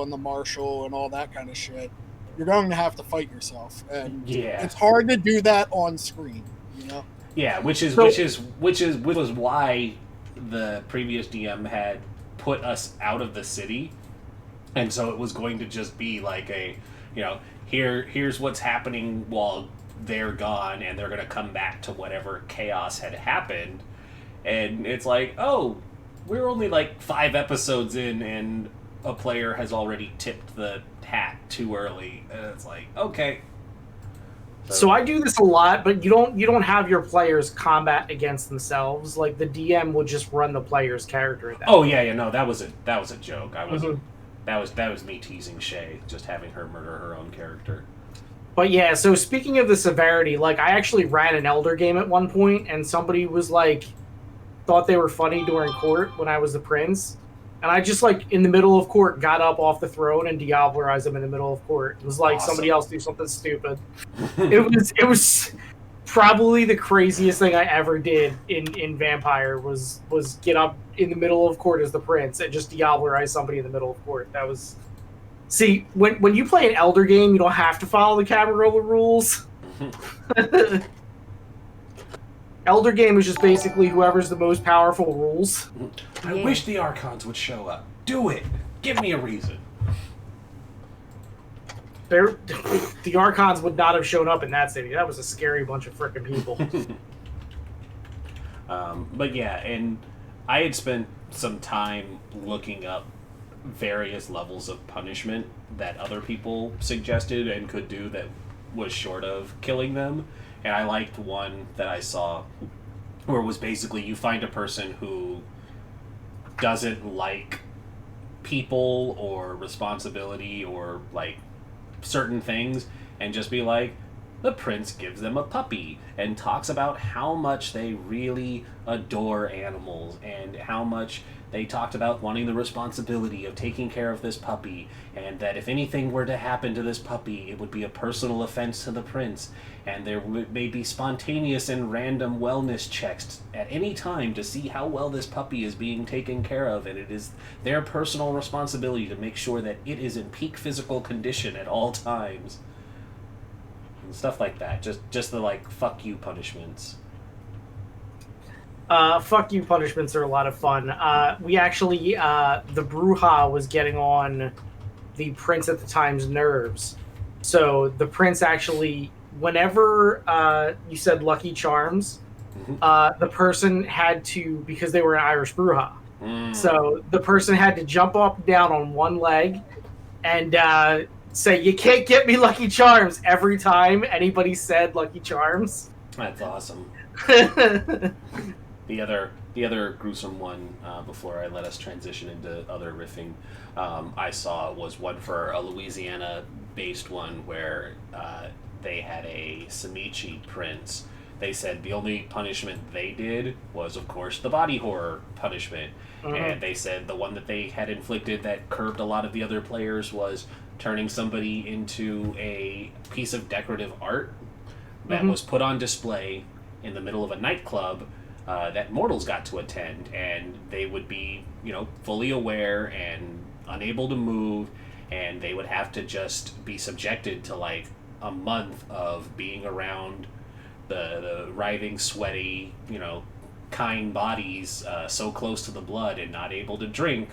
general and the marshal and all that kind of shit, you're going to have to fight yourself, and Yeah. it's hard to do that on screen, you know. Yeah, which was why the previous DM had put us out of the city, and so it was going to just be like a, here's what's happening while they're gone, and they're going to come back to whatever chaos had happened, and it's like, oh, we're only like 5 episodes in, and a player has already tipped the hat too early, and it's like, okay. So I do this a lot, but you don't have your players combat against themselves. Like the DM would just run the player's character at that. Oh yeah, no, that was a joke. I wasn't. That was me teasing Shae, just having her murder her own character. But yeah, so speaking of the severity, like I actually ran an Elder game at one point, and somebody was like, thought they were funny during court when I was the prince, and I just like in the middle of court got up off the throne and Diablerized them in the middle of court. It was like Awesome. Somebody else do something stupid. It was probably the craziest thing I ever did in Vampire was get up in the middle of court as the prince and just Diablerize somebody in the middle of court. That was... See, when you play an Elder game, you don't have to follow the Camarilla rules. Elder game is just basically whoever's the most powerful rules. I wish the Archons would show up. Do it. Give me a reason. The Archons would not have shown up in that city. That was a scary bunch of frickin' people. But yeah, and I had spent some time looking up various levels of punishment that other people suggested and could do that was short of killing them. And I liked one that I saw where it was basically you find a person who doesn't like people or responsibility or like certain things, and just be like, the prince gives them a puppy and talks about how much they really adore animals and how much they talked about wanting the responsibility of taking care of this puppy, and that if anything were to happen to this puppy, it would be a personal offense to the prince, and there may be spontaneous and random wellness checks at any time to see how well this puppy is being taken care of, and it is their personal responsibility to make sure that it is in peak physical condition at all times. And stuff like that. Just the, like, fuck you punishments. Fuck you punishments are a lot of fun. We actually, the Bruja was getting on the prince at the time's nerves. So the prince actually, whenever you said Lucky Charms, the person had to, because they were an Irish Bruja, so the person had to jump up and down on one leg and say, "You can't get me Lucky Charms," every time anybody said Lucky Charms. That's awesome. The other gruesome one, before I let us transition into other riffing, I saw was one for a Louisiana-based one where they had a Semichi prince. They said the only punishment they did was, of course, the body horror punishment. And they said the one that they had inflicted that curbed a lot of the other players was turning somebody into a piece of decorative art that was put on display in the middle of a nightclub that mortals got to attend, and they would be, fully aware and unable to move, and they would have to just be subjected to like a month of being around the writhing, sweaty, kind bodies so close to the blood and not able to drink.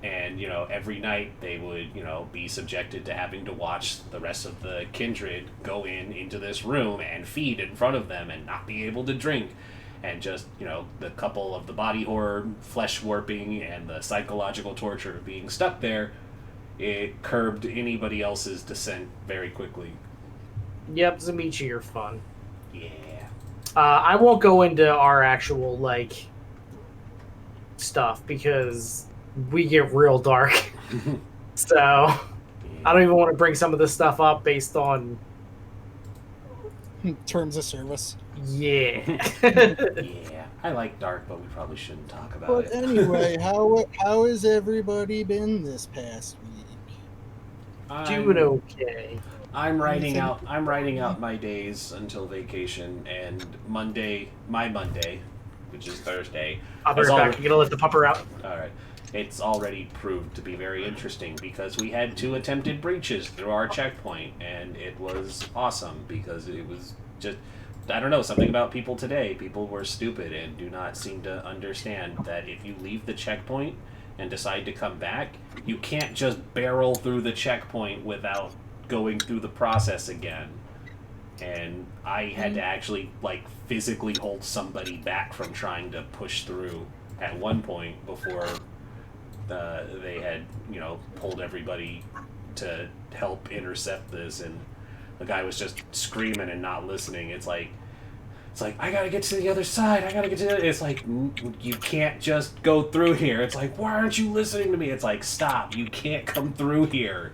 And, every night they would, be subjected to having to watch the rest of the kindred go into this room and feed in front of them and not be able to drink. And just, the couple of the body horror, flesh warping, and the psychological torture of being stuck there, it curbed anybody else's descent very quickly. Yep, Zamichi are fun. Yeah. I won't go into our actual, stuff because we get real dark. So, I don't even want to bring some of this stuff up based on... terms of service. Yeah. Yeah. I like dark, but we probably shouldn't talk about it. But anyway, how has everybody been this past week? Doing okay. I'm writing out my days until vacation, and my Monday, which is Thursday. I'll be right back. I'm gonna let the pupper out. All right. it's already proved to be very interesting because we had 2 attempted breaches through our checkpoint, and it was awesome because it was just, I don't know, something about people today. People were stupid and do not seem to understand that if you leave the checkpoint and decide to come back, you can't just barrel through the checkpoint without going through the process again. And I had to actually, like, physically hold somebody back from trying to push through at one point before they had, pulled everybody to help intercept this, and the guy was just screaming and not listening. It's like, I gotta get to the other side. I gotta get to the... It's like, you can't just go through here. It's like, why aren't you listening to me? It's like, stop. You can't come through here.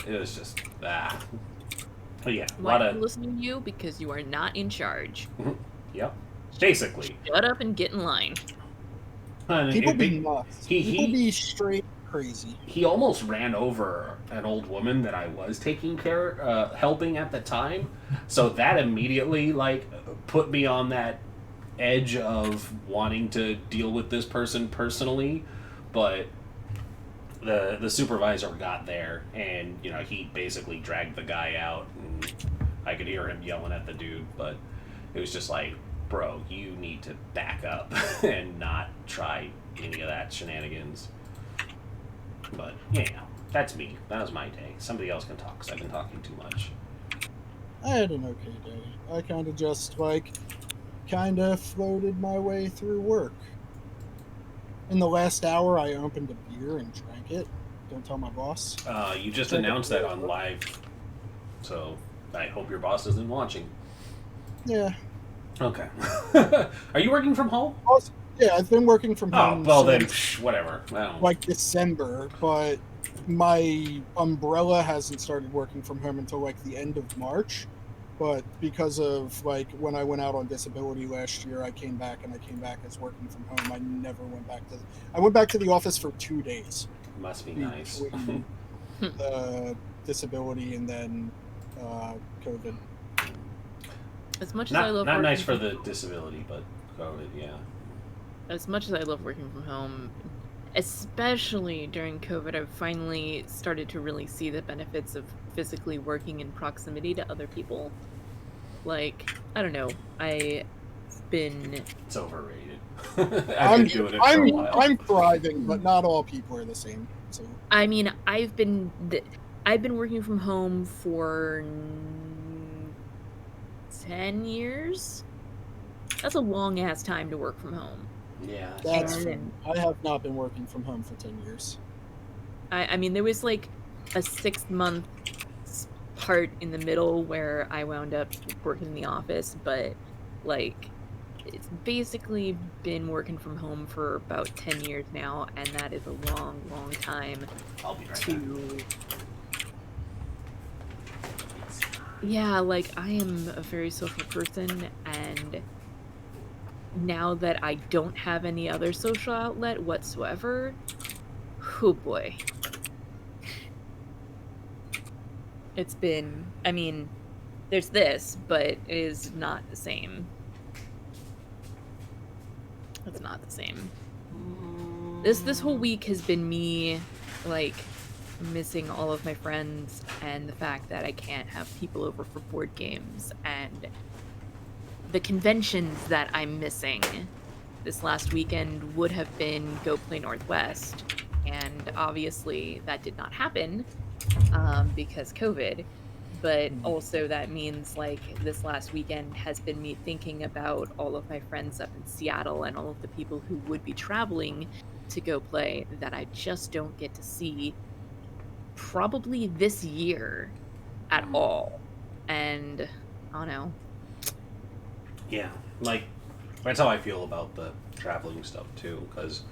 It was just, But yeah, Why are you listening to you? Because you are not in charge. Yep. Basically. Shut up and get in line. People be nuts. People be straight crazy. He almost ran over an old woman that I was taking care, helping at the time. So that immediately, put me on that edge of wanting to deal with this person personally. But the supervisor got there, and, he basically dragged the guy out, and I could hear him yelling at the dude, but it was just like, bro, you need to back up and not try any of that shenanigans. But, yeah, that's me. That was my day. Somebody else can talk, because I've been talking too much. I had an okay day. I kind of just, floated my way through work. In the last hour, I opened a beer and drank it. Don't tell my boss. You just announced that on live, so I hope your boss isn't watching. Yeah. Okay. Are you working from home? Yeah, I've been working from home. Oh, well then, whatever. December, but my umbrella hasn't started working from home until the end of March. But because of when I went out on disability last year, I came back as working from home. I never went back to. I went back to the office for 2 days. Must be nice. Disability and then COVID. As much as I love not nice for the disability, but COVID, yeah. As much as I love working from home, especially during COVID, I've finally started to really see the benefits of physically working in proximity to other people. I don't know, I've been... It's overrated. I've been doing it for a while. I'm thriving, but not all people are the same. So. I mean, I've been working from home for 10 years? That's a long-ass time to work from home. Yeah. That's true. I have not been working from home for 10 years. I mean, there was a 6-month part in the middle where I wound up working in the office, but it's basically been working from home for about 10 years now, and that is a long, long time. I'll be right back. Yeah, I am a very social person, and now that I don't have any other social outlet whatsoever, oh boy. It's been, I mean, there's this, but it is not the same. It's not the same. This whole week has been me, missing all of my friends, and the fact that I can't have people over for board games, and the conventions that I'm missing. This last weekend would have been Go Play Northwest, and obviously that did not happen because COVID, but also that means this last weekend has been me thinking about all of my friends up in Seattle and all of the people who would be traveling to go play that I just don't get to see probably this year at all. And I don't know. Yeah, that's how I feel about the traveling stuff too, because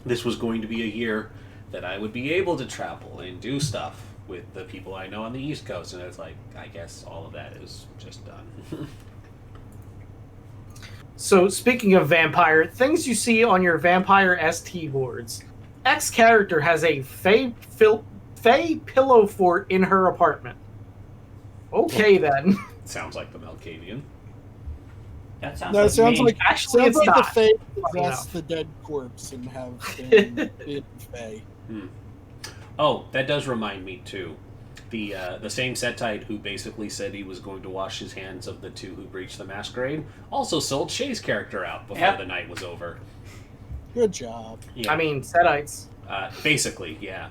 this was going to be a year that I would be able to travel and do stuff with the people I know on the East Coast, and it's I guess all of that is just done. So, speaking of vampire, things you see on your vampire ST boards. X character has a Fey pillow fort in her apartment. Okay, then. Sounds like the Malkavian. That sounds No, it like sounds me. like Actually, sounds it's like not. the Fae Funny possess enough. the dead corpse and have been Fae. Oh, that does remind me too. The same Setite who basically said he was going to wash his hands of the two who breached the masquerade also sold Shae's character out before Yep. the night was over. Good job. Yeah. I mean, Setites. Basically, yeah.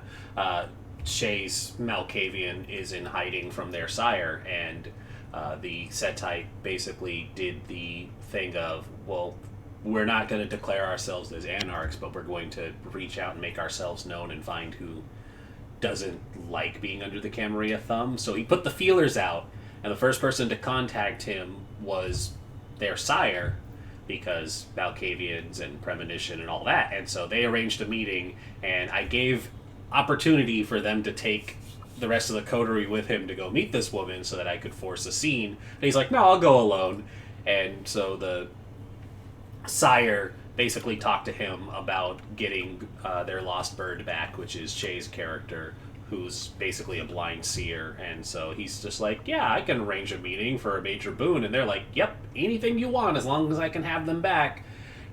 Shae's Malkavian is in hiding from their sire, and the Setite basically did the thing of, well, we're not going to declare ourselves as anarchs, but we're going to reach out and make ourselves known and find who doesn't like being under the Camarilla thumb. So he put the feelers out, and the first person to contact him was their sire, because Malkavians and premonition and all that. And so they arranged a meeting, and I gave opportunity for them to take the rest of the coterie with him to go meet this woman so that I could force a scene. And he's like, no, I'll go alone. And so the sire basically talked to him about getting their lost bird back, which is Shae's character, who's basically a blind seer. And so he's just like, yeah, I can arrange a meeting for a major boon. And they're like, yep, anything you want as long as I can have them back.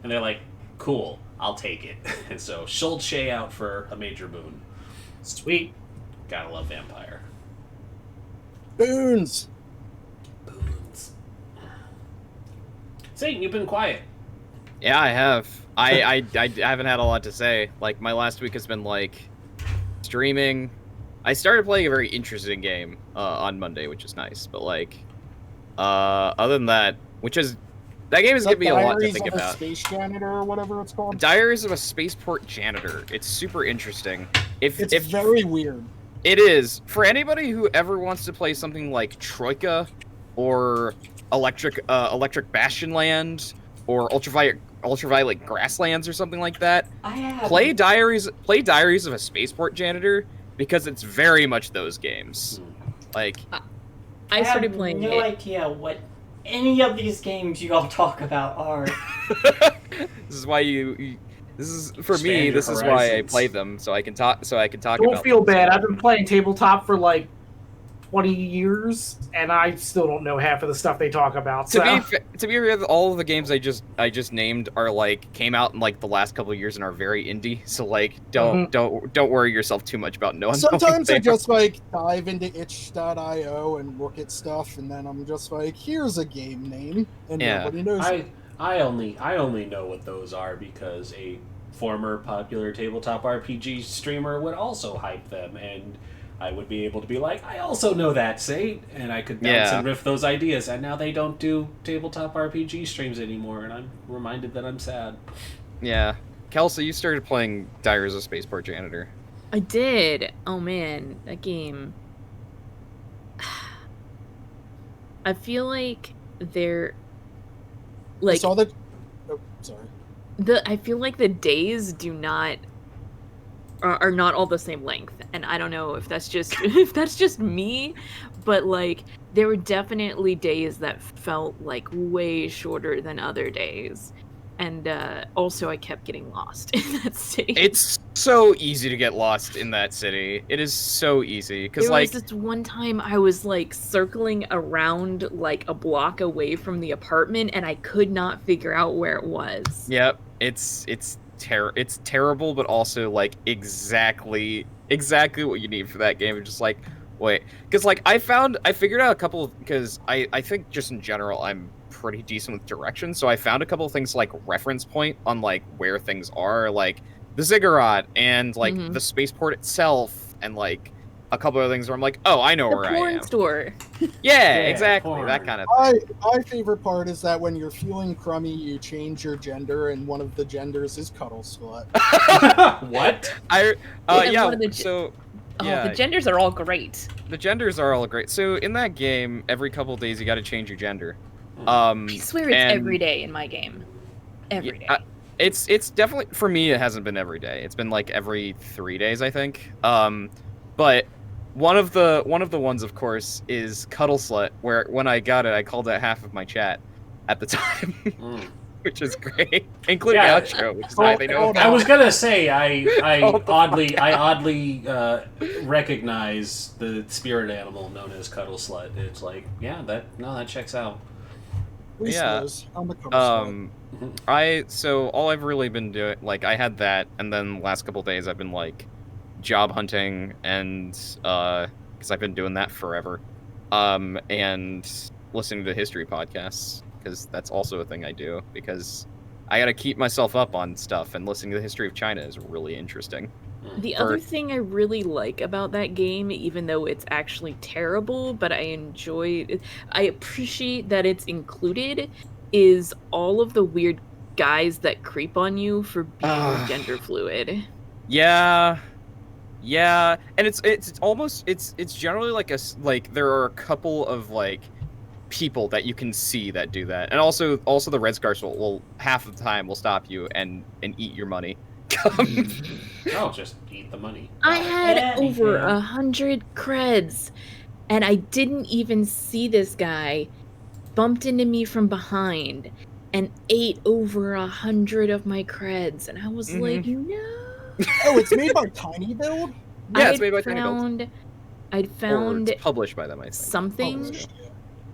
And they're like, cool, I'll take it. And so sold Shae out for a major boon. Sweet. Gotta love Vampire. Boons. Boons. Satan, you've been quiet. Yeah, I have. I haven't had a lot to say. Like, my last week has been, like, streaming. I started playing a very interesting game on Monday, which is nice. But, like, other than that, that game has given me a lot to think Diaries of a about. Space Janitor or whatever it's called. Diaries of a Spaceport Janitor. It's super interesting. It's very weird. It is. For anybody who ever wants to play something like Troika or Electric Bastionland or Ultraviolet Grasslands or something like that, play Diaries of a Spaceport Janitor, because it's very much those games. Like, I started playing no it. idea what any of these games you all talk about are. this is why this is for Expand me. your This is why I horizons. play them, so I can talk. So I can talk Don't about. feel them. bad. I've been playing tabletop for like 20 years, and I still don't know half of the stuff they talk about. So. To be fair, all of the games I just named are like came out in like the last couple of years and are very indie. So like don't worry yourself too much about knowing. Sometimes I just like dive into itch.io and look at stuff, and then I'm just like, here's a game name, and nobody knows it. I only know what those are because a former popular tabletop RPG streamer would also hype them, and I would be able to be like, I also know that, Saint, and I could bounce and riff those ideas. And now they don't do tabletop RPG streams anymore, and I'm reminded that I'm sad. Yeah. Kelsa, you started playing Diaries of Spaceport Janitor. I did. Oh man, that game. I feel like they're I like saw that. Oh, sorry. I feel like the days do not are not all the same length, and I don't know if that's just me, but like there were definitely days that felt like way shorter than other days, and also I kept getting lost in that city. It's so easy to get lost in that city. It is so easy because There like was this one time I was like circling around like a block away from the apartment, and I could not figure out where it was. Yep, it's terrible, but also like exactly what you need for that game. It's just like, wait, because like I figured out a couple of, because I think just in general I'm pretty decent with directions, so I found a couple of things like reference point on like where things are, like the ziggurat and like the spaceport itself, and like a couple of things where I'm like, oh, I know The where I porn am. store. Yeah, exactly, porn. that kind of thing. My favorite part is that when you're feeling crummy, you change your gender, and one of the genders is cuddle slut. What? Yeah, one of the so Oh, yeah, the genders are all great. the genders are all great. So in that game, every couple of days you got to change your gender. I swear it's and- every day in my game. Every day. It's definitely, for me, it hasn't been every day. It's been like every 3 days, I think. But one of the ones, of course, is Cuddle Slut, where when I got it, I called it half of my chat at the time, which is great, including outro, which is why they know. I was gonna say I oddly recognize the spirit animal known as Cuddle Slut. It's like, yeah, that checks out. Rhys Yeah. knows. I'm a cover So all I've really been doing, like, I had that, and then last couple days I've been like job hunting, and because I've been doing that forever, and listening to history podcasts, because that's also a thing I do, because I gotta keep myself up on stuff, and listening to the history of China is really interesting. The other thing I really like about that game, even though it's actually terrible, but I enjoy it, I appreciate that it's included, is all of the weird guys that creep on you for being gender fluid. Yeah, and it's almost it's generally like there are a couple of like people that you can see that do that, and also the Red Scars will half of the time will stop you and eat your money. I'll just eat the money. I had Anything. over 100 creds, and I didn't even see this guy, bumped into me from behind, and ate over 100 of my creds, and I was like, no. Oh, it's made by Tiny Build? Yeah, it's made by Tiny Build. I'd Or found it's published by them, I think. something Published, yeah.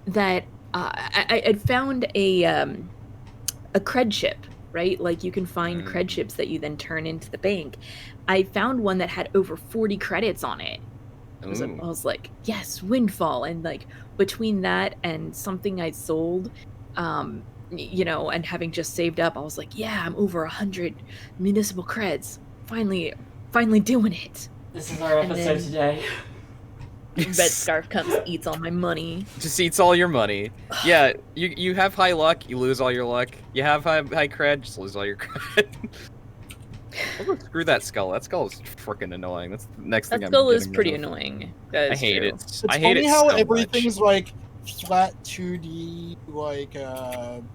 that I'd found a cred chip, right? Like you can find cred chips that you then turn into the bank. I found one that had over 40 credits on it. I was like, yes, windfall. And like between that and something I sold, you know, and having just saved up, I was like, yeah, I'm over 100 municipal creds. Finally doing it. This is our episode today. Red Scarf comes, eats all my money. Just eats all your money. Yeah, you have high luck, you lose all your luck. You have high cred, just lose all your cred. Screw that skull. That skull is freaking annoying. That's the next thing That I'm skull is getting pretty rid of. annoying. I hate it. It's I hate funny it how so everything's much. like flat 2D, like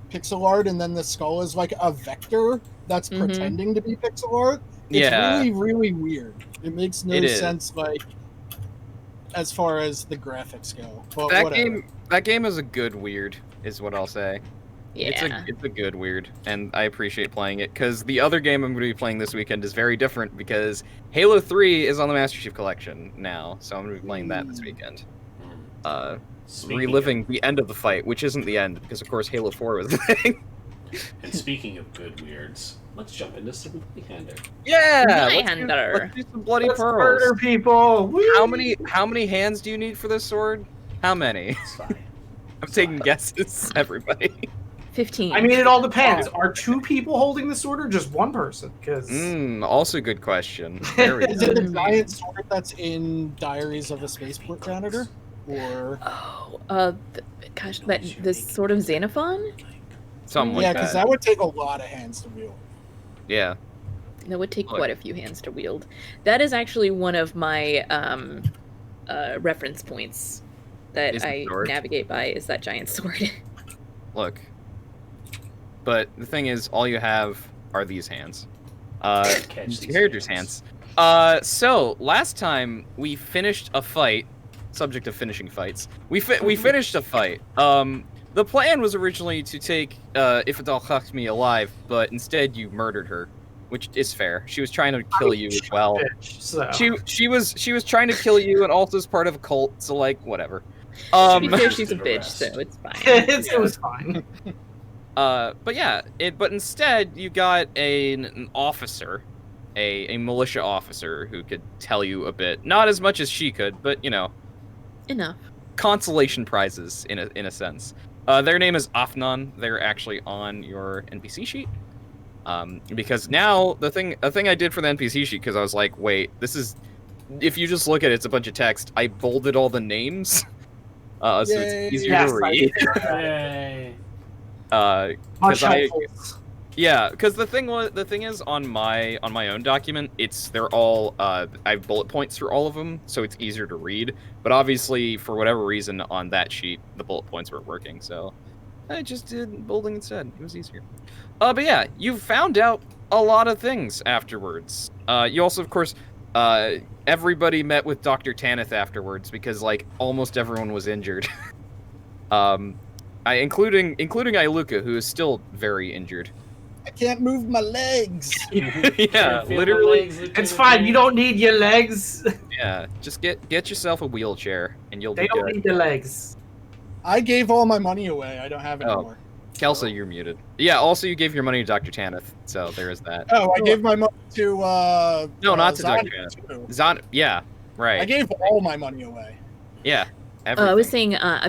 pixel art, and then the skull is like a vector that's Mhm. pretending to be pixel art. It's Yeah. really, really weird. It makes no It is. sense, like as far as the graphics go. But That whatever. game is a good weird, is what I'll say. Yeah. It's a good weird, and I appreciate playing it, because the other game I'm going to be playing this weekend is very different, because Halo 3 is on the Master Chief Collection now, so I'm going to be playing that this weekend. Speaking Reliving the end of the fight, which isn't the end, because of course Halo 4 was the thing. And speaking of good weirds, let's jump into some Zweihander. Yeah! Zweihander. Let's do some bloody Let's pearls. murder people. Whee! How many hands do you need for this sword? How many? It's fine. I'm taking guesses, everybody. 15. I mean, it all depends. Are two people holding the sword or just one person? Because Also good question. There we Is go. it the giant sword that's in Diaries of a Spaceport Janitor? Or Gosh, this sort of Xenophon? Something yeah, like because that. that would take a lot of hands to wield. Yeah. That would take Look. quite a few hands to wield. That is actually one of my reference points that Is the I sword? navigate by is that giant sword. Look. But the thing is, all you have are these hands. Catch These these characters' hands. hands. So last time we finished a fight. Subject of finishing fights. We finished a fight. The plan was originally to take Ifadal Khakmi alive, but instead you murdered her, which is fair. She was trying to kill you as well. bitch, so. She was trying to kill you, and also is part of a cult. So like whatever. To be fair, Just she's a did bitch, arrest. so it's fine. It was fine. But yeah, but instead you got an officer, a militia officer who could tell you a bit. Not as much as she could, but you know, Enough. consolation prizes in a sense. Their name is Afnan. They're actually on your NPC sheet. Because now a thing I did for the NPC sheet, because I was like, wait, this is, if you just look at it, it's a bunch of text. I bolded all the names, so Yay. it's easier Yes, to I read. Yay. Much Because helpful. yeah, because the thing is on my own document, they're all I have bullet points for all of them, so it's easier to read. But obviously, for whatever reason, on that sheet, the bullet points weren't working, so I just did bolding instead. It was easier. But yeah, you found out a lot of things afterwards. You also, of course, everybody met with Dr. Tanith afterwards because like almost everyone was injured. Including Iluka, who is still very injured. I can't move my legs. Yeah, Feel my literally. legs, It's fine. You don't need your legs. Yeah, just get yourself a wheelchair and you'll They be don't good. need your legs. I gave all my money away. I don't have it Oh. anymore. Kelsa, you're muted. Yeah, also you gave your money to Dr. Tanith, so there is that. Oh, I gave my money to No, not to Zani Dr. Tanith. too. Yeah, right. I gave all my money away. Yeah. I was Everything. saying I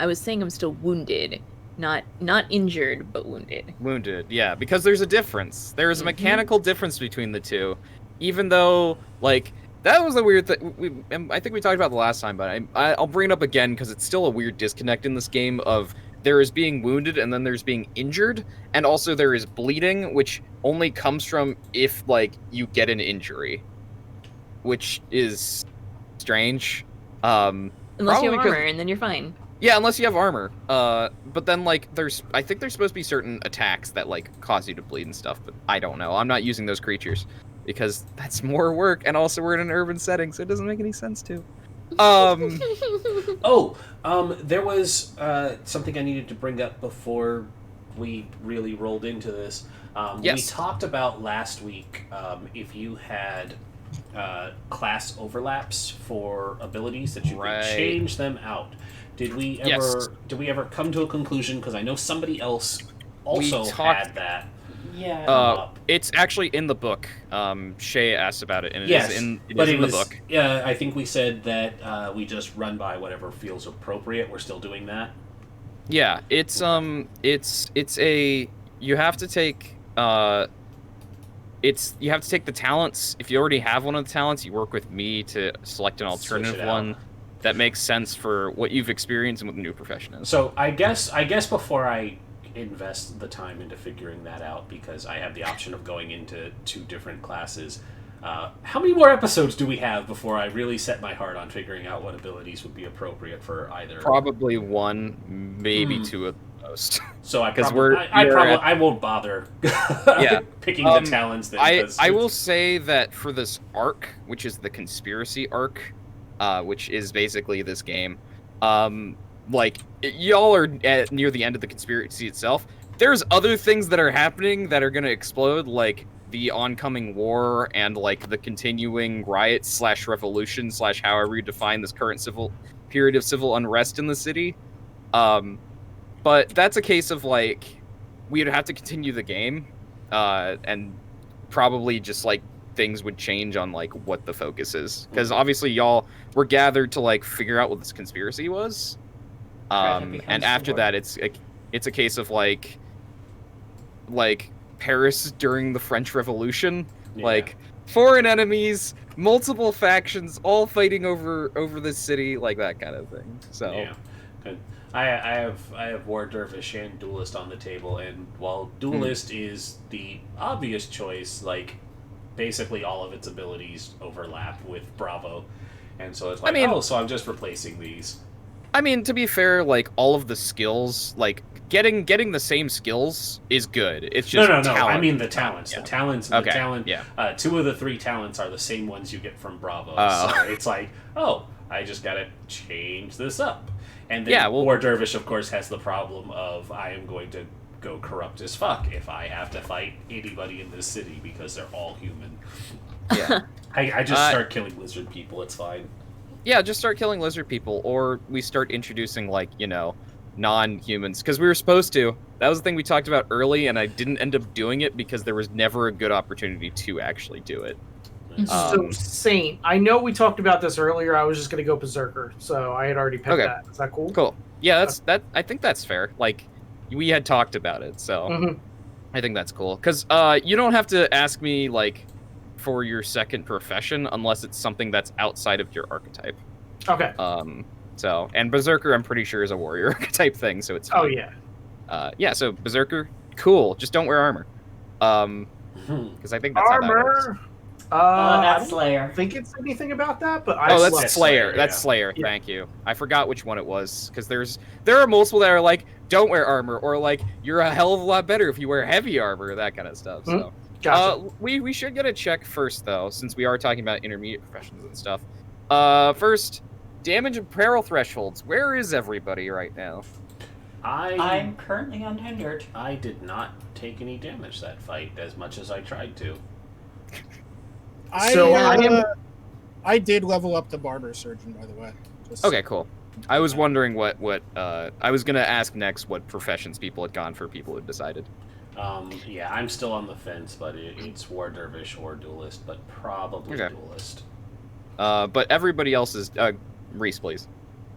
was saying I'm still wounded, not injured, but wounded. Wounded, yeah, because there's a difference. There is a Mhm. mechanical difference between the two, even though, like, that was a weird thing. I think we talked about it the last time, but I'll bring it up again because it's still a weird disconnect in this game of there is being wounded and then there's being injured, and also there is bleeding, which only comes from if, like, you get an injury, which is strange. Unless you Probably have because- armor, and then you're fine. Yeah, unless you have armor. But then, like, I think there's supposed to be certain attacks that, like, cause you to bleed and stuff, but I don't know. I'm not using those creatures because that's more work, and also we're in an urban setting, so it doesn't make any sense to. There was something I needed to bring up before we really rolled into this. Yes. We talked about last week if you had class overlaps for abilities that you Right. could change them out. Did we ever come to a conclusion? Because I know somebody else also had that. Yeah. It's actually in the book. Shae asked about it, and it Yes, is in but the it was, book. Yeah, I think we said that we just run by whatever feels appropriate. We're still doing that. Yeah, it's a you have to take you have to take the talents. If you already have one of the talents, you work with me to select an Switch it alternative out. one that makes sense for what you've experienced and what the new profession is. So I guess before I invest the time into figuring that out, because I have the option of going into 2 different classes, how many more episodes do we have before I really set my heart on figuring out what abilities would be appropriate for either? Probably 1, maybe 2 at the most. So I 'Cause probably you're at- I won't bother picking the talents. Then, I will say that for this arc, which is the conspiracy arc, which is basically this game, like, y'all are near the end of the conspiracy itself. There's other things that are happening that are going to explode, like the oncoming war and, like, the continuing riots / revolution / however you define this current period of civil unrest in the city. But that's a case of, like, we'd have to continue the game, and probably just, like, things would change on, like, what the focus is. Because obviously y'all were gathered to, like, figure out what this conspiracy was. And after that, it's a case of, like Paris during the French Revolution. Yeah. Like, foreign enemies, multiple factions, all fighting over this city, like that kind of thing. So yeah, good. I have War Dervish and Duelist on the table, and while Duelist is the obvious choice, like, basically all of its abilities overlap with Bravo, and so it's like, so I'm just replacing these. I mean, to be fair, like, all of the skills, like, getting the same skills is good. It's just No. talent. I mean the talents. Yeah. The talents. Okay. The talent. Yeah. 2 of the 3 talents are the same ones you get from Bravo. Oh. So it's like, I just gotta change this up. And then War Dervish, of course, has the problem of I am going to go corrupt as fuck if I have to fight anybody in this city because they're all human. Yeah. I just start killing lizard people. It's fine. Yeah, just start killing lizard people, or we start introducing, like, non-humans, because we were supposed to. That was the thing we talked about early, and I didn't end up doing it because there was never a good opportunity to actually do it. So, Saint, I know we talked about this earlier. I was just going to go Berserker, so I had already picked that. Is that cool? Cool. Yeah, I think that's fair. Like, we had talked about it, so I think that's cool. Because you don't have to ask me, like, for your second profession unless it's something that's outside of your archetype. Okay. And Berserker, I'm pretty sure, is a warrior archetype thing, so it's fine. Oh, yeah. Yeah, so Berserker, cool. Just don't wear armor. Because I think that's how that works. That's Slayer. I don't think it's anything about that, but that's Slayer. That's Slayer. Yeah. Thank you. I forgot which one it was, because there are multiple that are like, don't wear armor, or like, you're a hell of a lot better if you wear heavy armor, that kind of stuff. So, gotcha. We should get a check first, though, since we are talking about intermediate professions and stuff. First, damage and peril thresholds. Where is everybody right now? I'm currently unhindered. I did not take any damage that fight, as much as I tried to. I did level up the Barber Surgeon, by the way. Okay, cool. I was wondering what I was gonna ask next what professions people had gone for. People had decided. Yeah, I'm still on the fence, but it's War Dervish or Duelist, but probably Duelist. But everybody else is Rhys, please.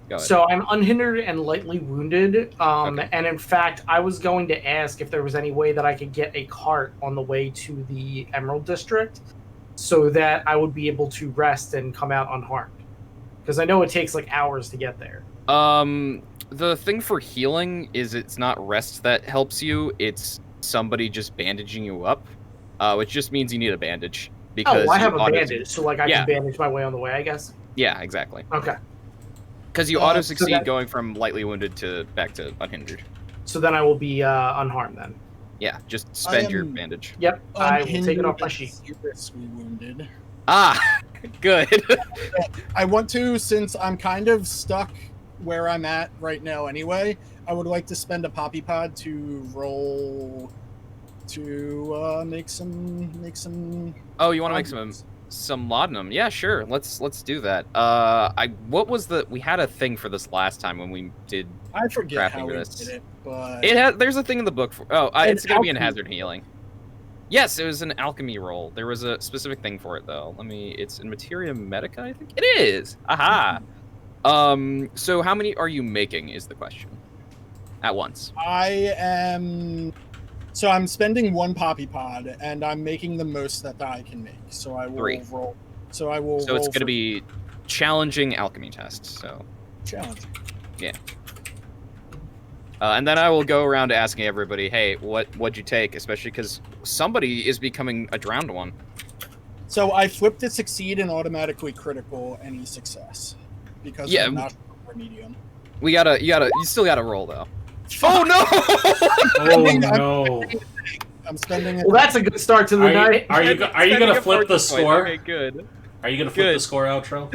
Go ahead. So I'm unhindered and lightly wounded. Okay. And in fact, I was going to ask if there was any way that I could get a cart on the way to the Emerald District so that I would be able to rest and come out unharmed. Because I know it takes like hours to get there. The thing for healing is it's not rest that helps you, it's somebody just bandaging you up, which just means you need a bandage. Because I have a bandage, so like I can bandage my way on the way, I guess? Yeah, exactly. Okay. Because you auto-succeed going from lightly wounded to back to unhindered. So then I will be unharmed then. Yeah, just spend your bandage. Yep, I will take it off my sheet. Seriously wounded. Ah, good. I want to, since I'm kind of stuck where I'm at right now anyway, I would like to spend a poppy pod to roll to make some. Oh, you want to make some laudanum? Yeah, sure. Let's do that. What was we had a thing for this last time when we did. I forget how we this. did it, but There's a thing in the book for. It's gonna be in hazard healing. Yes, it was an alchemy roll. There was a specific thing for it though. It's in materia medica, I think it is. Aha. So how many are you making is the question. At once. So I'm spending one poppy pod, and I'm making the most that I can make. So I will 3. roll. So I will. So it's going to be challenging alchemy tests. So. Challenging. Yeah. And then I will go around asking everybody, hey, what'd you take? Especially because somebody is becoming a drowned one. So I flipped to succeed and automatically critical any success because I'm not for medium. You still gotta roll though. Oh no! Oh no! I'm spending it. Well, that's a good start to the night. Are you gonna flip the score? Okay, good. Are you gonna flip the score outro?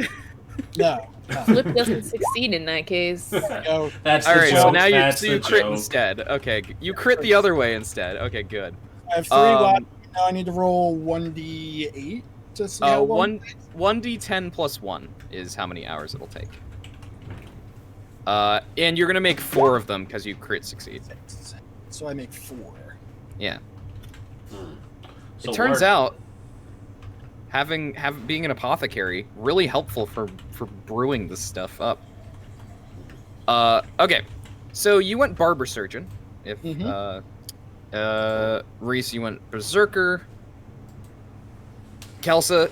No. Flip doesn't succeed in that case. No. That's all the right. joke. So now That's you the crit joke. instead. Okay, you crit the other way instead. Okay, good. I have 3 left. Now I need to roll 1d8 to see how long. 1d10 plus 1 is how many hours it'll take. And you're gonna make 4 of them because you crit succeed. So I make 4. Yeah. So it turns out being an apothecary really helpful for brewing this stuff up. Okay, so you went barber surgeon. If Rhys, you went berserker. Kelsa,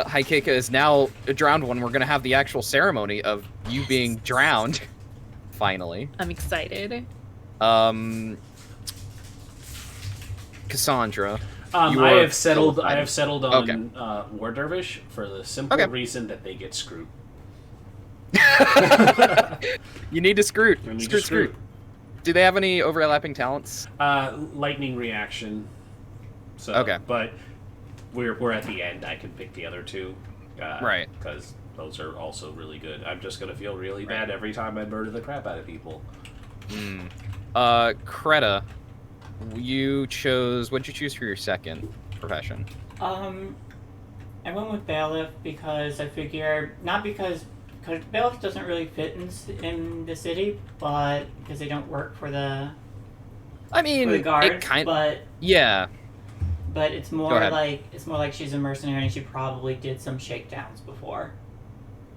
Haikeka is now a drowned one. We're gonna have the actual ceremony of you being drowned. Finally. I'm excited. Cassandra. I have settled on War Dervish for the simple reason that they get screwed. You need to screw. Screw. Do they have any overlapping talents? Lightning reaction. So, okay. But we're at the end. I can pick the other 2. Right. Because those are also really good. I'm just going to feel really bad every time I murder the crap out of people. Kreta, what'd you choose for your second profession? I went with bailiff because I figure, not because bailiff doesn't really fit in the city, but because they don't work for the guards, yeah. But it's more like she's a mercenary and she probably did some shakedowns before.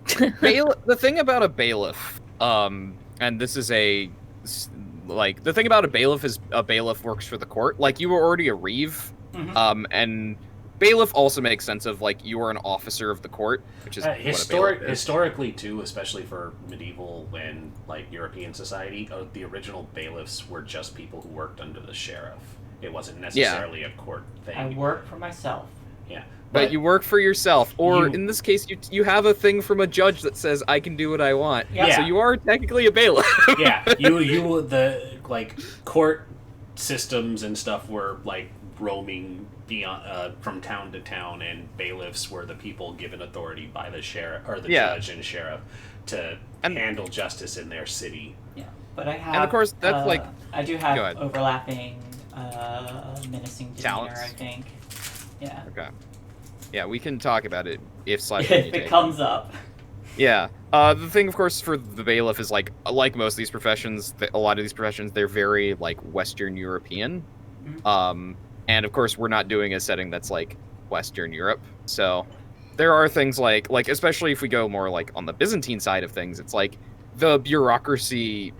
The thing about a bailiff, and this is the thing about a bailiff is a bailiff works for the court. Like, you were already a reeve, and bailiff also makes sense of, like, you are an officer of the court, which is historically, too, especially for medieval and, like, European society, the original bailiffs were just people who worked under the sheriff. It wasn't necessarily a court thing. I work for myself. Yeah. But you work for yourself, or in this case, you have a thing from a judge that says, I can do what I want. Yeah. So you are technically a bailiff. Yeah, the court systems and stuff were, like, roaming beyond, from town to town, and bailiffs were the people given authority by the sheriff, or the judge and sheriff, to handle justice in their city. Yeah, but I have... And of course, that's I do have overlapping menacing demeanor, talents. I think. Yeah. Okay. Yeah, we can talk about it if it comes up. Yeah. The thing, of course, for the bailiff is like most of these professions, a lot of these professions, they're very like Western European. And of course, we're not doing a setting that's like Western Europe. So there are things like especially if we go more like on the Byzantine side of things, it's like the bureaucracy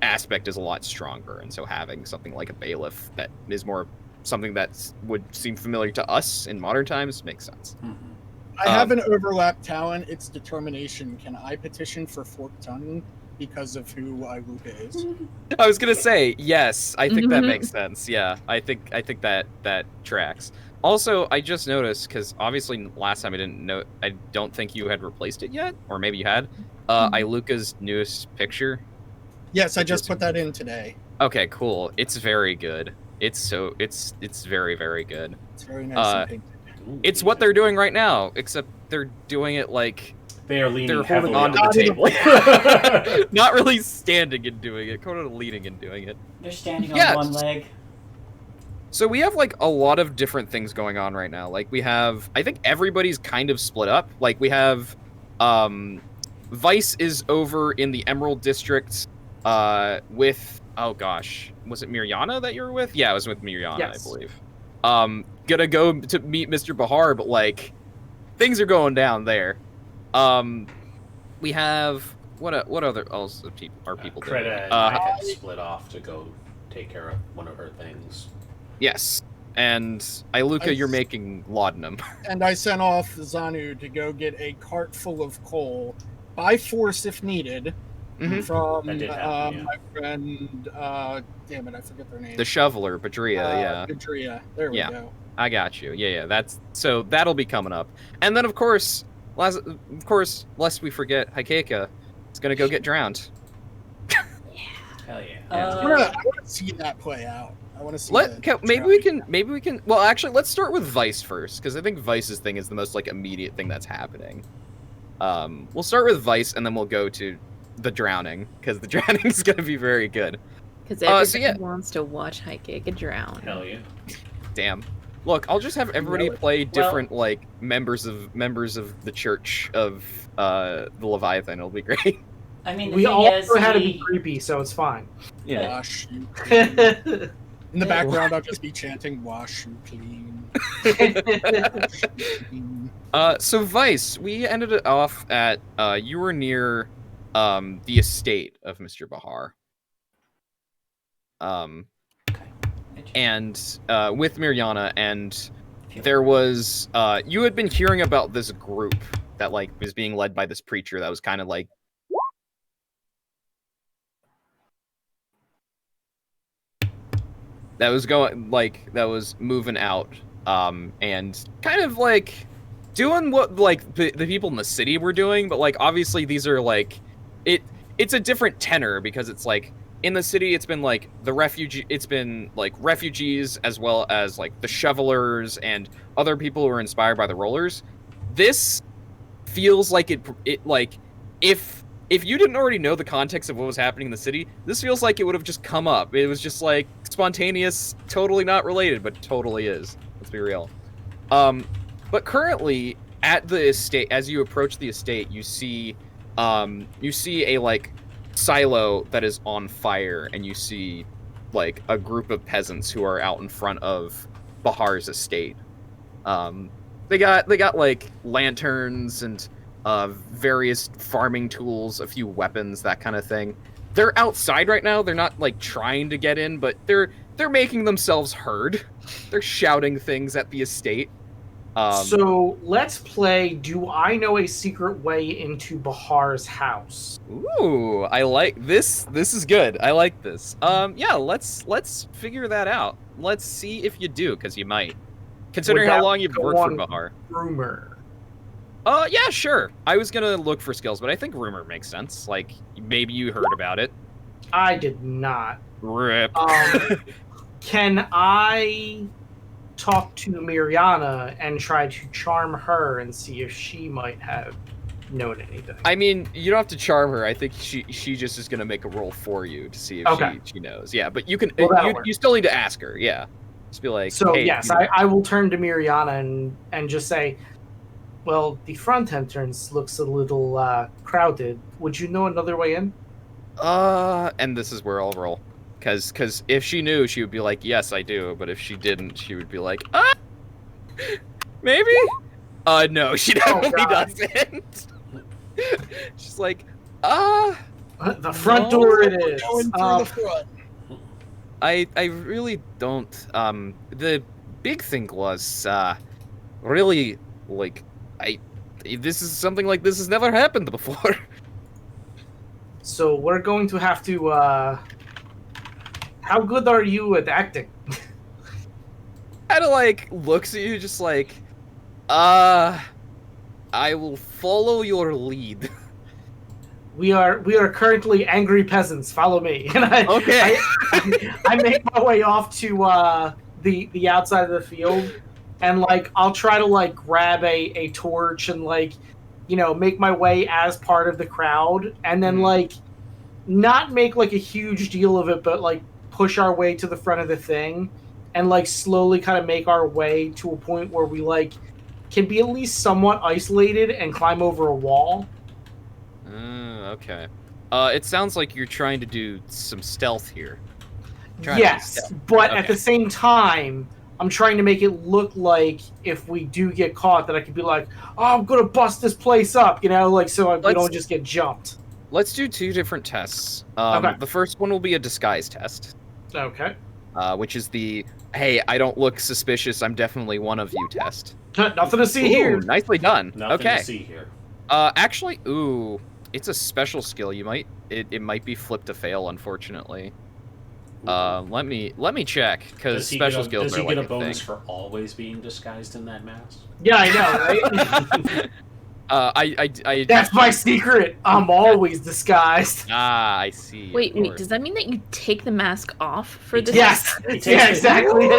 aspect is a lot stronger, and so having something like a bailiff that is more something that would seem familiar to us in modern times makes sense. I have an overlap talent. It's determination. Can I petition for forked tongue because of who Luca is? I was gonna say yes. I think that makes sense. Yeah, I think that tracks. Also, I just noticed because obviously last time I didn't know. I don't think you had replaced it yet, or maybe you had. Iluka's newest picture. Yes, I just put that in today. Okay, cool. It's very good. It's very, very good. It's very nice and pink. It's what they're doing right now, except they're doing it like they are leaning they're heavily holding onto the table. Not really standing and doing it, kind of leaning and doing it. They're standing on one leg. So we have like a lot of different things going on right now. Like we have, I think everybody's kind of split up. Like we have, Vice is over in the Emerald District, with, oh gosh, was it Mirjana that you were with? Yeah, I was with Mirjana, yes. I believe. Gonna go to meet Mr. Bahar, but like, things are going down there. We have, what other else are people doing? Kreta and I had split off to go take care of one of her things. Yes, and Iluka, you're making laudanum. And I sent off Zanu to go get a cart full of coal, by force if needed, from my friend, damn it, I forget their name. The shoveler, Badria, yeah. Badria, there we go. I got you. Yeah, that'll be coming up. And then, of course, lest we forget, Hikeka is going to go get drowned. Hell yeah. I want to see that play out. I want to see maybe we can. Well, actually, let's start with Vice first, because I think Vice's thing is the most like immediate thing that's happening. We'll start with Vice, and then we'll go to the drowning, because the drowning is going to be very good. Because everybody wants to watch Hikeka drown. Hell yeah. Damn. Look, I'll just have everybody play different like members of the Church of the Leviathan. It'll be great. I mean, we all know how to be creepy, so it's fine. Yeah. Wash you clean. In the background, I'll just be chanting, "Wash you clean." So Vice, we ended it off at you were near the estate of Mr. Bahar. And with Mirjana, and there was you had been hearing about this group that like was being led by this preacher that was kind of like that was moving out and kind of like doing what like the people in the city were doing, but like obviously these are like it's a different tenor, because it's like in the city, it's been like refugees as well as like the shovelers and other people who are inspired by the rollers. This feels like it like if you didn't already know the context of what was happening in the city, this feels like it would have just come up. It was just like spontaneous, totally not related, but totally is. Let's be real. But currently at the estate, as you approach the estate, you see a like silo that is on fire, and you see like a group of peasants who are out in front of Bahar's estate. They got like lanterns and various farming tools, a few weapons, that kind of thing. They're outside right now. They're not like trying to get in, but they're making themselves heard. They're shouting things at the estate. So let's play. Do I know a secret way into Bahar's house? Ooh, I like this. This is good. I like this. Yeah, let's figure that out. Let's see if you do, because you might. Considering how long you've worked for Bahar. Rumor. Yeah, sure. I was gonna look for skills, but I think rumor makes sense. Like maybe you heard about it. I did not. Rip. Can I talk to Mirjana and try to charm her and see if she might have known anything? I mean, you don't have to charm her. I think she just is gonna make a roll for you to see if she knows. Yeah, but you can you still need to ask her. Yeah, just be like. So hey, yes, I will turn to Mirjana and just say, Well, the front entrance looks a little crowded. Would you know another way in? And this is where I'll roll. Because if she knew, she would be like, yes, I do. But if she didn't, she would be like, maybe? No, she definitely doesn't. She's like, The front door it is. Going through the front. I really don't. The big thing was, really, like, this is something like this has never happened before. So we're going to have to, how good are you at acting? Kinda, like, looks at you just like, I will follow your lead. We are currently angry peasants. Follow me. And Okay. I make my way off to the outside of the field, and like I'll try to like grab a torch and like, you know, make my way as part of the crowd, and then like not make like a huge deal of it, but like push our way to the front of the thing, and like slowly kind of make our way to a point where we like can be at least somewhat isolated and climb over a wall. Okay. It sounds like you're trying to do some stealth here. Yes, but at the same time, I'm trying to make it look like if we do get caught, that I could be like, "Oh, I'm gonna bust this place up," you know, like so we don't just get jumped. Let's do 2 different tests. Okay. The first one will be a disguise test, Okay. which is the "Hey, I don't look suspicious. I'm definitely one of you" test. Nothing to see Ooh, here. nicely done. Nothing Okay. to see here. Actually, ooh, it's a special skill. It might be flipped to fail, unfortunately. Let me check, because special skills does are he like get a bonus thing. for always being disguised in that mask? Yeah, I know, right? I That's my secret. I'm always disguised. I see. of Wait, course. does that mean that you take the mask off for this? Yes. He takes Yeah, it- exactly.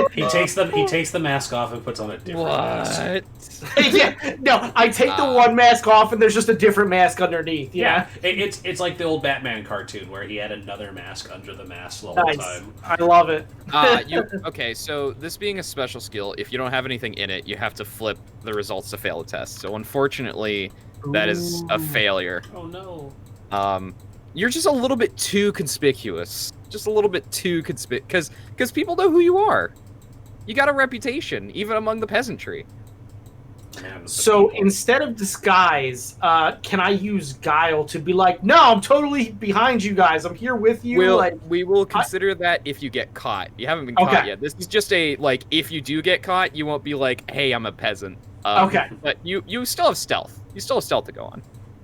He takes the mask off and puts on a different mask. What? Yeah. No, I take the one mask off, and there's just a different mask underneath. Yeah. It's like the old Batman cartoon where he had another mask under the mask the whole Nice. time. I love it. Okay, so this being a special skill, if you don't have anything in it, you have to flip the results to fail the test. So unfortunately, that is a failure. Oh no. You're just a little bit too conspicuous. Just a little bit too conspicuous, because people know who you are. You got a reputation, even among the peasantry. Man, the So people. instead of disguise, can I use guile to be like, no, I'm totally behind you guys. I'm here with you. We will consider that if you get caught. You haven't been caught Okay. yet. This is just a, like, if you do get caught, you won't be like, hey, I'm a peasant. Okay. But you still have stealth. You still have stealth to go on.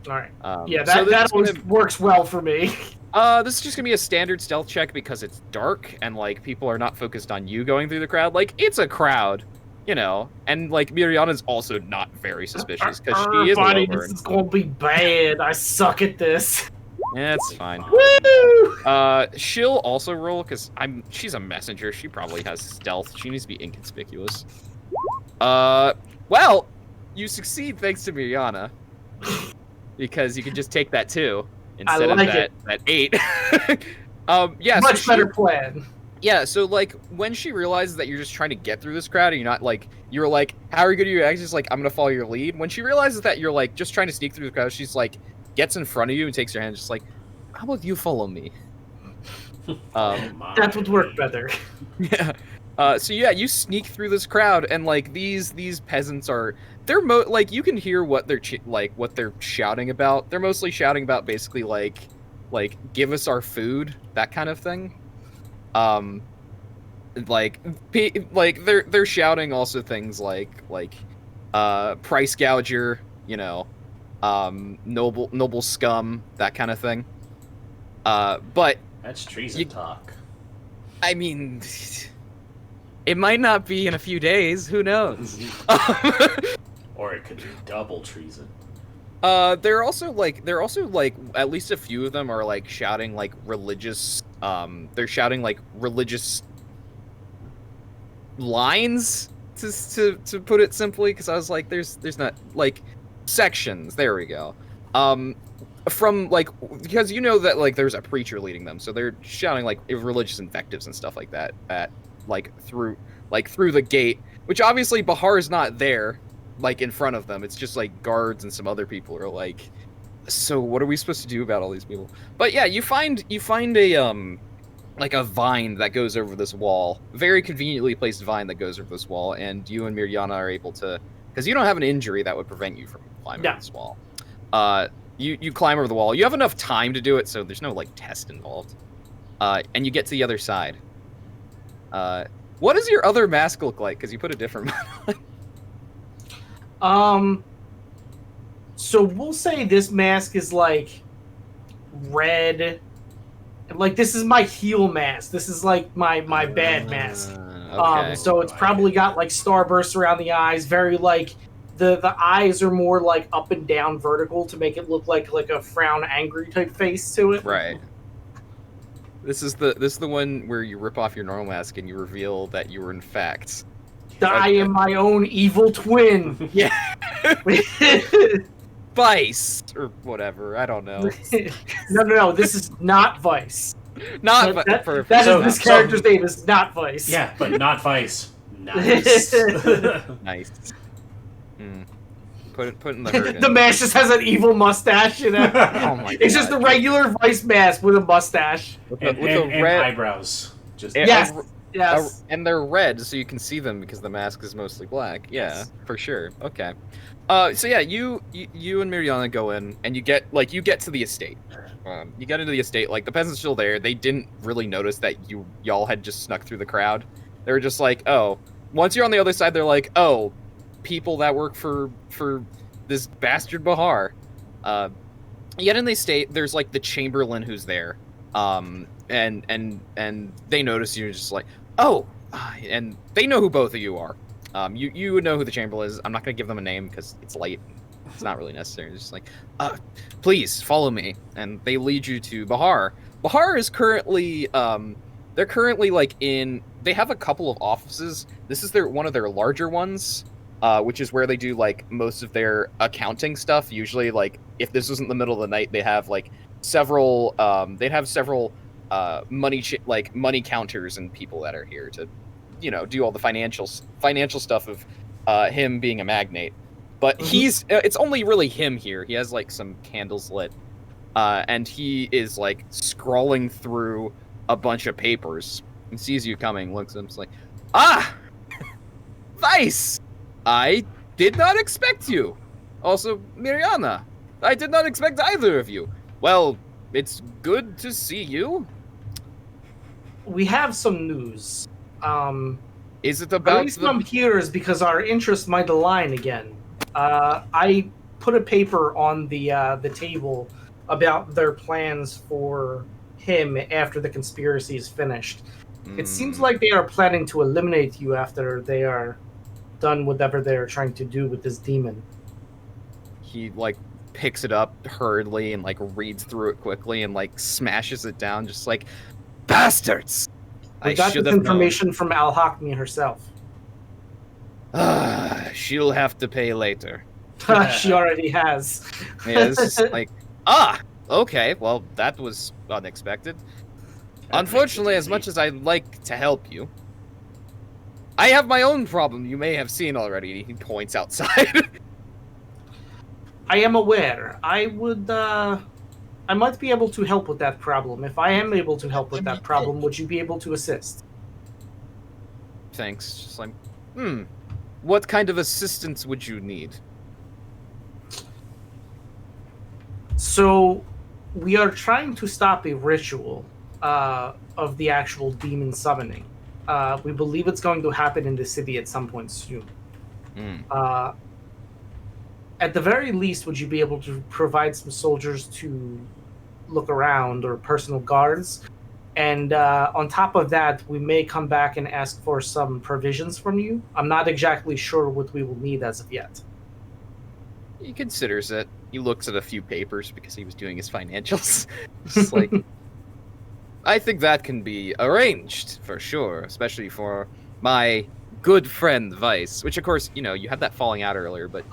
All right. So Yeah, that this is always gonna- works well for me. This is just gonna be a standard stealth check because it's dark and like people are not focused on you going through the crowd. Like it's a crowd, you know, and like Miriana's also not very suspicious because she is a Everybody, low this is gonna be bad. I suck at this. Yeah, it's fine. Woo! She'll also roll because she's a messenger. She probably has stealth. She needs to be inconspicuous. Well, you succeed thanks to Miriana because you can just take that 2 instead like of that 8. Yeah, Much so better plan. Yeah, so like when she realizes that you're just trying to get through this crowd and you're not like you're like, how are you gonna do your actions? Just like, I'm gonna follow your lead. When she realizes that you're like just trying to sneak through the crowd, she's like gets in front of you and takes your hand, just like, how about you follow me? That would work better. Yeah. So yeah, you sneak through this crowd and like these peasants are like you can hear what they're what they're shouting about. They're mostly shouting about basically like give us our food, that kind of thing. Like they're shouting also things like price gouger, you know, noble scum, that kind of thing. But That's treason talk. I mean, it might not be in a few days. Who knows? Or it could be double treason. They're also like at least a few of them are like shouting like religious. They're shouting like religious lines to put it simply. Because I was like, there's not like sections. There we go. From like because you know that like there's a preacher leading them, so they're shouting like religious invectives and stuff like that at like through the gate, which obviously Bahar's not there, like in front of them. It's just like guards and some other people are like, so what are we supposed to do about all these people? But yeah, you find a like a vine that goes over this wall, very conveniently placed vine that goes over this wall, and you and Mirjana are able to, because you don't have an injury that would prevent you from climbing over this wall. You climb over the wall. You have enough time to do it, so there's no like test involved. And you get to the other side. What does your other mask look like? Because you put a different one on. So we'll say this mask is like red. Like this is my heel mask. This is like my bad mask. Okay. So it's probably got like starbursts around the eyes. Very like the eyes are more like up and down vertical to make it look like a frown angry type face to it. Right. This is the one where you rip off your normal mask and you reveal that you were in fact. I am my own evil twin. Yeah. Vice or whatever. I don't know. No. This is not Vice. Not That is this character's name is not Vice. Yeah, but not Vice. Nice. Nice. Put in the hurt. The mask just has an evil mustache. You know? Oh my god. It's just a regular Vice mask with a mustache. With and red eyebrows. Just Yes. Yes. and they're red, so you can see them because the mask is mostly black. Yeah, Yes. for sure. Okay. So yeah, you and Mirjana go in, and you get to the estate. You get into the estate. Like the peasants still there. They didn't really notice that y'all had just snuck through the crowd. They were just like, oh. Once you're on the other side, they're like, oh, people that work for this bastard Bahar. You get in the estate. There's like the Chamberlain who's there. And they notice you, just like, oh, and they know who both of you are. You would know who the Chamberlain is. I'm not gonna give them a name because it's late. It's not really necessary. It's just like, please follow me, and they lead you to Bahar. Bahar is currently, they're currently like they have a couple of offices. This is one of their larger ones, which is where they do like most of their accounting stuff. Usually, like if this wasn't the middle of the night, they have like several. They'd have several money counters and people that are here to, do all the financial stuff of him being a magnate. But it's only really him here. He has like some candles lit, and he is like scrolling through a bunch of papers. He sees you coming, looks at him, like, Vice! I did not expect you. Also, Mirjana, I did not expect either of you. Well, it's good to see you. We have some news. Is it The about reason I'm here is because our interests might align again. I put a paper on the table about their plans for him after the conspiracy is finished. It seems like they are planning to eliminate you after they are done whatever they're trying to do with this demon. He like picks it up hurriedly and like reads through it quickly and like smashes it down, just like, bastards! We got this information from Al-Hakmi herself. She'll have to pay later. She already has. Yeah, this is like, okay, well, that was unexpected. Unfortunately, as much as I'd like to help you, I have my own problem you may have seen already. He points outside. I am aware. I might be able to help with that problem. If I am able to help with that problem, would you be able to assist? Thanks. Just like, what kind of assistance would you need? So, we are trying to stop a ritual of the actual demon summoning. We believe it's going to happen in the city at some point soon. At the very least, would you be able to provide some soldiers to look around, or personal guards? And on top of that, we may come back and ask for some provisions from you. I'm not exactly sure what we will need as of yet. He considers it. He looks at a few papers because he was doing his financials. Just like, I think that can be arranged for sure, especially for my good friend Vice. Which, of course, you had that falling out earlier, but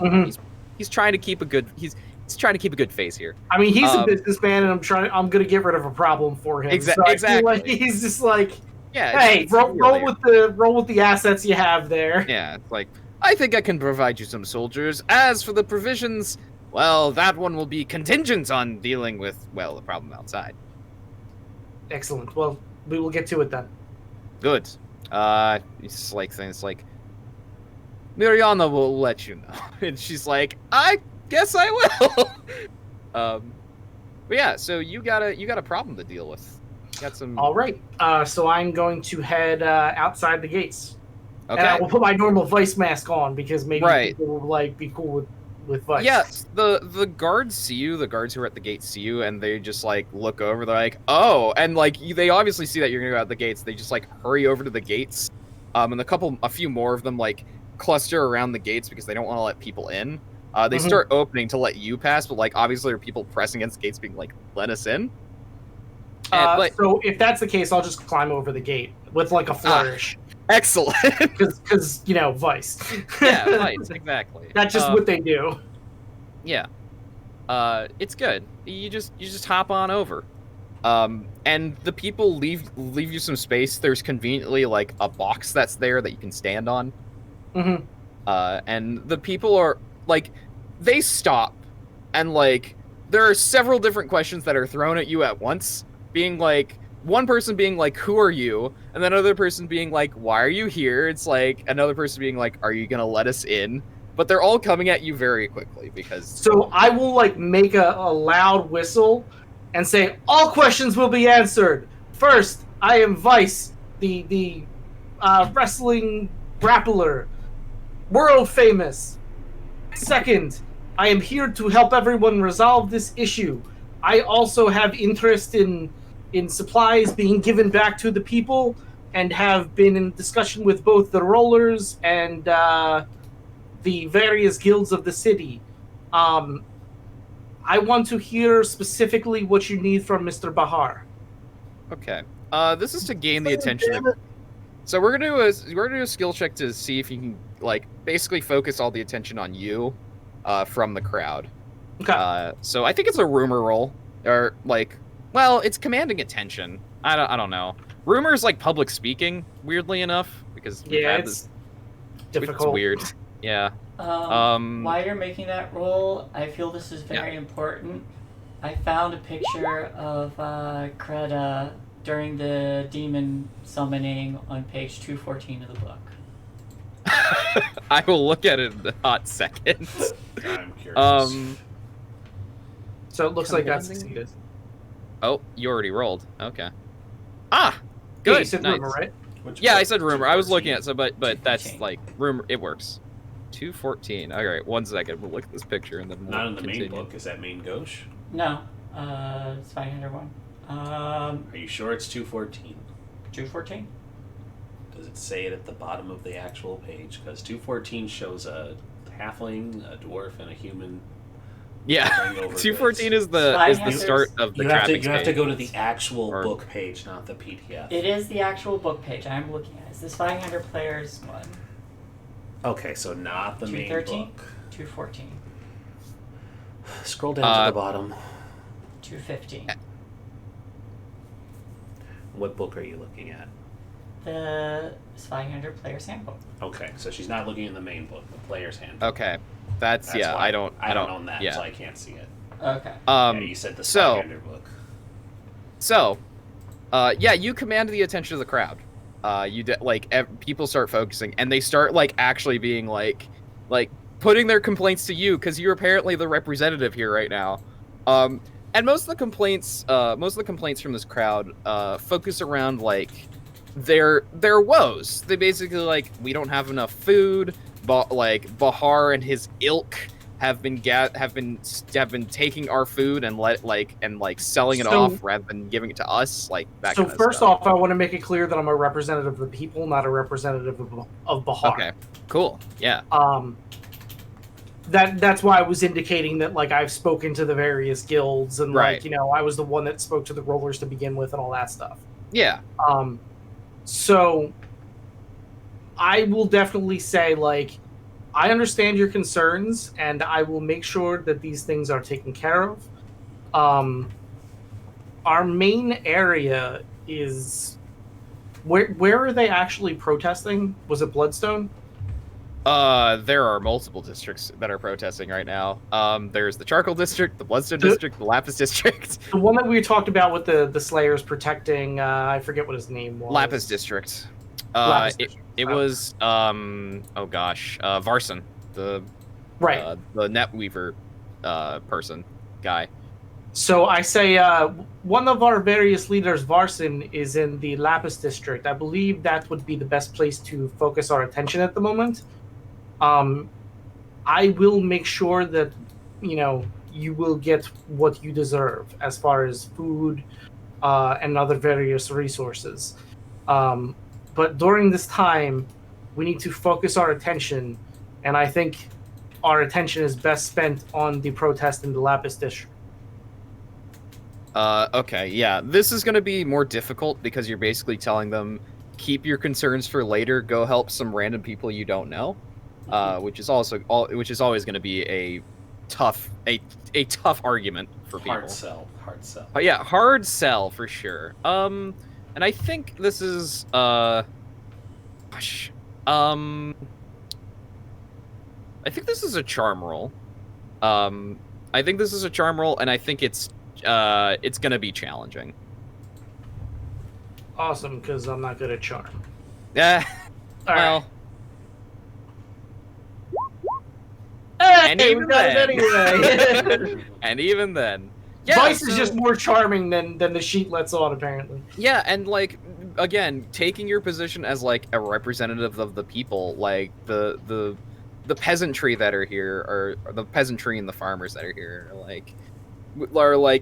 he's trying to keep a good he's trying to keep a good face here. I mean, he's a businessman, and I'm gonna get rid of a problem for him. So exactly. Like he's just like, yeah. hey, roll with the assets you have there. Yeah, it's like, I think I can provide you some soldiers. As for the provisions, well, that one will be contingent on dealing with, well, the problem outside. Excellent. Well, we will get to it then. Good. It's like things like, Miriana will let you know. And she's like, I guess I will. But yeah, so you got a problem to deal with. You got some. All right. So I'm going to head outside the gates. Okay. And I will put my normal Vice mask on because maybe Right. people will like be cool with Vice. Yes, the guards see you. The guards who are at the gate see you, and they just like look over. They're like, "Oh," and like they obviously see that you're gonna go out the gates. They just like hurry over to the gates, and a few more of them like cluster around the gates because they don't want to let people in. They start opening to let you pass, but like obviously there are people pressing against gates, being like, "Let us in." So if that's the case, I'll just climb over the gate with like a flourish. Excellent. Because Vice. Yeah, right, exactly. That's just what they do. Yeah. It's good. You just hop on over. And the people leave you some space. There's conveniently like a box that's there that you can stand on. Mm-hmm. And the people are like, they stop, and like there are several different questions that are thrown at you at once, being like, one person being like, who are you? And then another person being like, why are you here? It's like another person being like, are you gonna let us in? But they're all coming at you very quickly because. So I will like make a loud whistle and say, all questions will be answered. First, I am Vice, the wrestling grappler, world famous. Second, I am here to help everyone resolve this issue. I also have interest in supplies being given back to the people, and have been in discussion with both the rollers and the various guilds of the city. I want to hear specifically what you need from Mr. Bahar. Okay. This is to gain the attention of. So we're gonna do a skill check to see if you can like basically focus all the attention on you, from the crowd. Okay. So I think it's a rumor roll, or like, well, it's commanding attention. I don't know. Rumor is like public speaking, weirdly enough, because It's difficult. It's weird. Yeah. While you're making that roll, I feel this is very important. I found a picture of Creda during the demon summoning on page 214 of the book. I will look at it in a hot second. I'm curious. So it looks like that's Commanding- succeeded. Oh, you already rolled. Okay. Ah, Yeah, good. you said Nice. rumor, right? Which Yeah, I book? said rumor. I was looking at 214. but that's 214. like rumor. It works. 214. All right, 1 second. We'll look at this picture and then we'll Not in the continue. main book. Is that main gauche? No, Zweihander one. Are you sure it's 214? 214? Does it say it at the bottom of the actual page? Because 214 shows a halfling, a dwarf, and a human. Yeah, Going over 214 this. is the Zweihander's- start of the You have to traffic you have to go to page. the actual Or- book page, not the PDF. It is the actual book page I'm looking at. It's the Zweihander Players one. Okay, so not the main 213? book. 214. Scroll down to the bottom. 215. What book are you looking at? The Zweihander Players Handbook. Okay, so she's not looking in the main book, the player's handbook. Okay, that's yeah. why I don't own that, Yeah. so I can't see it. Okay. Yeah, you said the so- Spygander book. So, yeah, you command the attention of the crowd. People start focusing, and they start like actually being like putting their complaints to you because you're apparently the representative here right now. And most of the complaints from this crowd focus around like their woes. They basically like, we don't have enough food. But like Bahar and his ilk have been taking our food and selling it So- off rather than giving it to us. Like that. So kind of first stuff. off, I want to make it clear that I'm a representative of the people, not a representative of Bahar. Okay, cool. Yeah. That's why I was indicating that like I've spoken to the various guilds and Right. like I was the one that spoke to the rollers to begin with and all that stuff. Yeah. So I will definitely say like I understand your concerns and I will make sure that these things are taken care of. Our main area is where are they actually protesting? Was it Bloodstone? There are multiple districts that are protesting right now. There's the Charcoal District, the Bloodstone District, the Lapis District. The one that we talked about with the Slayers protecting, I forget what his name was. Lapis District. Lapis It District. was Varson, the Right. the Netweaver person guy. So I say one of our various leaders, Varson, is in the Lapis District. I believe that would be the best place to focus our attention at the moment. I will make sure that, you will get what you deserve as far as food and other various resources. But during this time, we need to focus our attention, and I think our attention is best spent on the protest in the Lapis District. Okay, yeah. This is going to be more difficult because you're basically telling them, keep your concerns for later, go help some random people you don't know. Which is always going to be a tough argument for people. Hard sell. But yeah, hard sell for sure. And I think this is I think this is a charm roll. And I think it's gonna be challenging. Awesome, because I'm not good at charm. Yeah. All Well. right. Hey, And we even got then. it anyway. And even then. Yeah, Vice is so- just more charming than the sheet lets on, apparently. Yeah, and like again, taking your position as like a representative of the people, like the peasantry that are here, or the peasantry and the farmers that are here, are like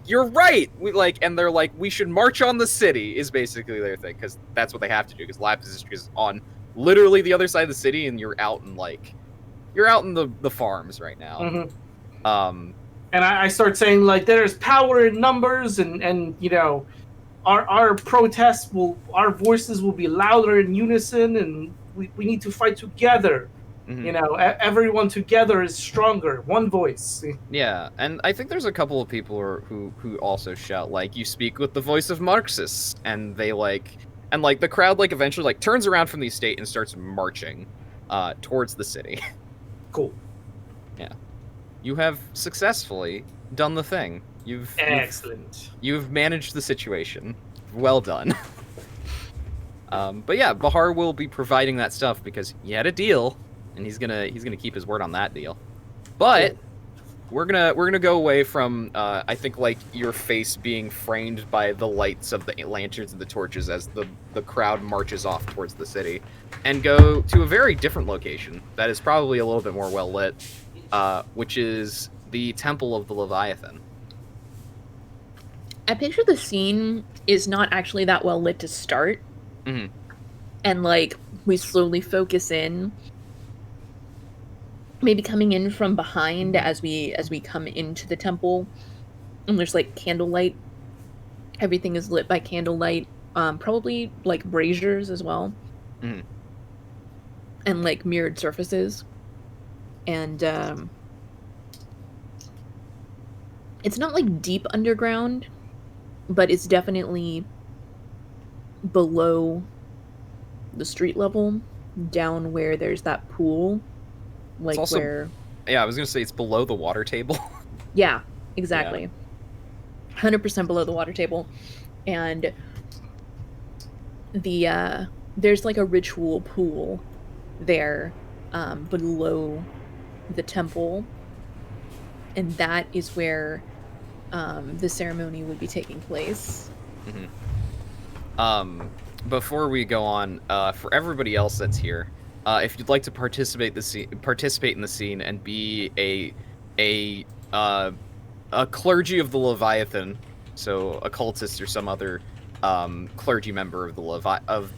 you're right. They're like we should march on the city is basically their thing, because that's what they have to do, because Lapis District is on literally the other side of the city, and you're out in the farms right now. Mm-hmm. And I start saying, like, there's power in numbers, and our protests our voices will be louder in unison, and we need to fight together. Mhm. Everyone together is stronger. One voice. Yeah, and I think there's a couple of people who also shout, like, you speak with the voice of Marxists, and they the crowd eventually turns around from the estate and starts marching towards the city. Cool. Yeah. You have successfully done the thing. Excellent. You've managed the situation. Well done. But yeah, Bahar will be providing that stuff because he had a deal, and he's gonna keep his word on that deal. But we're gonna go away from I think your face being framed by the lights of the lanterns and the torches as the crowd marches off towards the city, and go to a very different location that is probably a little bit more well lit, which is the Temple of the Leviathan. I picture the scene is not actually that well lit to start. Mm-hmm. And we slowly focus in, maybe coming in from behind as we come into the temple, and there's candlelight. Everything is lit by candlelight, probably braziers as well. Mm-hmm. And mirrored surfaces, and it's not deep underground, but it's definitely below the street level, down where there's that pool, It's also- where. Yeah, I was gonna say it's below the water table. Yeah, exactly. 100% below the water table, and there's a ritual pool there below the temple, and that is where the ceremony would be taking place. Mm-hmm. Before we go on, for everybody else that's here, if you'd like to participate in the scene and be a clergy of the Leviathan, so a cultist or some other clergy member of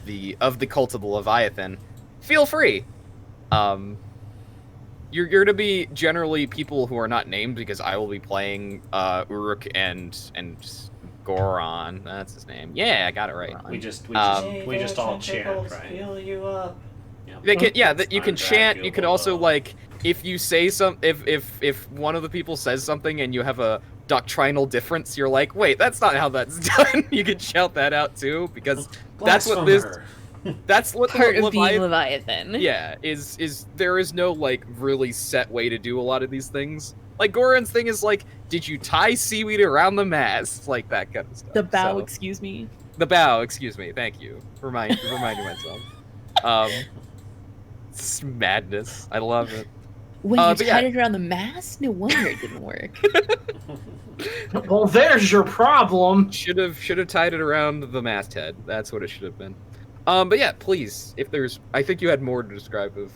the cult of the Leviathan, feel free. You're going to be generally people who are not named, because I will be playing Uruk and Goron. That's his name. Yeah, I got it right. We just Hey, we just their all chant, tentacles right? Fill you up. You can chant. You can also if you say if one of the people says something and you have a doctrinal difference, you're like, wait, that's not how that's done. You can shout that out too, because that's what this. Blasphemer. That's what Part the of being Leviathan. Leviathan. Yeah, is there is no like really set way to do a lot of these things. Like Goran's thing is like, did you tie seaweed around the mast? Like that kind of stuff. The bow, So, excuse me. the bow, excuse me. Thank you. Reminding myself. It's madness. I love it. Wait, but you tied it around the mast? No wonder it didn't work. Well, there's your problem. Should have tied it around the masthead. That's what it should have been. But yeah, please, if there's, I think you had more to describe of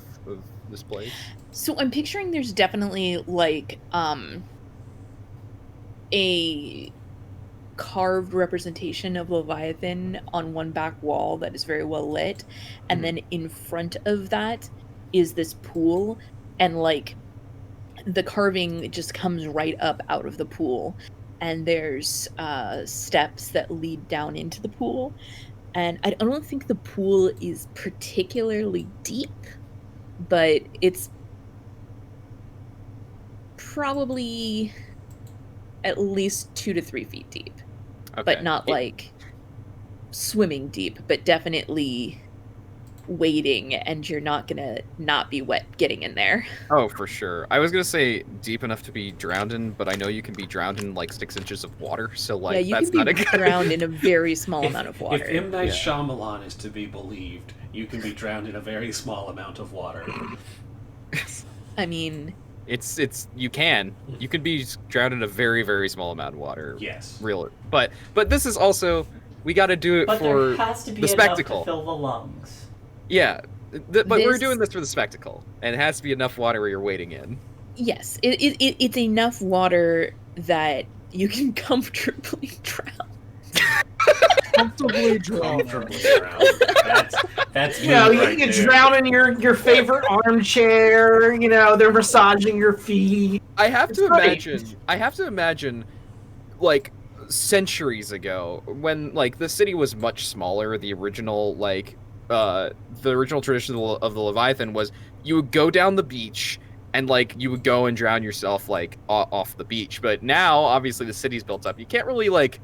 this place. So I'm picturing there's definitely like a carved representation of Leviathan on one back wall that is very well lit, and then in front of that is this pool, and like the carving just comes right up out of the pool, and there's steps that lead down into the pool, and I don't think the pool is particularly deep, but it's probably at least 2 to 3 feet deep. Okay. But not like swimming deep, but definitely wading, and you're not gonna not be wet getting in there. Oh, for sure. I was gonna say deep enough to be drowned in, but I know you can be drowned in like 6 inches of water, so like yeah, you that's can not be a good... drowned in a very small amount of water. If M. Night Shyamalan is to be believed, you can be drowned in a very small amount of water. I mean, it's you can be drowned in a very, very small amount of water. Yes. But this is also, we got to do it But for there has to be the enough spectacle. to fill the lungs. Yeah, but we're This- doing this for the spectacle, and it has to be enough water where you're wading in. yes, it's enough water that you can comfortably drown. Comfortably drown. Comfortably drowned. That's You know, mood you right can there. drown in your favorite armchair. You know, they're massaging your feet. I have It's to great. imagine, like centuries ago, when like the city was much smaller. The original tradition of the Leviathan was you would go down the beach and like you would go and drown yourself like off the beach. But now, obviously, the city's built up. You can't really like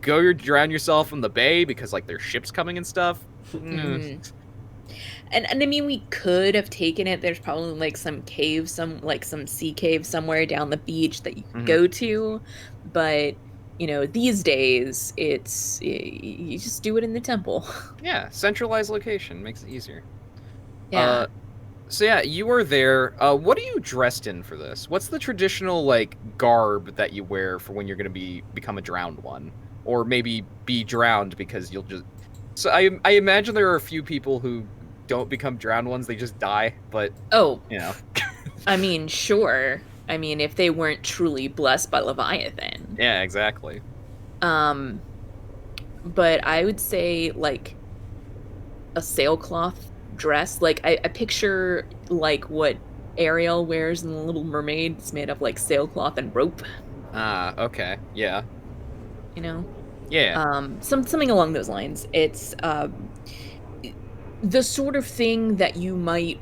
drown yourself in the bay because like there's ships coming and stuff. Mhm. And I mean, we could have taken it. There's probably like some cave, some sea cave somewhere down the beach that you could go to, but you know, these days it's you just do it in the temple. Yeah, centralized location makes it easier. Yeah. So yeah, you were there. What are you dressed in for this? What's the traditional like garb that you wear for when you're going to become a drowned one, or maybe be drowned because you'll just? So I imagine there are a few people who don't become drowned ones; they just die. But Oh, you know, I mean, sure. I mean, if they weren't truly blessed by Leviathan. yeah, exactly. But I would say like a sailcloth dress. Like I picture like what Ariel wears in The Little Mermaid. It's made of like sailcloth and rope. Okay, yeah, You know. yeah. Something along those lines. It's the sort of thing that you might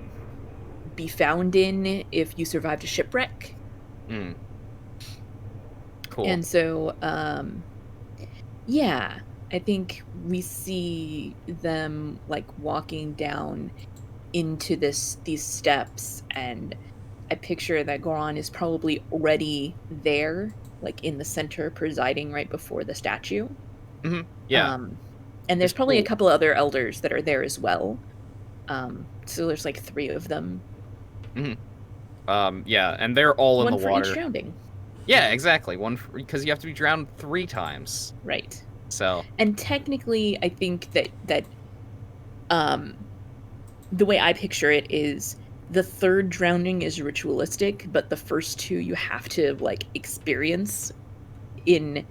be found in if you survived a shipwreck. Cool. And so, yeah, I think we see them like walking down into these steps, and I picture that Goran is probably already there, like in the center, presiding right before the statue. Yeah. And there's It's probably a cool. couple other elders that are there as well. So there's like 3 of them. Yeah, and they're all in One the for water. each drowning. Yeah, exactly. Because you have to be drowned 3 times. Right. So And technically, I think that the way I picture it is the 3rd drowning is ritualistic, but the first 2 you have to like experience in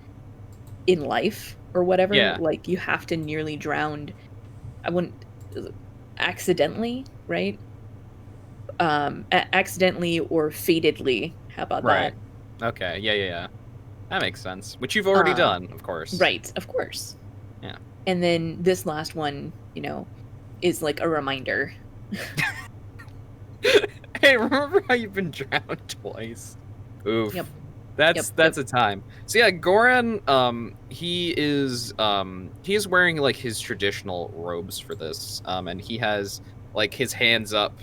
life or whatever. Yeah. Like you have to nearly drown. I wouldn't accidentally, right? Accidentally or fatedly. How about right. Okay. Yeah. That makes sense. Which you've already done, of course. that? Right, of course. Yeah. And then this last one, you know, is like a reminder. Hey, remember how you've been drowned twice? Oof. Yep. That's a time. So yeah, Goran, he is wearing like his traditional robes for this, and he has like his hands up,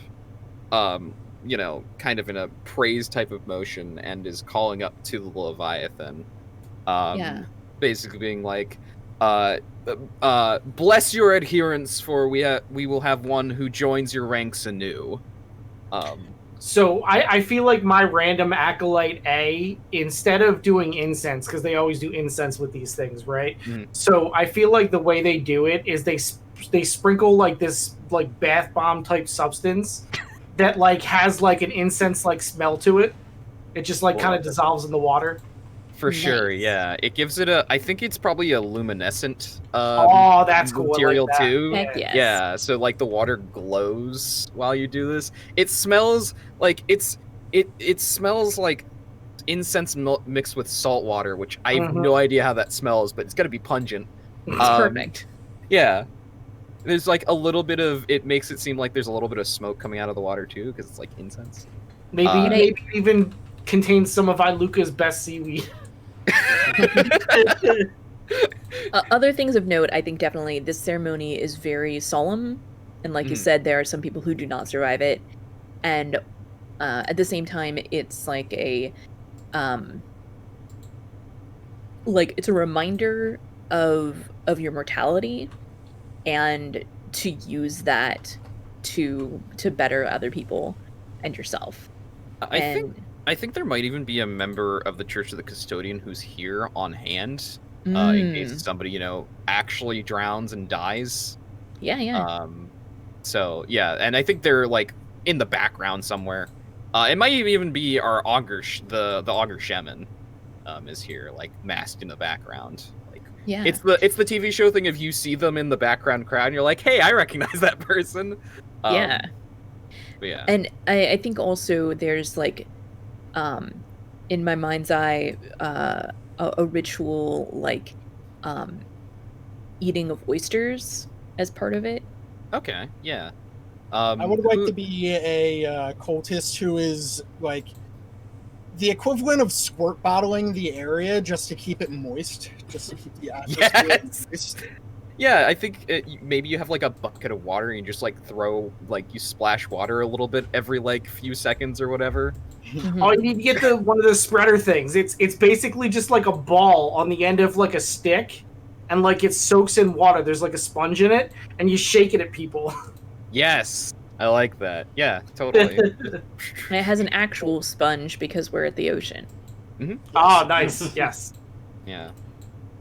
kind of in a praise type of motion, and is calling up to the Leviathan, Yeah. basically being like, bless your adherents, for we will have one who joins your ranks anew. So I feel like my random acolyte A, instead of doing incense, because they always do incense with these things, right? Mhm. So I feel like the way they do it is they sprinkle like this like bath bomb type substance that like has like an incense like smell to it. It just like kind of dissolves in the water. For sure, Nice. yeah. It gives it I think it's probably a luminescent Oh, that's cool. I like material that. too. Heck yes. Yeah, so like the water glows while you do this. It smells like it smells like incense mixed with salt water, which I have no idea how that smells, but it's gonna be pungent. It's perfect. Yeah. There's like a little bit of, it makes it seem like there's a little bit of smoke coming out of the water too, because it's like incense. Maybe it even contains some of Iluka's best seaweed. Other things of note, I think definitely this ceremony is very solemn, and like you said, there are some people who do not survive it, and at the same time, it's like a it's a reminder of your mortality, and to use that to better other people and yourself. I think there might even be a member of the Church of the Custodian who's here on hand, in case somebody, actually drowns and dies. Yeah. So yeah, and I think they're like in the background somewhere. It might even be our augur, the augur shaman, is here, like masked in the background. Like, Yeah. it's the TV show thing. If you see them in the background crowd, and you're like, hey, I recognize that person. Yeah. But yeah. And I think also there's like, in my mind's eye, a ritual like eating of oysters as part of it. Okay, yeah. I would like to be a cultist who is like the equivalent of squirt bottling the area just to keep it moist, just to keep the atmosphere moist. Yeah, I think maybe you have like a bucket of water and you just like throw, like you splash water a little bit every like few seconds or whatever. Oh, you need to get one of the spreader things. It's basically just like a ball on the end of like a stick, and like it soaks in water. There's like a sponge in it, and you shake it at people. Yes, I like that. Yeah, totally. And it has an actual sponge because we're at the ocean. Oh, nice. Yes. Yeah.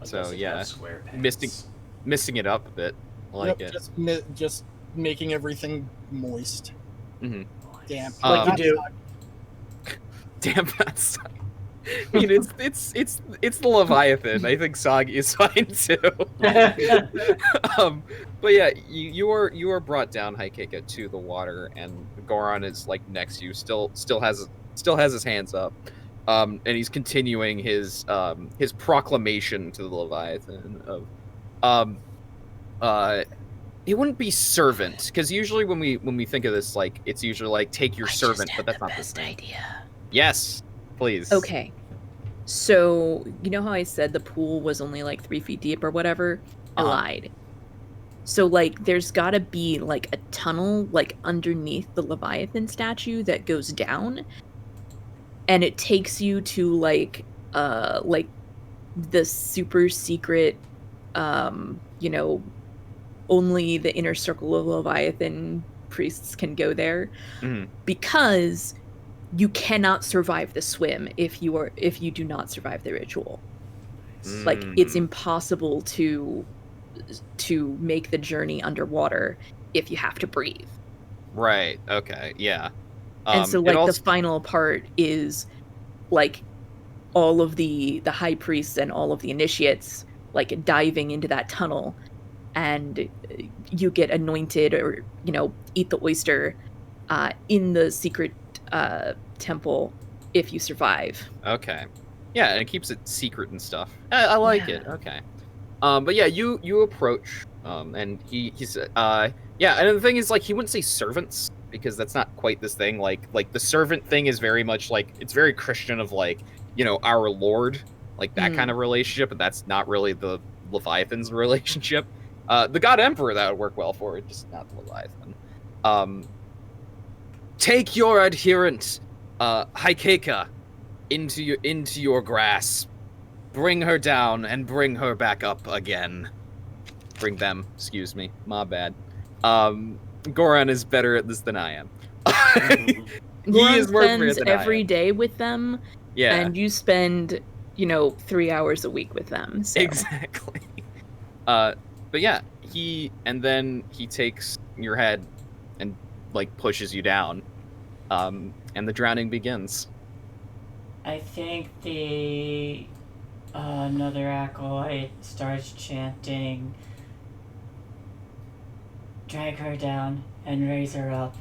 Like So those yeah, square pegs. missing it up a bit. I like Yep, it. just making everything moist. Mm-hmm. Damn. Like you do. Damn, that's. I mean, it's the Leviathan. I think Sagi is fine too. But yeah, you are brought down, Haikeka, to the water, and Goran is like next to you, still has his hands up, and he's continuing his proclamation to the Leviathan of, it wouldn't be servant, because usually when we think of this, like it's usually like take your servant, but that's not the same. Idea. Yes, please. Okay. So, you know how I said the pool was only like 3 feet deep or whatever? I lied. So, like, there's gotta be like a tunnel like underneath the Leviathan statue that goes down, and it takes you to like the super secret, only the inner circle of Leviathan priests can go there, because you cannot survive the swim if you do not survive the ritual. Like, it's impossible to make the journey underwater if you have to breathe. Right. Okay. Yeah. And so like the final part is like all of the high priests and all of the initiates like diving into that tunnel, and you get anointed or eat the oyster in the secret temple if you survive. Okay. Yeah, and it keeps it secret and stuff. I like it. Okay. But yeah, you approach, and he's yeah, and the thing is, like, he wouldn't say servants because that's not quite this thing. Like the servant thing is very much like, it's very Christian of like, our lord, like that kind of relationship, and that's not really the Leviathan's relationship. The God Emperor, that would work well for it, just not the Leviathan. Take your adherent, Haikeka, into your grasp. Bring her down and bring her back up again. Bring them, excuse me, my bad. Goran is better at this than I am. Goran spends every day with them, yeah, and you spend, 3 hours a week with them. So. Exactly. But yeah, he takes your head and like pushes you down, and the drowning begins. I think the another acolyte starts chanting, "Drag her down and raise her up,"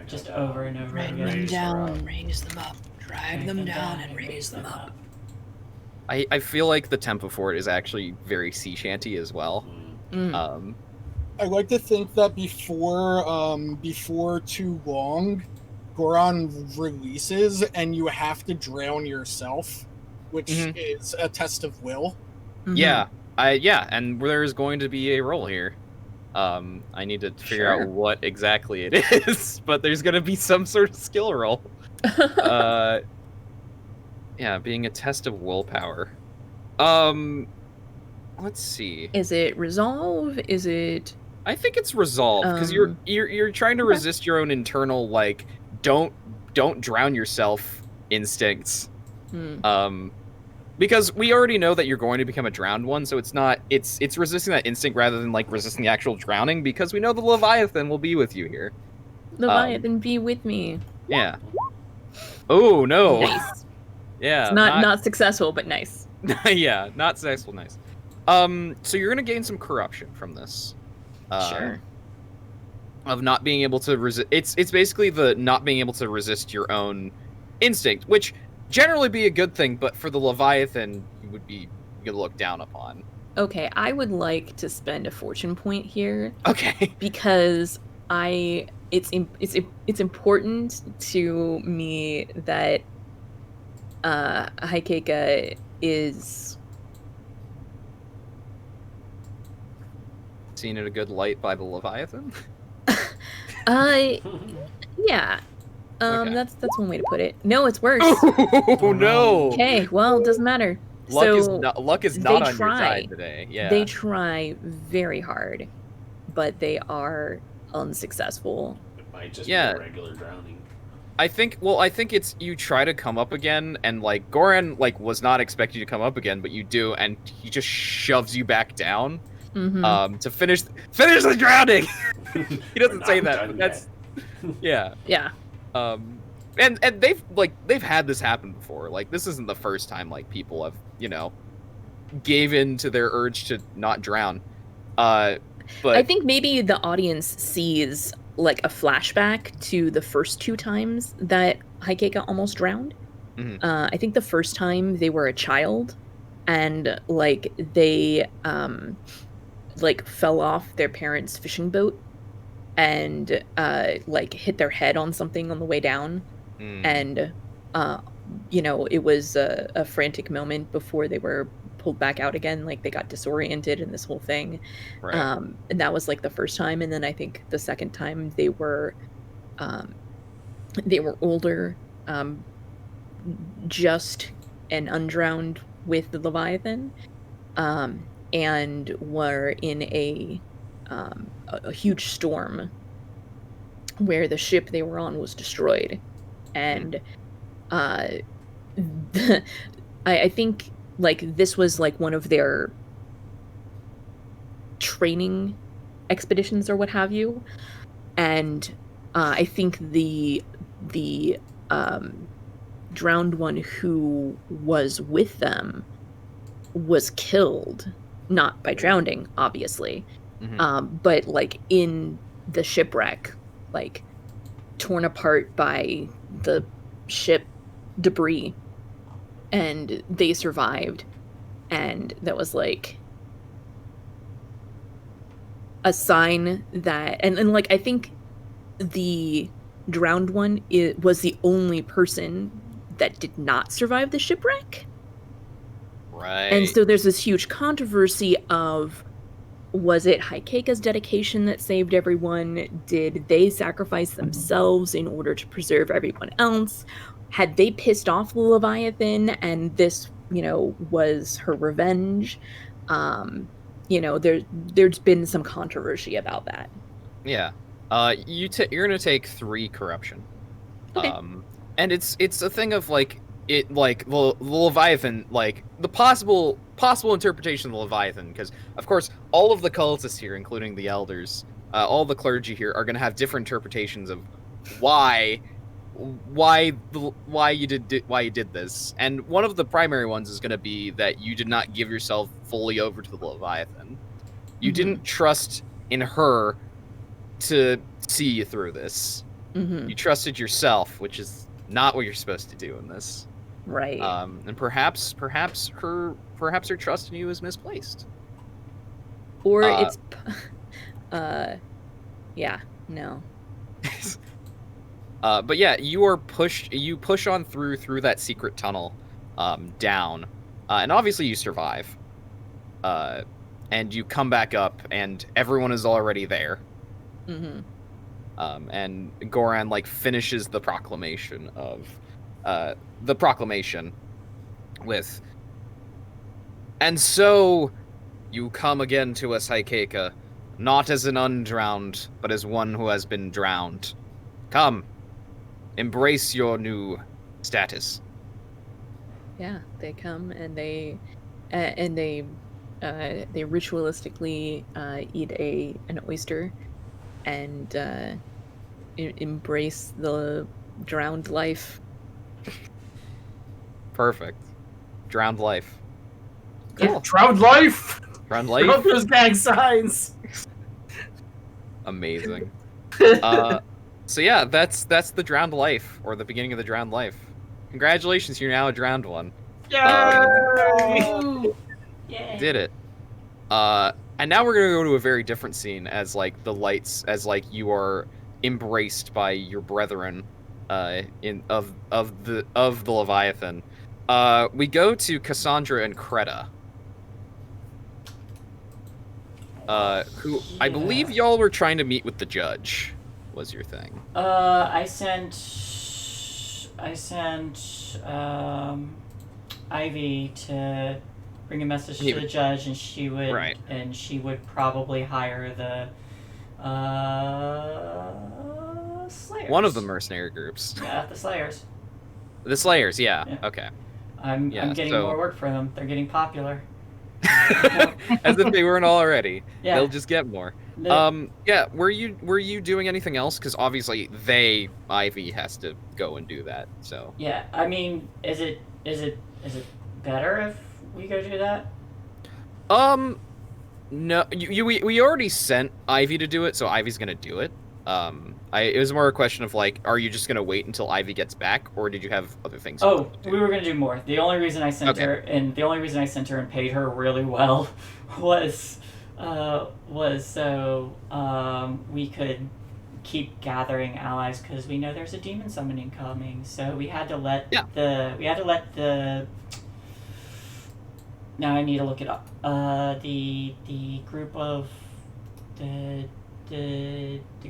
just over and over again. Drag them down, raise them up. Drag them down and raise them up. I feel like the tempo for it is actually very sea shanty as well. I like to think that before too long, Goran releases and you have to drown yourself, which is a test of will. Yeah, and there's going to be a roll here. I need to figure out what exactly it is, but there's going to be some sort of skill roll. Yeah, being a test of willpower. Let's see. Is it resolve? Is it? I think it's resolve because you're trying to resist your own internal like don't drown yourself instincts. Because we already know that you're going to become a drowned one, so it's resisting that instinct rather than like resisting the actual drowning because we know the Leviathan will be with you here. Leviathan, be with me. Yeah. Oh no. Nice. Yeah. It's not successful, but nice. Yeah, not successful, nice. So you're gonna gain some corruption from this. Sure. Of not being able to resist. It's basically the not being able to resist your own instinct, which generally be a good thing, but for the Leviathan, you would be looked down upon. Okay, I would like to spend a fortune point here. Okay. Because it's important to me that Haikeka is seen in a good light by the Leviathan. Yeah. Okay. That's one way to put it. No, it's worse. Oh no. Okay, well, it doesn't matter. Luck is not on your side today. Yeah. They try very hard, but they are unsuccessful. It might just be a regular drowning. I think it's you try to come up again, and like Goran was not expecting you to come up again, but you do, and he just shoves you back down to finish the drowning. He doesn't say that, but that's yeah. And they've had this happen before. Like this isn't the first time like people have gave in to their urge to not drown. But I think maybe the audience sees like a flashback to the first two times that Haikeka almost drowned. I think the first time they were a child and like they like fell off their parents' fishing boat and like hit their head on something on the way down. And it was a frantic moment before they were pulled back out again, like they got disoriented in this whole thing. Right. And that was like the first time, and then I think the second time they were older, just and undrowned with the Leviathan, and were in a huge storm where the ship they were on was destroyed. And I think like this was like one of their training expeditions or what have you, and I think the drowned one who was with them was killed, not by drowning, obviously, but like in the shipwreck, like torn apart by the ship debris, and they survived. And that was like a sign that, and like I think the drowned one was the only person that did not survive the shipwreck. Right. And so there's this huge controversy of, was it Haikeka's dedication that saved everyone? Did they sacrifice themselves in order to preserve everyone else? Had they pissed off the Leviathan and this, was her revenge? There's been some controversy about that. Yeah. You're gonna take 3 corruption. Okay. And it's a thing of the Leviathan, the possible interpretation of the Leviathan, because of course all of the cultists here, including the elders, all the clergy here, are gonna have different interpretations of why you did this, and one of the primary ones is gonna be that you did not give yourself fully over to the Leviathan. You didn't trust in her to see you through this. You trusted yourself, which is not what you're supposed to do in this. Right. And perhaps her trust in you is misplaced. Or it's yeah, no. But yeah, you push on through that secret tunnel down. And obviously you survive. And you come back up and everyone is already there. And Goran finishes the proclamation with, and so you come again to us, Haikeka, not as an undrowned, but as one who has been drowned. Come, embrace your new status. Yeah, they come and they ritualistically eat an oyster and embrace the drowned life. Perfect. Drowned life. Cool. Yeah, drowned life. Drowned life. Love those gang signs. Amazing. So yeah, that's the drowned life, or the beginning of the drowned life. Congratulations, you're now a drowned one. Yay! Did it. And now we're gonna go to a very different scene as the lights, as you are embraced by your brethren of the Leviathan. We go to Cassandra and Creta. Who I believe y'all were trying to meet with the judge, was your thing. I sent Ivy to bring a message to the judge, and she would probably hire the Slayers. One of the mercenary groups. Yeah, the Slayers. The Slayers, yeah. Okay. I'm getting more work for them. They're getting popular. As if they weren't already. Yeah. They'll just get more. Yeah. Were you doing anything else? Because obviously Ivy has to go and do that. So. Yeah. I mean, is it better if we go do that? No. We already sent Ivy to do it, so Ivy's gonna do it. It was more a question of are you just gonna wait until Ivy gets back, or did you have other things? Oh, we were gonna do more. The only reason I sent her, and paid her really well, was so we could keep gathering allies, because we know there's a demon summoning coming. So we had to let the. Now I need to look it up. The group of the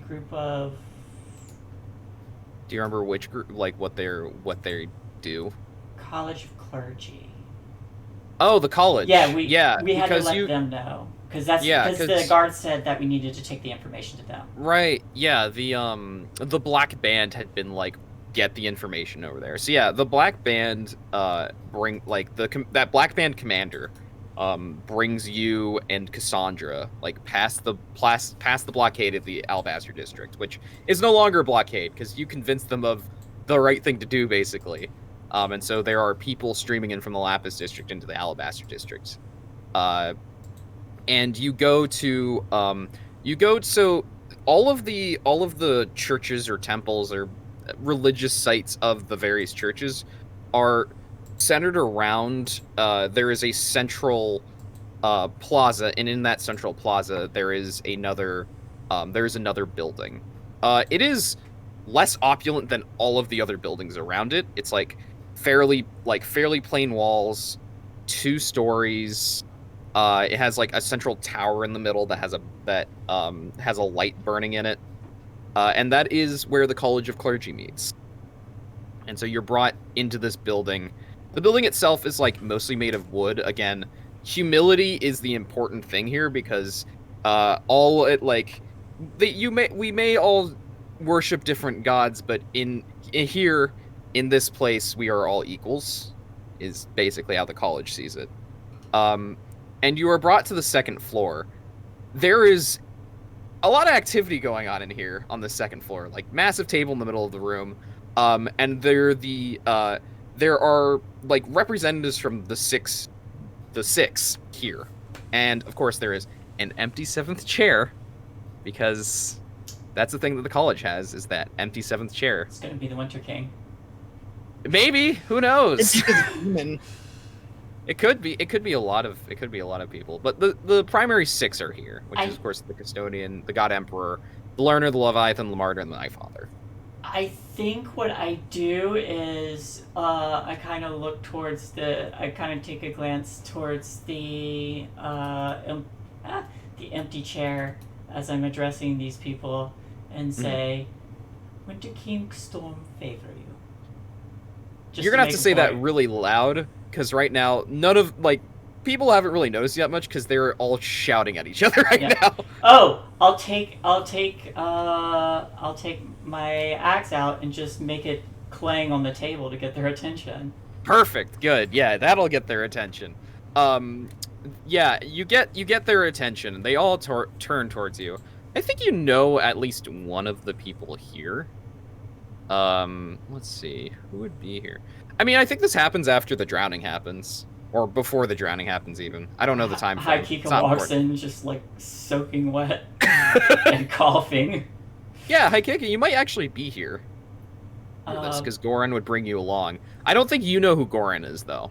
group of. Do you remember which group, what they do? College of Clergy. Oh, the college. Yeah, we had to let them know, because the guard said that we needed to take the information to them. Right. Yeah. The Black Band had been get the information over there. So yeah, the Black Band bring that Black Band commander brings you and Cassandra past the blockade of the Alabaster District, which is no longer a blockade because you convinced them of the right thing to do, basically. And so there are people streaming in from the Lapis District into the Alabaster District. And you go to so all of the churches or temples or religious sites of the various churches are centered around there is a central plaza, and in that central plaza there is another building. It is less opulent than all of the other buildings around it. It's fairly plain walls, 2 stories. It has like a central tower in the middle that has a light burning in it, and that is where the College of Clergy meets. And so you're brought into this building. The building itself is like mostly made of wood. Again, humility is the important thing here because we may all worship different gods, but in this place we are all equals, is basically how the college sees it. And you are brought to the 2nd floor. There is a lot of activity going on in here on the 2nd floor, like massive table in the middle of the room. And there are like representatives from the six here. And of course there is an empty 7th chair, because that's the thing that the college has, is that empty 7th chair. It's gonna be the Winter King. Maybe, who knows? It's just demon. It could be a lot of people, but the primary 6 are here, which is of course the Custodian, the God Emperor, the Learner, the Leviathan, the Martyr, and the Night Father. I think what I do is I kind of take a glance towards the empty chair as I'm addressing these people and say, Winter King Storm favor you. You're gonna have to say that really loud, because right now people haven't really noticed that much because they're all shouting at each other now. Oh, I'll take my axe out and just make it clang on the table to get their attention. Perfect. Good. Yeah, that'll get their attention. Yeah, you get their attention, and they all turn towards you. I think you know at least one of the people here. Let's see, who would be here? I mean, I think this happens after the drowning happens. Or before the drowning happens, even. I don't know the time frame. Haikika walks in just, like, soaking wet and coughing. Yeah, Haikika, you might actually be here for this, because Goran would bring you along. I don't think you know who Goran is, though,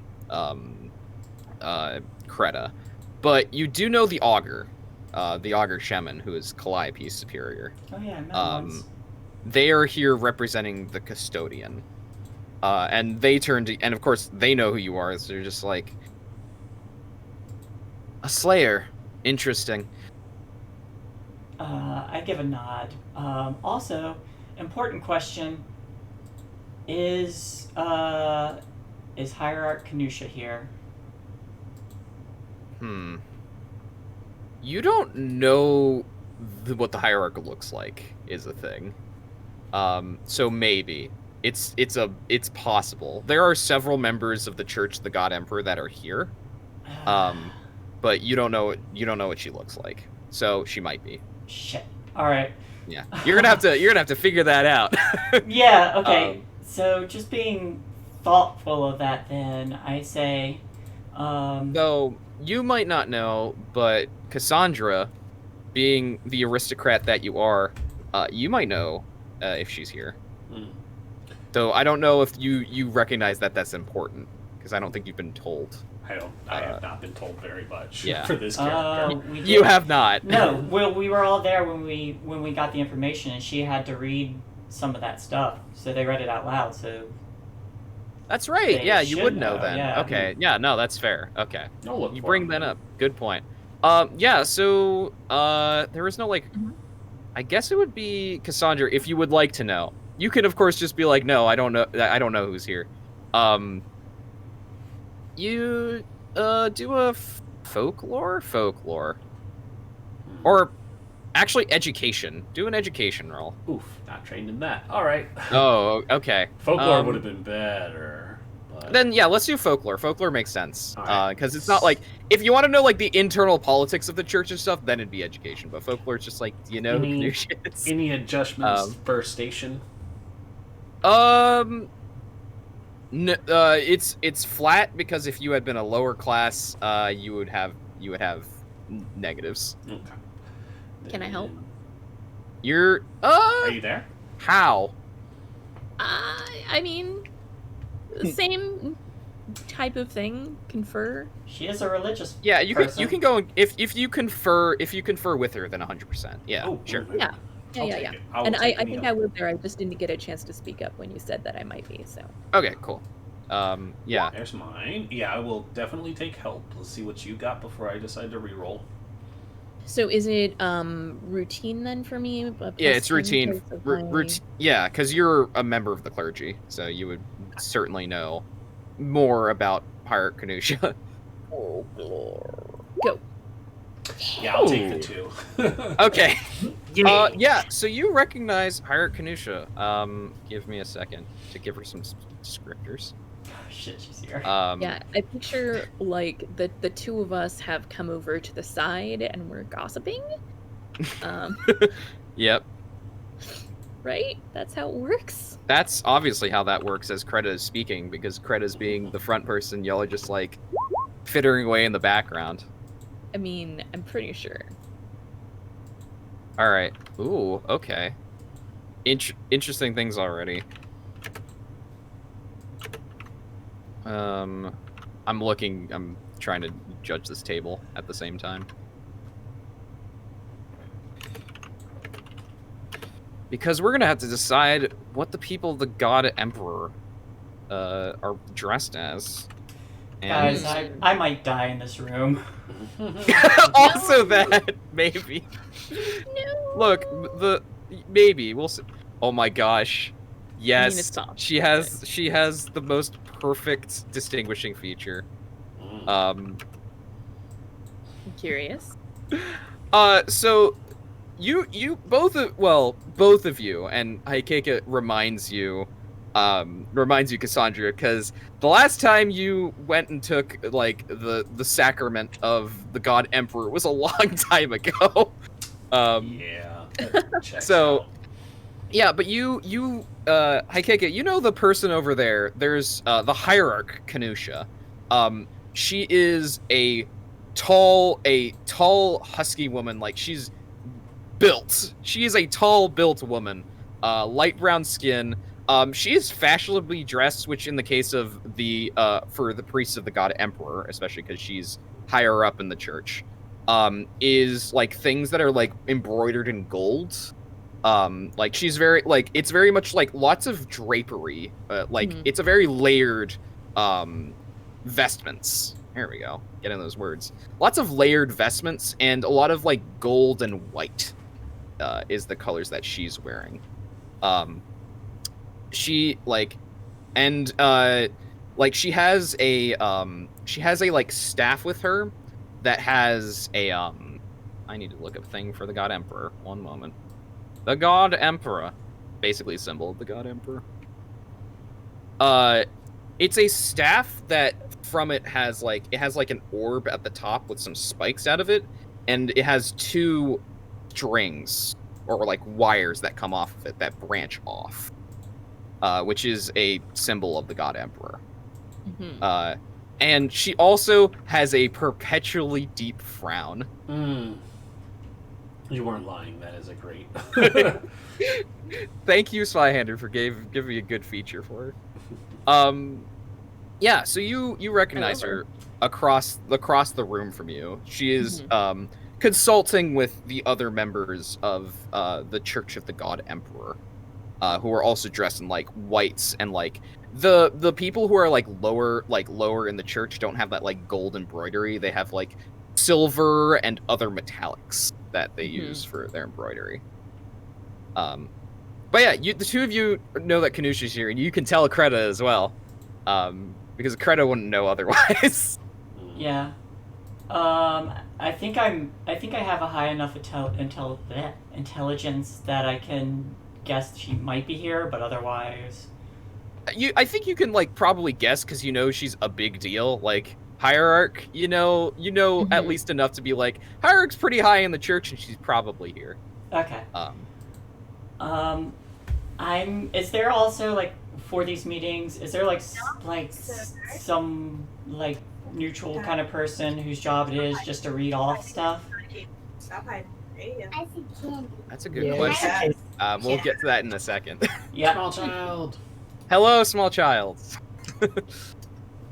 Kreta. But you do know the Augur Shaman, who is Calliope's superior. Oh, yeah, I met once. They are here representing the Custodian. And they turn to, and of course they know who you are, so they're just like, a Slayer, interesting. I give a nod. Also, important question: is Hierarch Canusha here? You don't know what the Hierarch looks like, is the thing. So maybe. It's possible. There are several members of the Church of the God Emperor that are here, but you don't know what she looks like. So she might be. Shit. All right. Yeah, you're gonna have to figure that out. Yeah. Okay. So just being thoughtful of that, then I say. Though you might not know, but Cassandra, being the aristocrat that you are, you might know if she's here. Though I don't know if you recognize that that's important, because I don't think you've been told. I have not been told very much yeah. for this character. You have not. No, well, we were all there when we got the information, and she had to read some of that stuff, so they read it out loud. So that's right. Yeah, you would know then. Yeah. Okay. Yeah. No, that's fair. Okay. You bring that up. Good point. Yeah. So there is no like. I guess it would be Cassandra if you would like to know. You can, of course, just be like, no, I don't know who's here. You do a folklore? Or, actually, education. Do an education roll. Oof, not trained in that. All right. Oh, okay. Folklore would have been better. But... Then, yeah, let's do folklore. Folklore makes sense. Right. Because it's not like, if you want to know, like, the internal politics of the church and stuff, then it'd be education. But folklore is just like, do you know who Canusha is? Any adjustments per station? No, it's flat, because if you had been a lower class, you would have negatives. Okay. Can I help? You're Are you there? How? I mean, same type of thing. Confer. She is a religious. Yeah, you person. can go if you confer with her, then 100%. Yeah, Oh, sure. Yeah. I'll Yeah. take it. I will And take I any think help. I was there. I just didn't get a chance to speak up when you said that I might be. So. Okay, cool. Yeah. There's mine. Yeah, I will definitely take help. Let's see what you got before I decide to reroll. So is it routine then for me? Yeah, it's routine. Because of my- Yeah, because you're a member of the clergy, so you would certainly know more about Pirate Canusha. Oh, Lord. Go. Yeah, I'll take the 2. Okay. Yeah. Yeah, so you recognize Pirate Canusha. Give me a second to give her some descriptors. Shit, she's here. Yeah, I picture like the two of us have come over to the side and we're gossiping. Yep. Right? That's how it works. That's obviously how that works as Kreta is speaking, because Kreta's being the front person, y'all are just like fittering away in the background. I mean, I'm pretty sure. Alright. Ooh, okay. Interesting things already. I'm trying to judge this table at the same time. Because we're gonna have to decide what the people of the God Emperor are dressed as. And Guys, I might die in this room. also that, maybe. No. Look, maybe we'll see. Oh my gosh. Yes, it's soft, she has the most perfect distinguishing feature. I'm curious. So you both of you, and Haikeka reminds you Cassandra, because the last time you went and took like the sacrament of the God Emperor was a long time ago. Yeah. that checks So out. yeah, but you Haikeka, you know the person over there. There's the hierarch Canusha. She is a tall husky woman. Like, she's built. She is a tall built woman. Light brown skin. She is fashionably dressed, which in the case of the for the priests of the God Emperor, especially because she's higher up in the church, is like things that are like embroidered in gold. Like, she's very, like, it's very much like lots of drapery. It's a very layered vestments. There we go. Get in those words. Lots of layered vestments and a lot of like gold and white is the colors that she's wearing. She like she has a like staff with her that has a I need to look up a thing for the God Emperor. One moment. The God Emperor, basically a symbol of the God Emperor. It's a staff that from it has like an orb at the top with some spikes out of it, and it has 2 strings or like wires that come off of it that branch off, which is a symbol of the God Emperor. Mm-hmm. And she also has a perpetually deep frown. You weren't lying. That is a great. Thank you, Zweihander, for giving me a good feature for her. Yeah, so you recognize her across the room from you. She is consulting with the other members of the Church of the God Emperor, who are also dressed in like whites, and like the people who are like lower in the church don't have that like gold embroidery. They have like silver and other metallics that they use for their embroidery. But yeah, the 2 of you know that Canusha's here, and you can tell Kreta as well, because Kreta wouldn't know otherwise. Yeah. I think I have a high enough intelligence that I can guess she might be here, but otherwise. I think you can like probably guess, because you know she's a big deal. Like, hierarch, you know at least enough to be like, hierarch's pretty high in the church, and she's probably here. Okay. Is there also like for these meetings? Is there like some like neutral kind of person whose job it is just to read off stuff? That's a good question. We'll get to that in a second. Yeah. Small child. Hello, small child.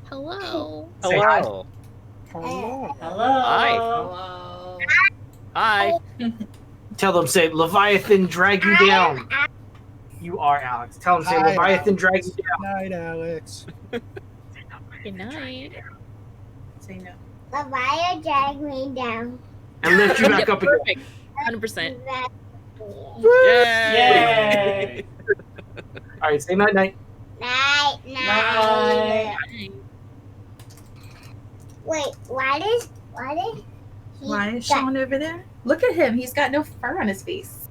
Hello. Hello. Hello. Hello. Hi. Hello. Hi. Tell them, say, Leviathan, drag you down. You are Alex. Tell them, say, Hi, Leviathan, drag you down. Night, Alex. Good night. Say no. The fire dragged me down. And lift you back Yep, up again. perfect. 100%. Yay! Yay! All right, say night night. Night, night. Night. Wait, why did he Why is got- Sean over there? Look at him. He's got no fur on his face.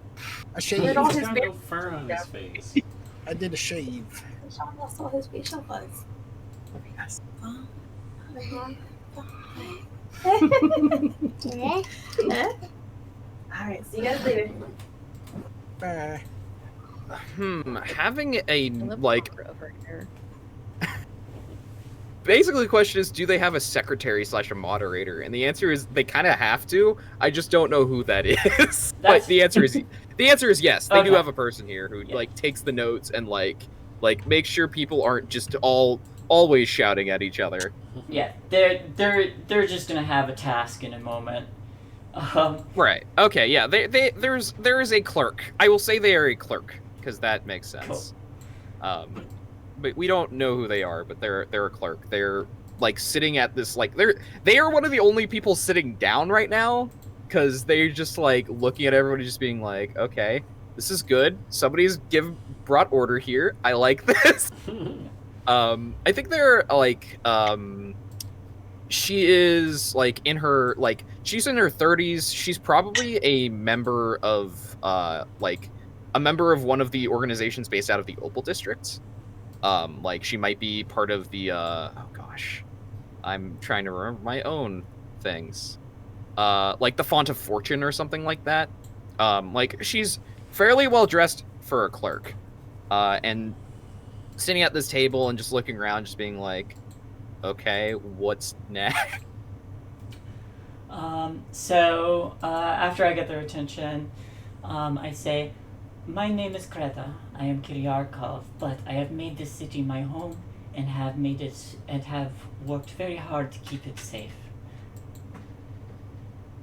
A shave. Where'd all He's his got bear- no fur on his face. I did a shave. Sean lost all his facial fuzz. Yes. Eh? Alright, see you guys later. Bye. Having a I love like Barbara over here. basically the question is, do they have a secretary / a moderator? And the answer is they kind of have to. I just don't know who that is. But That's- the answer is yes. They do Okay. have a person here who Yeah. like takes the notes and like makes sure people aren't just always shouting at each other. Yeah, they're just gonna have a task in a moment. Right. Okay. Yeah. There is a clerk. I will say they are a clerk because that makes sense. But we don't know who they are. But they're a clerk. They're like sitting at this they are one of the only people sitting down right now because they're just like looking at everybody, just being like, okay, this is good. Somebody's brought order here. I like this. I think they're like she is like in her she's in her 30s. She's probably a member of one of the organizations based out of the Opal districts. She might be part of the oh gosh, I'm trying to remember my own things. Like the Font of Fortune or something like that. She's fairly well dressed for a clerk. And sitting at this table and just looking around, just being like, okay, what's next? After I get their attention, I say, my name is Kreta. I am Kiryarkov, but I have made this city my home and have worked very hard to keep it safe.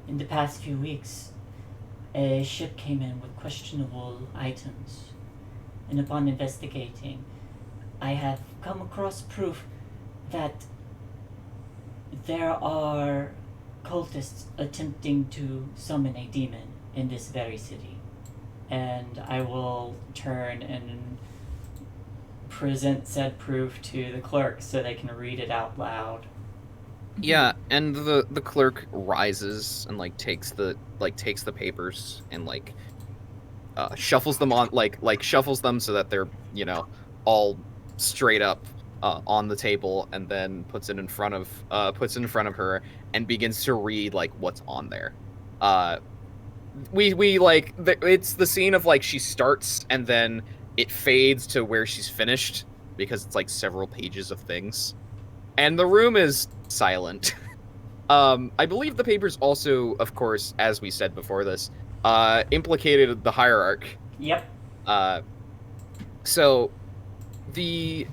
In the past few weeks, a ship came in with questionable items, and upon investigating, I have come across proof that there are cultists attempting to summon a demon in this very city. And I will turn and present said proof to the clerk so they can read it out loud. Yeah, and the clerk rises and takes the papers and shuffles them on shuffles them so that they're all straight up on the table, and then puts it in front of her and begins to read what's on there. It's the scene of she starts and then it fades to where she's finished because it's several pages of things, and the room is silent. I believe the papers also, of course, as we said before this, implicated the hierarch. Yep. So the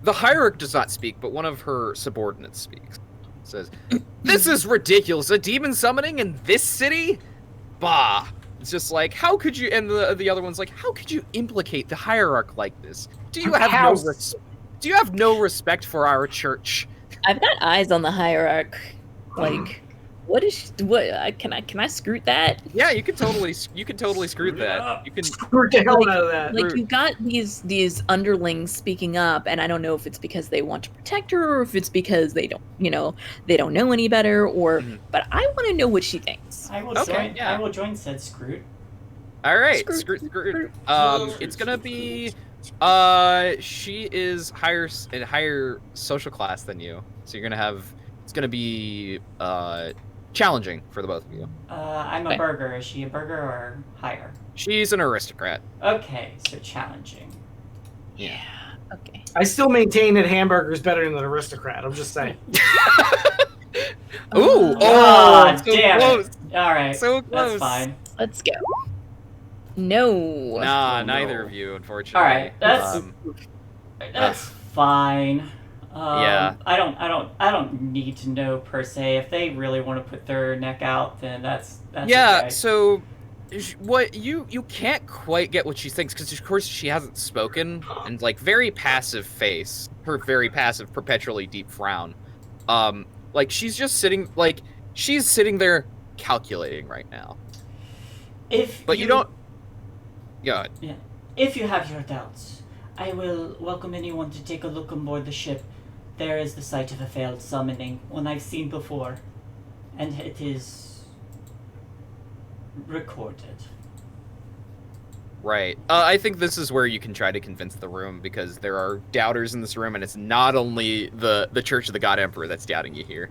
hierarch does not speak, but one of her subordinates speaks. Says, "This is ridiculous. A demon summoning in this city? Bah." It's just how could you? And the other one's how could you implicate the hierarch like this? Do you have no respect for our church? I've got eyes on the hierarch. Can I screw that? Yeah, you can totally screw that. You can Screw the hell out of that. You got these underlings speaking up, and I don't know if it's because they want to protect her or if it's because they don't know any better, or but I want to know what she thinks. I will I will join said Scroot. All right, Scroot. It's gonna be she is higher social class than you, so you're gonna have it's gonna be challenging for the both of you. I'm a burger. Is she a burger or higher? She's an aristocrat. Okay, so challenging. Yeah. Okay. I still maintain that hamburger's better than an aristocrat. I'm just saying. Ooh! Oh, so damn close. it. All right, So close. that's fine. Let's go. No. Nah, No. neither of you, unfortunately. All right, that's fine. Yeah. I don't need to know per se. If they really want to put their neck out, then that's yeah. okay. So, what you can't quite get what she thinks because of course she hasn't spoken and very passive face. her very passive, perpetually deep frown. Like she's just sitting, like she's sitting there calculating right now. But you don't. Yeah. Yeah. If you have your doubts, I will welcome anyone to take a look on board the ship. There is the site of a failed summoning, one I've seen before, and it is recorded. Right. I think this is where you can try to convince the room, because there are doubters in this room, and it's not only the Church of the God Emperor that's doubting you here.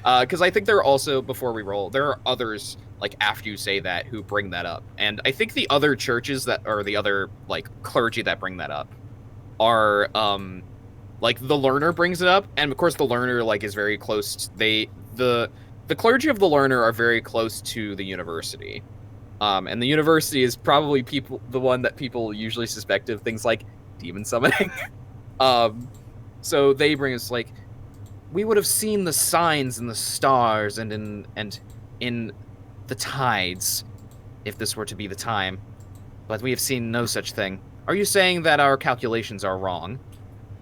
Because I think there are also, before we roll, there are others, like, after you say that, who bring that up. And I think the other churches that, or the other, like, clergy that bring that up are, like, the learner brings it up, and of course the learner, like, is very close, the clergy of the learner are very close to the university. And the university is probably the one that people usually suspect of things like demon summoning. So they bring us, like, we would have seen the signs in the stars and in the tides, if this were to be the time, but we have seen no such thing. Are you saying that our calculations are wrong?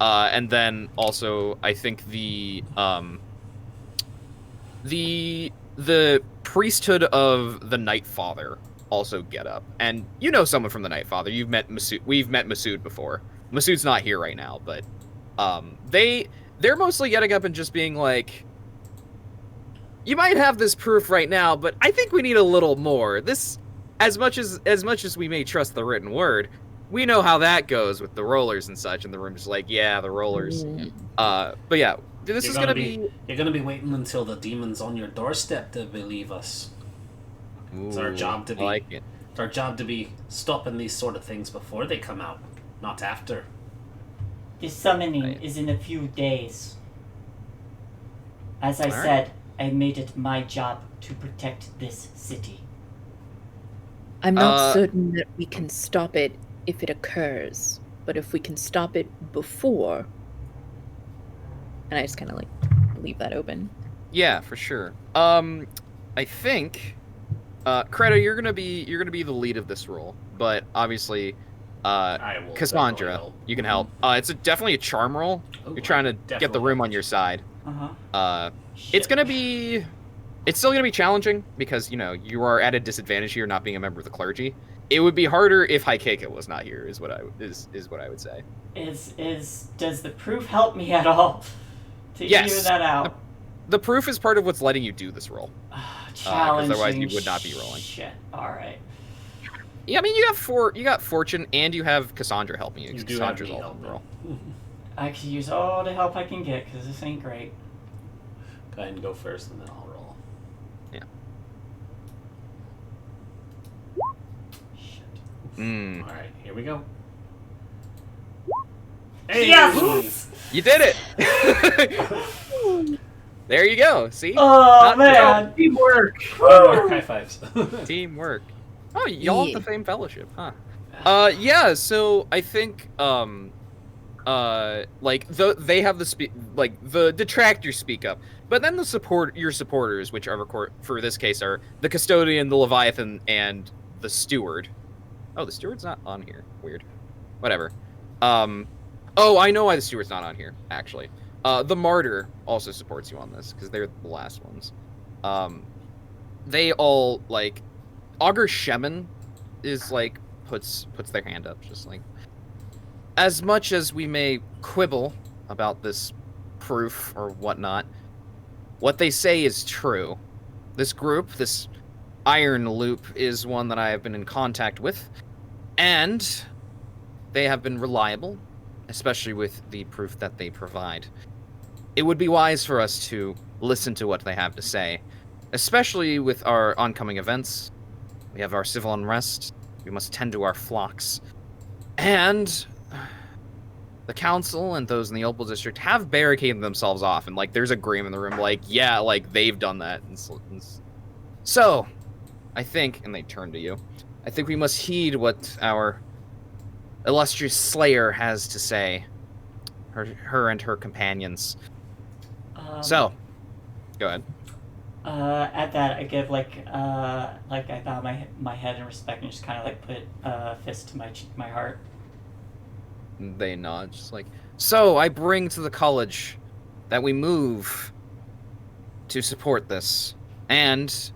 And then also, I think the priesthood of the Night Father also get up, and you know someone from the Night Father. You've met Masood. We've met Masood before. Masood's not here right now, but they're mostly getting up and just being like, you might have this proof right now, but I think we need a little more. This, as much as we may trust the written word, we know how that goes with the rollers and such. And the room's like, yeah, the rollers. But yeah, this is gonna be. You're gonna be waiting until the demon's on your doorstep to believe us. Ooh, It's our job to be. I like it. It's our job to be stopping these sort of things before they come out, not after. This summoning Right. is in a few days. As I said, I made it my job to protect this city. I'm not certain that we can stop it if it occurs, but if we can stop it before, and I just kind of like leave that open. Yeah, for sure. I think, Creta, you're gonna be the lead of this role, but obviously, I will Cassandra, definitely help. you can help. It's definitely a charm roll. Ooh, You're trying to get the definitely room help. on your side. Uh-huh. It's gonna be, it's still gonna be challenging because you are at a disadvantage here, not being a member of the clergy. It would be harder if Haikeka was not here, is what I would say. Does the proof help me at all to Yes. figure that out? The proof is part of what's letting you do this roll. Challenging. Otherwise you would not be rolling. Shit. All right. Yeah, I mean, you got fortune, and you have Cassandra helping you. You 'Cause do have Cassandra's me all help the roll. I could use all the help I can get because this ain't great. Go ahead and go first, and then I'll roll. Yeah. Shit. Mm. All right, here we go. Hey! Yes! You did it! There you go. See? Oh Not man! Teamwork. Teamwork, high fives. Teamwork. Oh, y'all have Yeah. the same fellowship, huh? Yeah. So I think, like they have the detractors speak up, but then your supporters, which are for this case are the custodian, the Leviathan, and the steward. Oh, the steward's not on here. Weird. Whatever. Oh, I know why the steward's not on here. Actually, the martyr also supports you on this because they're the last ones. They all like. Augur Shemin is like puts their hand up, just like, as much as we may quibble about this proof or whatnot, what they say is true. This group, this Iron Loop, is one that I have been in contact with, and they have been reliable, especially with the proof that they provide. It would be wise for us to listen to what they have to say, especially with our oncoming events. We have our civil unrest. We must tend to our flocks. And the council and those in the Opal District have barricaded themselves off. And, like, there's a Grim in the room, like, yeah, like, they've done that. So, I think, and they turn to you, I think we must heed what our illustrious Slayer has to say. Her and her companions. So, go ahead. At that, I give like I bow my head in respect and just kind of like put a fist to my heart. They nod, just like, So I bring to the college that we move to support this and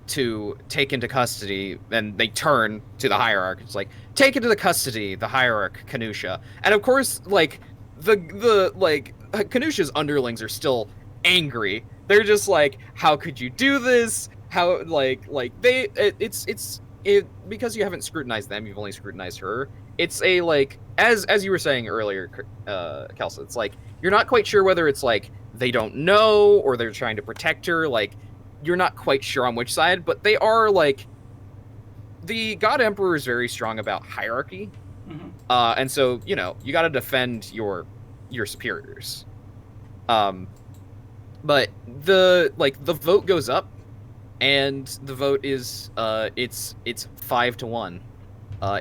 to take into custody, and they turn to the hierarch. It's like, take into the custody the hierarch Canusha. And of course, like, the like Canusha's underlings are still angry. They're just like, how could you do this? How it's because you haven't scrutinized them, you've only scrutinized her. It's a like, as you were saying earlier, Kelsa, it's like you're not quite sure whether it's like they don't know or they're trying to protect her. Like, you're not quite sure on which side, but they are like, the God Emperor is very strong about hierarchy, and so you know you got to defend your superiors. But the vote goes up, and the vote is it's 5-1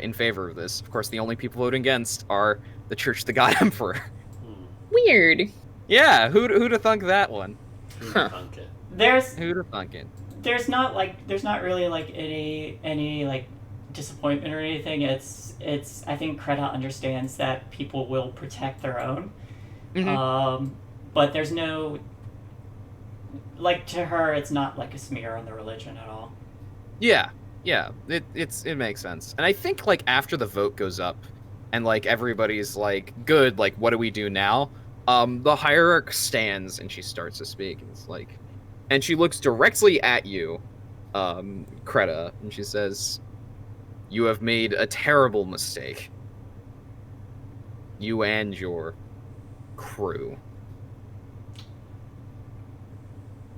in favor of this. Of course, the only people voting against are the Church of the God Emperor. Weird. Yeah, who'd have thunk that one? Who'd have thunk it? Who'd have thunk it? There's not really like any like disappointment or anything. It's I think Creta understands that people will protect their own. But there's no, like, to her it's not like a smear on the religion at all. Yeah, it makes sense. And I think like after the vote goes up and like everybody's like, good, like what do we do now? The hierarch stands and she starts to speak, and it's like, and she looks directly at you, Creta, and she says, you have made a terrible mistake. You and your crew.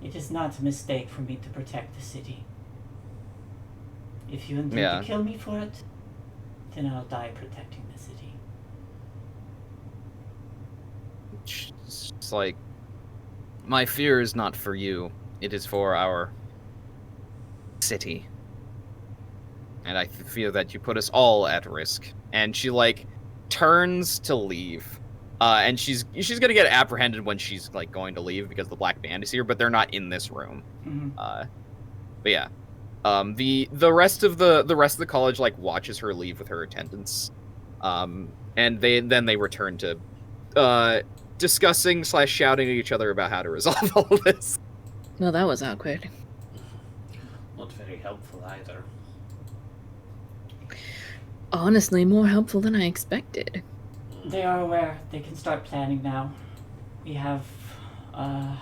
It is not a mistake for me to protect the city. If you intend to kill me for it, then I'll die protecting the city. It's like, my fear is not for you. It is for our city. And I fear that you put us all at risk. And she, like, turns to leave. And she's gonna get apprehended when she's, like, going to leave because the Black Band is here, but they're not in this room. But yeah. The rest of the college, like, watches her leave with her attendants. And they return to discussing / shouting at each other about how to resolve all of this. Well, that was awkward. Not very helpful either. Honestly, more helpful than I expected. They are aware. They can start planning now. We have to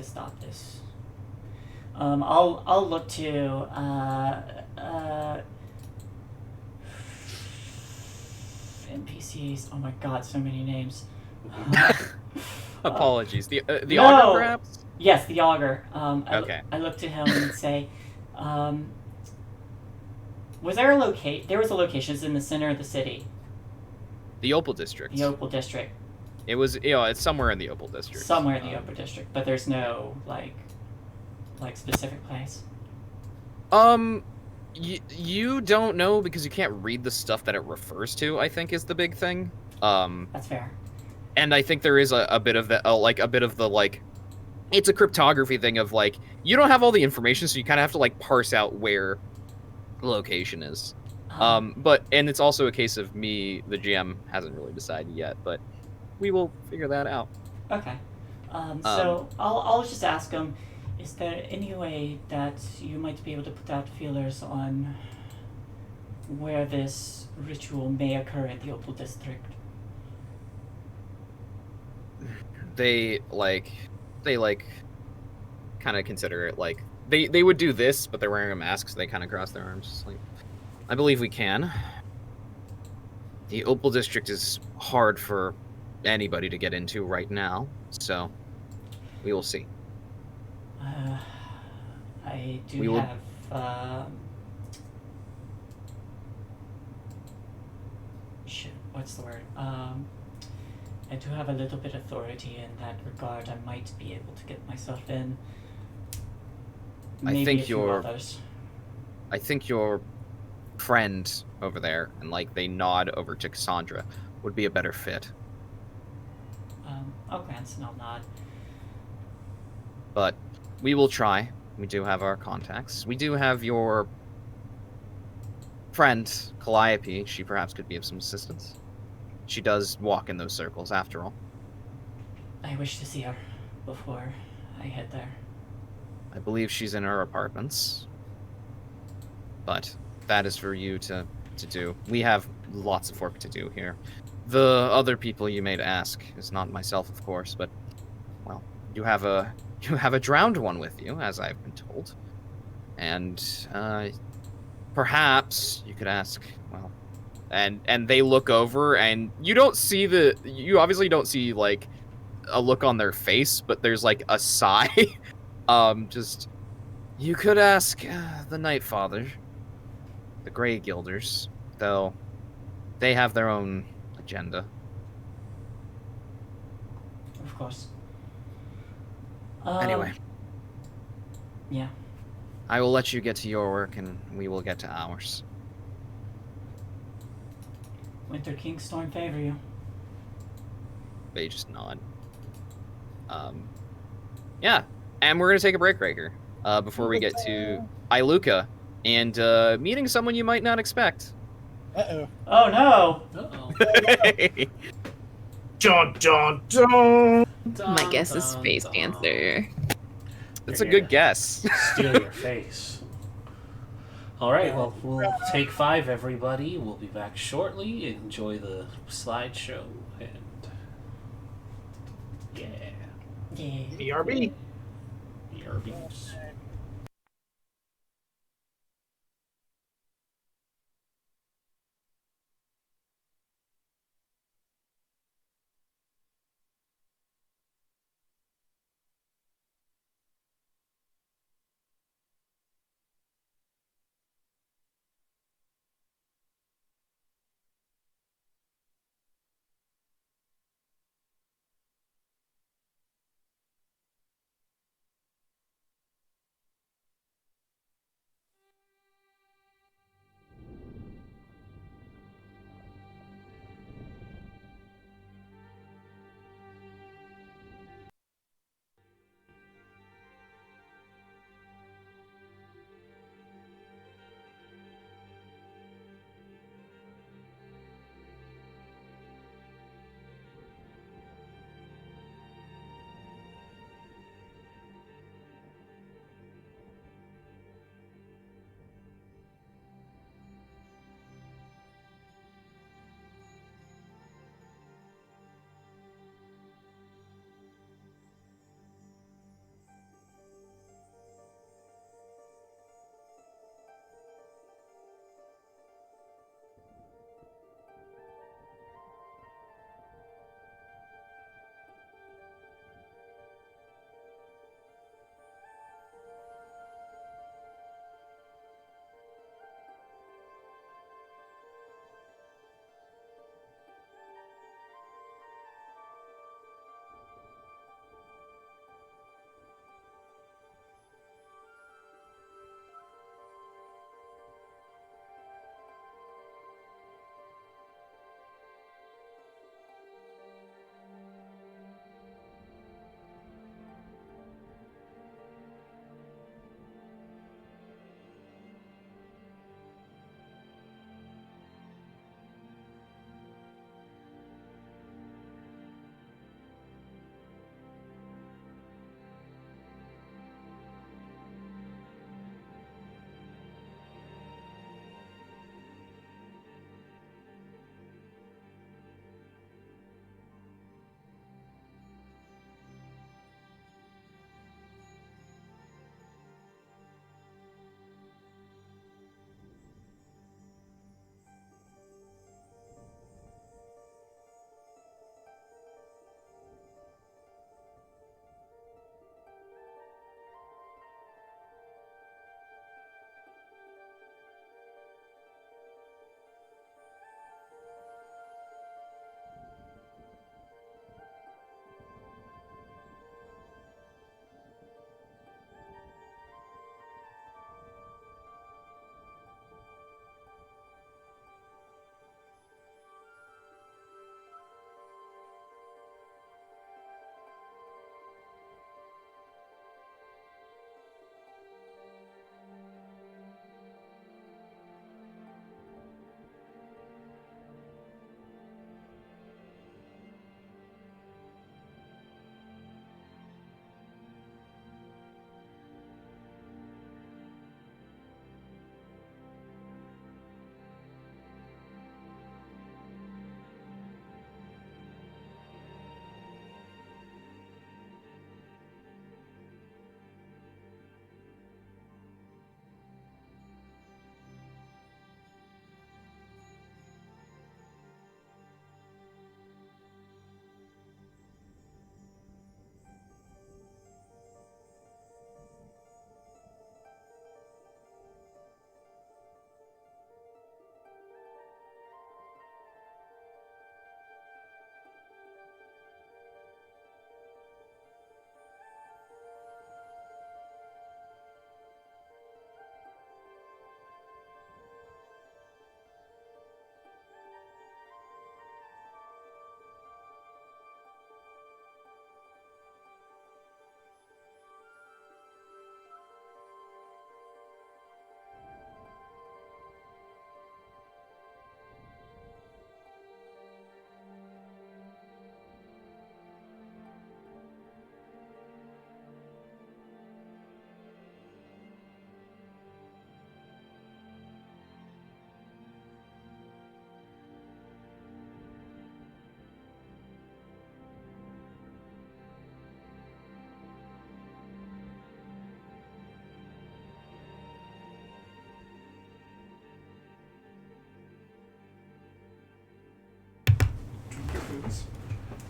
stop this. I'll look to NPCs. Oh my god, so many names. Apologies. The no! augur, perhaps? Yes, the augur. Okay. I look to him and say, was there a location? There was a location. It's in the center of the city. The Opal District. The Opal District. It was, it's somewhere in the Opal District. Somewhere in the Opal District, but there's no like specific place. You don't know because you can't read the stuff that it refers to, I think is the big thing. That's fair. And I think there is a bit of the it's a cryptography thing of like, you don't have all the information, so you kind of have to like parse out where the location is. But it's also a case of me, the GM, hasn't really decided yet, but we will figure that out. Okay. So I'll just ask him, is there any way that you might be able to put out feelers on where this ritual may occur in the Opal District? They kind of consider it like, they would do this, but they're wearing a mask, so they kind of cross their arms. Just like, I believe we can. The Opal District is hard for anybody to get into right now, so we will see. I do have what's the word? I do have a little bit of authority in that regard. I might be able to get myself in. Maybe I think your friend over there, and like they nod over to Cassandra, would be a better fit. I'll glance and I'll nod. But we will try. We do have our contacts. We do have your friend, Calliope. She perhaps could be of some assistance. she does walk in those circles after all. I wish to see her before I head there. I believe she's in her apartments. But that is for you to do. We have lots of work to do here. The other people you may ask is not myself, of course, but, well, you have a drowned one with you, as I've been told. And perhaps you could ask, well, and they look over, and you obviously don't see like a look on their face, but there's like a sigh. Just, you could ask the Night Father, the Grey Guilders, though they have their own agenda. Of course. Anyway. Yeah. I will let you get to your work, and we will get to ours. Winter Kingstorm favor you. They just nod. Yeah, and we're gonna take a break right here before we get to Iluka and meeting someone you might not expect. Uh-oh. Oh no! Uh-oh. Dun, dun, dun. My guess is Space Dancer. It's a good guess. Steal your face. All right, well, we'll take 5, everybody. We'll be back shortly. Enjoy the slideshow, and yeah, BRB. BRBs.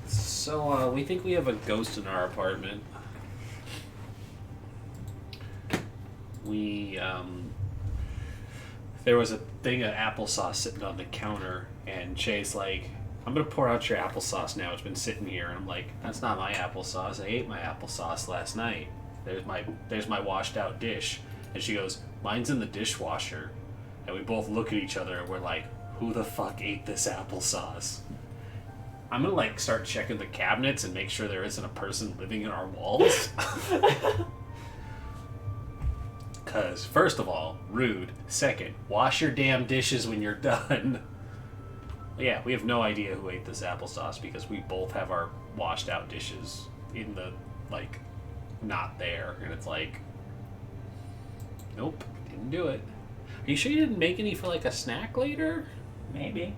So, we think we have a ghost in our apartment. There was a thing of applesauce sitting on the counter, and Shae's like, I'm gonna pour out your applesauce now. It's been sitting here. And I'm like, that's not my applesauce. I ate my applesauce last night. There's my washed out dish. And she goes, mine's in the dishwasher. And we both look at each other and we're like, who the fuck ate this applesauce? I'm gonna like start checking the cabinets and make sure there isn't a person living in our walls. Cause first of all, rude. Second, wash your damn dishes when you're done. Yeah, we have no idea who ate this applesauce because we both have our washed out dishes in the, like, not there. And it's like, nope, didn't do it. Are you sure you didn't make any for, like, a snack later? Maybe.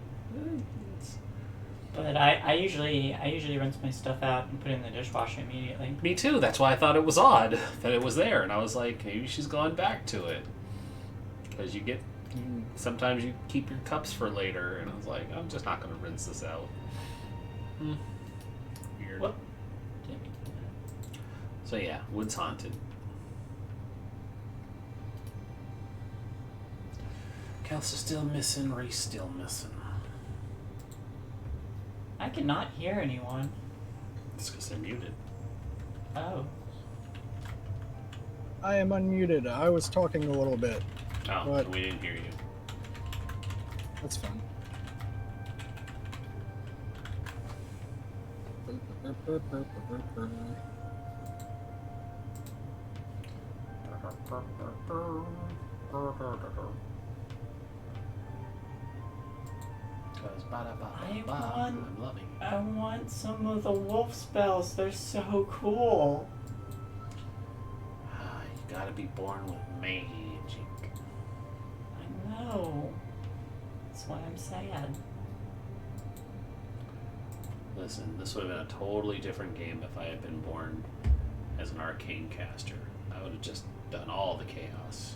But I usually rinse my stuff out and put it in the dishwasher immediately. Me too. That's why I thought it was odd that it was there. And I was like, maybe she's gone back to it. Because sometimes you keep your cups for later. And I was like, I'm just not going to rinse this out. Weird. What? So yeah, Wood's haunted. Kelsa still missing, Rhys still missing. I cannot hear anyone. It's because they're muted. Oh. I am unmuted. I was talking a little bit. Oh, But- we didn't hear you. That's fine. I'm loving it. I want some of the wolf spells. They're so cool. You gotta be born with magic. I know. That's why I'm sad. Listen, this would have been a totally different game if I had been born as an arcane caster. I would have just done all the chaos.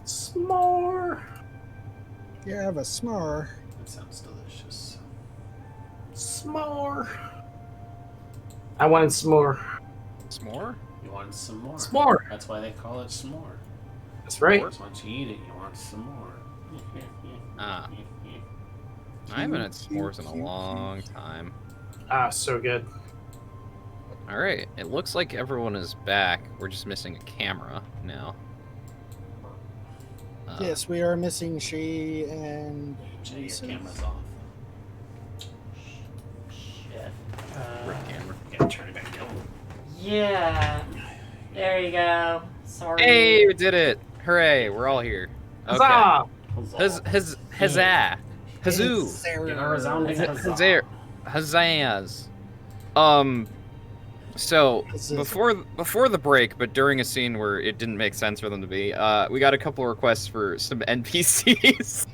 S'more. You have a s'more. That sounds delicious. S'more. I wanted s'more. S'more? You want some more? S'more. That's why they call it s'more. That's right. Once you eat it, you want some more. Ah. I haven't had s'mores in a long time. Ah, so good. Alright, it looks like everyone is back. We're just missing a camera now. Yes, we are missing Shae and Shae, your Jason. camera's off. Gotta turn it back down. Yeah. There you go. Sorry. Hey, we did it! Hooray! We're all here. Okay. Huzzah! Huzzah! Hazoo! Give a resounding huzzah. Huzzahs. So before the break, but during a scene where it didn't make sense for them to be, we got a couple requests for some NPCs.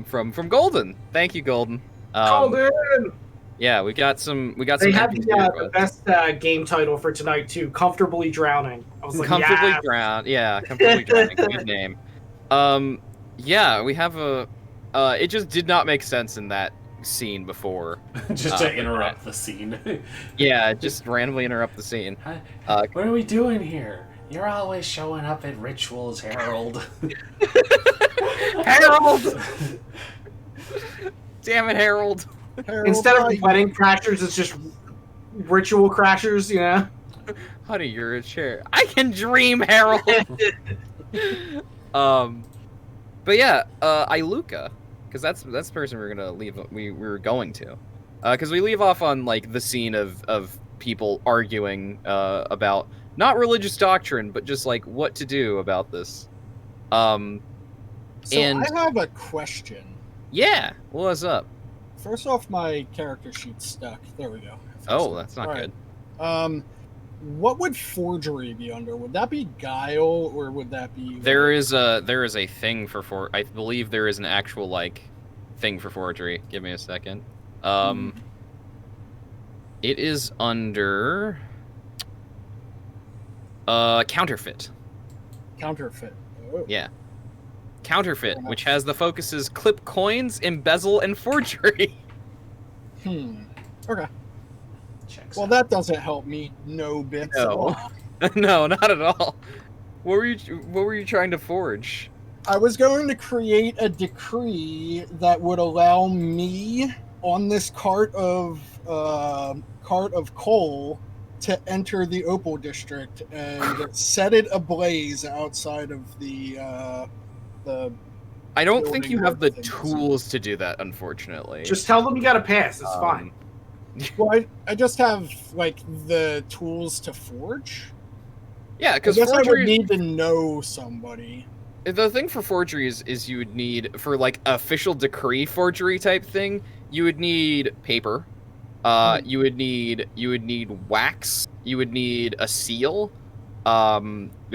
From Golden. Thank you, Golden. Golden. Yeah, we got some. They had the best game title for tonight too. Comfortably Drowning. I was like, Comfortably Drown. Yeah, Comfortably Drowning. Good name. Yeah, we have a. It just did not make sense in that scene before. Just to interrupt the scene. Yeah, just randomly interrupt the scene. What are we doing here? You're always showing up at rituals, Harold. Harold! Damn it, Harold. Instead of wedding crashers, it's just ritual crashers, you know? Honey, you're a chair. I can dream, Harold! But yeah, Iluka. Because that's the person we're gonna leave. We were going to, because we leave off on like the scene of people arguing about not religious doctrine, but just like what to do about this. So I have a question. Yeah, what's up? First off, my character sheet's stuck. There we go. Oh, that's not good. What would forgery be under? Would that be guile, or would that be? There is a thing for I believe there is an actual like thing for forgery. Give me a second. It is under counterfeit. Counterfeit. Oh. Yeah. Counterfeit, which has the focuses clip coins, embezzle, and forgery. Okay. Well, that doesn't help me no bits at all. No, not at all. What were you trying to forge? I was going to create a decree that would allow me on this cart of coal to enter the Opal District and set it ablaze outside of the. I don't think you have the tools to do that, unfortunately. Just tell them you got to pass. It's fine. Well, I just have like the tools to forge. Yeah, because I would need to know somebody. The thing for forgery is you would need, for like official decree forgery type thing, you would need paper. You would need wax. You would need a seal. You'd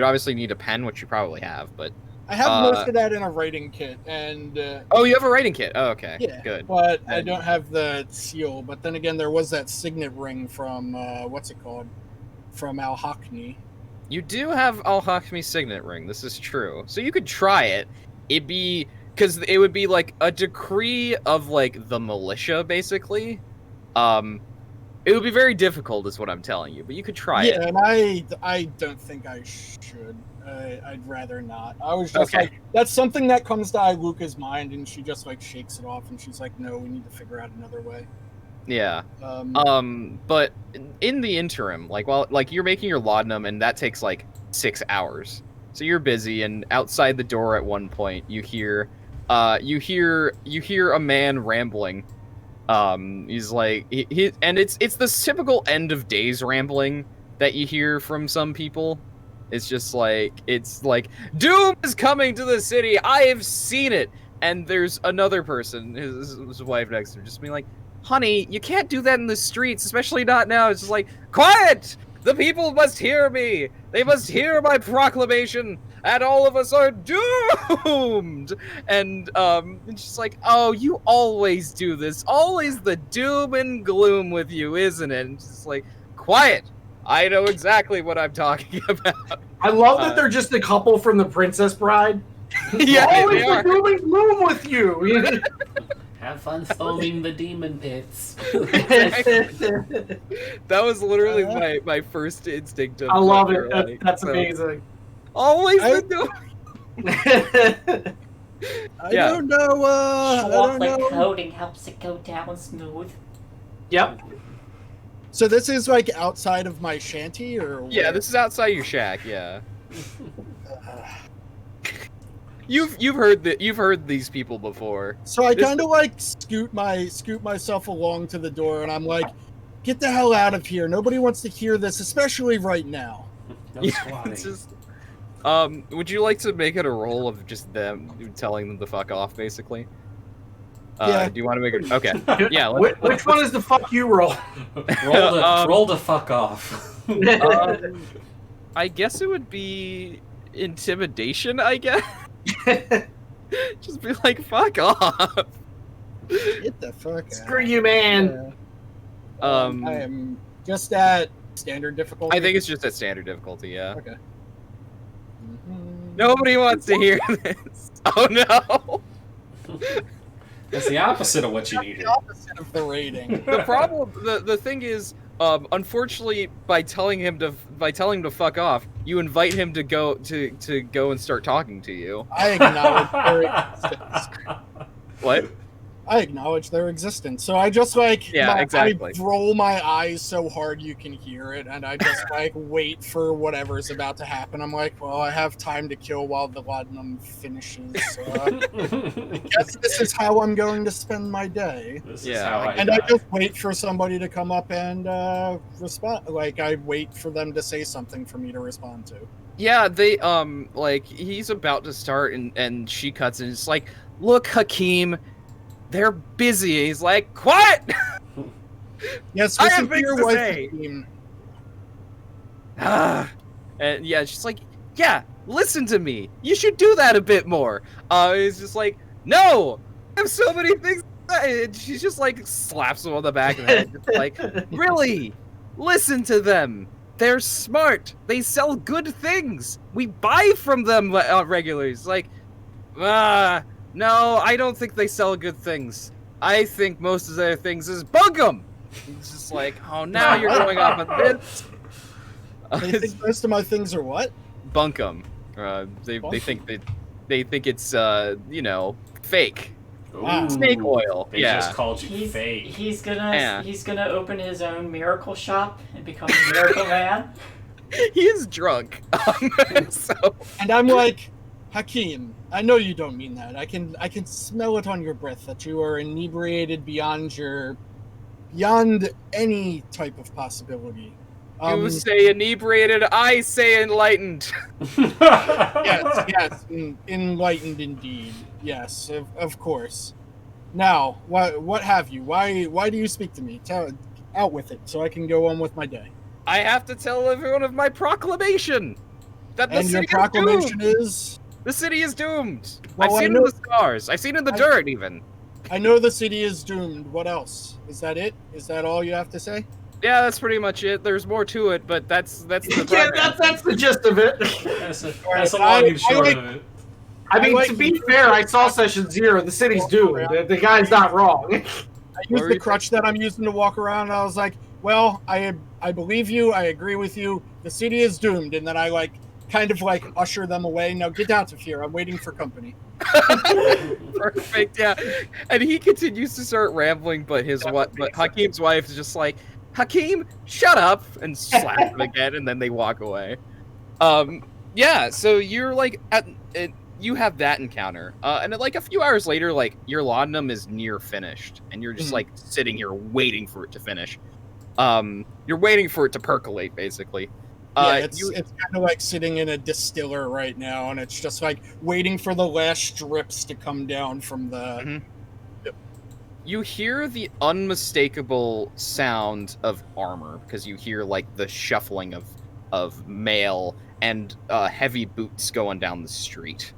obviously need a pen, which you probably have, but I have most of that in a writing kit, and oh, you have a writing kit. Oh, okay, yeah, good. But I don't have the seal. But then again, there was that signet ring from what's it called? From Al Hakni. You do have Al Hakmi's signet ring. This is true. So you could try it. Because it would be like a decree of like the militia, basically. It would be very difficult, is what I'm telling you. But you could try it. Yeah, and I don't think I should. I'd rather not. I was just like, that's something that comes to Iluka's mind, and she just like shakes it off, and she's like, no, we need to figure out another way. Yeah. But in the interim, like while like you're making your laudanum, and that takes like 6 hours. So you're busy, and outside the door at one point you hear a man rambling. He's like and it's this typical end of days rambling that you hear from some people. It's just like doom is coming to the city. I have seen it. And there's another person, his wife next to him, just being like, honey, you can't do that in the streets, especially not now. It's just like, quiet! The people must hear me! They must hear my proclamation, and all of us are doomed! And it's just like, oh, you always do this. Always the doom and gloom with you, isn't it? And it's just like, quiet! I know exactly what I'm talking about. I love that they're just a couple from The Princess Bride. Yeah, always the doom and gloom with you! Have fun solving the demon pits. That was literally my first instinct. I love it. That's amazing. Always the doom. I don't know. I don't know. Coding helps it go down smooth. Yep. So this is like outside of my shanty, or yeah, this is outside your shack. Yeah. You've heard these people before. So I kind of like scoot myself along to the door, and I'm like, "Get the hell out of here! Nobody wants to hear this, especially right now." No Yeah, squatting. it's just, would you like to make it a roll of just them telling them to fuck off, basically? Yeah. Do you want to make it? Okay. Yeah. Which one is the fuck you roll? roll to fuck off. I guess it would be intimidation. I guess. Just be like, fuck off. Get the fuck out. Screw you, man. I am just at standard difficulty. I think it's just at standard difficulty. Yeah. Okay. Nobody wants to hear this. Oh no. It's the opposite of what you needed. The opposite of the rating. The problem, the thing is, unfortunately, by telling him to fuck off, you invite him to go and start talking to you. I acknowledge their existence. What? I acknowledge their existence. So I just exactly. I roll my eyes so hard you can hear it, and I just wait for whatever's about to happen. I'm like, well, I have time to kill while the laudanum finishes. I guess this is how I'm going to spend my day. This is how I I just wait for somebody to come up and respond. I wait for them to say something for me to respond to. Yeah, they he's about to start, and she cuts in. It's like, look, Hakeem. They're busy. He's like, quiet! Yes, I have listen to your things to wife, say. Hakeem. And yeah, she's like, yeah, listen to me. You should do that a bit more. He's just like, no! I have so many things to say. And she just like slaps him on the back of the head. Just like, really? Listen to them. They're smart. They sell good things. We buy from them regularly. It's like, no, I don't think they sell good things. I think most of their things is bug them. It's just like, oh, now you're going off on this. They think most of my things are what? Bunk them. They think it's fake. Wow. Snake oil. They Yeah. just called you fake. He's gonna open his own miracle shop and become a miracle man. He is drunk. So And I'm like, Hakeem, I know you don't mean that. I can smell it on your breath that you are inebriated beyond any type of possibility. you say inebriated, I say enlightened. Yes, enlightened indeed. Yes, of course. Now, what have you? Why do you speak to me? Out with it, so I can go on with my day. I have to tell everyone of my proclamation. That the And your city proclamation is doomed. is? The city is doomed. Well, I've I seen know- it in the stars. I've seen it in the dirt, even. I know the city is doomed. What else? Is that it? Is that all you have to say? Yeah, that's pretty much it. There's more to it, but that's the Yeah, program. that's the gist of it. That's a Alright, long and short like- of it. I mean, like to be fair, I saw session 0. The city's doomed. The guy's not wrong. I used the crutch that I'm using to walk around, and I was like, well, I believe you. I agree with you. The city is doomed. And then I kind of usher them away. Now get out of here. I'm waiting for company. Perfect, yeah. And he continues to start rambling, but Hakeem's wife is just like, Hakeem, shut up, and slaps him again, and then they walk away. Yeah, so you're you have that encounter, and then, a few hours later, your laudanum is near finished, and you're just sitting here waiting for it to finish. You're waiting for it to percolate, basically. It's kind of like sitting in a distiller right now, and it's just waiting for the last drips to come down from the. Mhm. You hear the unmistakable sound of armor because you hear the shuffling of mail and heavy boots going down the street.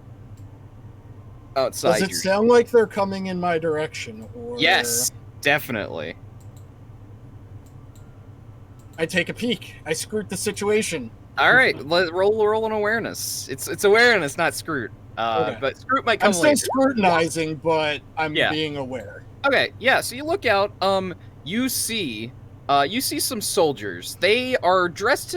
Outside. Does it sound like they're coming in my direction? Or... Yes, definitely. I take a peek. I scrut the situation. All right, let's roll an awareness. It's awareness, not scrut. Okay. But scrut might come I'm still later. scrutinizing, but I'm being aware. Okay, yeah. So you look out. You see some soldiers. They are dressed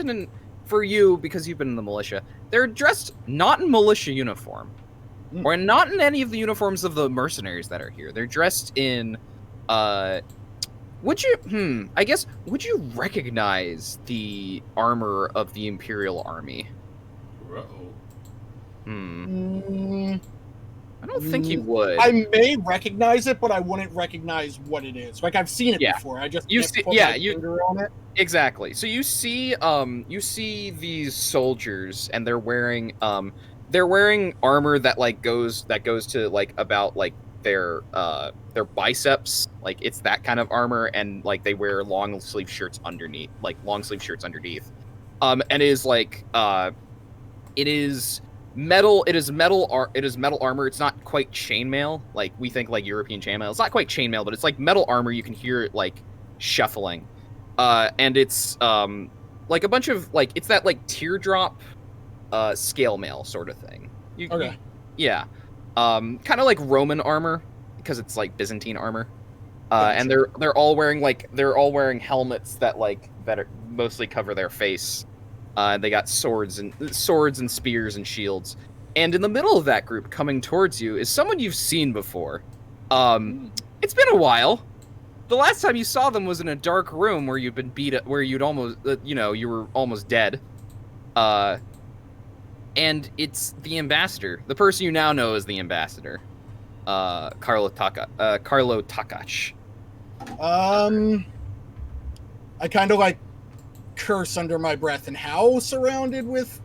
for you because you've been in the militia. They're dressed not in militia uniform, or not in any of the uniforms of the mercenaries that are here. They're dressed in, would you recognize the armor of the Imperial Army? Uh-oh. I don't think you would. I may recognize it, but I wouldn't recognize what it is. Like I've seen it before. I just can't put my finger on it. Exactly. So you see these soldiers, and they're wearing armor that goes to like about like their biceps. Like it's that kind of armor, and like they wear long sleeve shirts underneath. And it is like it is metal armor. It's not quite chainmail like we think like European chainmail. It's not quite chainmail, but it's like metal armor. You can hear it like shuffling. And it's like a bunch of like it's that like teardrop scale mail sort of thing. Okay. Yeah. Kind of like Roman armor because it's like Byzantine armor. And they're all wearing helmets that mostly cover their face. They got swords and spears and shields. And in the middle of that group coming towards you is someone you've seen before. It's been a while. The last time you saw them was in a dark room where you'd been beat up, where you'd almost, you were almost dead. And it's the ambassador, the person you now know as the ambassador, Carlo Takach. I kind of like curse under my breath. And how surrounded with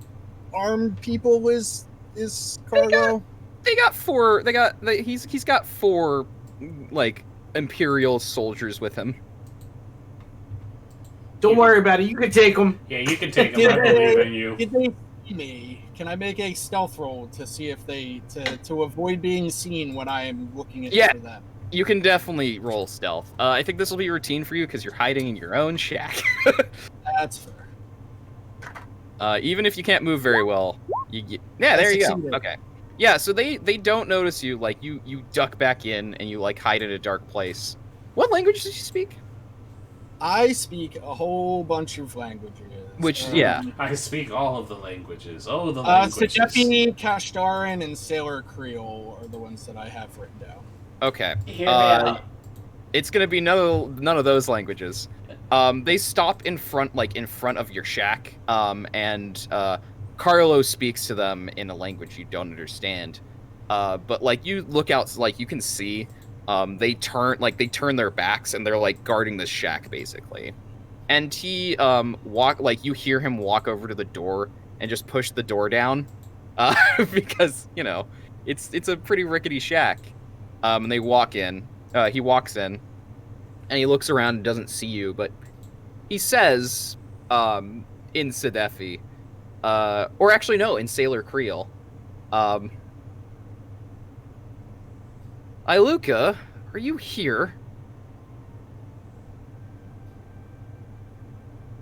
armed people is Carlo? He's got four like Imperial soldiers with him. Don't worry about it. You can take them. Yeah, you can take them. I believe in you. Did they see me? Can I make a stealth roll to see if they to avoid being seen when I am looking at them? You can definitely roll stealth. I think this will be routine for you because you're hiding in your own shack. That's fair. Even if you can't move very well, there you go. Okay. Yeah, so they don't notice you. Like you duck back in and you like hide in a dark place. What language does you speak? I speak a whole bunch of languages. I speak all of the languages. Oh, the languages. Sajepi, Kashtaran, and Sailor Creole are the ones that I have written down. Okay. It's gonna be none of those languages. They stop in front of your shack, and Carlo speaks to them in a language you don't understand. But like you look out, like you can see, they turn their backs and they're like guarding this shack basically. And he you hear him walk over to the door and just push the door down, because it's a pretty rickety shack. And they walk in. He walks in, and he looks around and doesn't see you, but he says, in Sidefi, or actually no, in Sailor Creole, Iluka, are you here?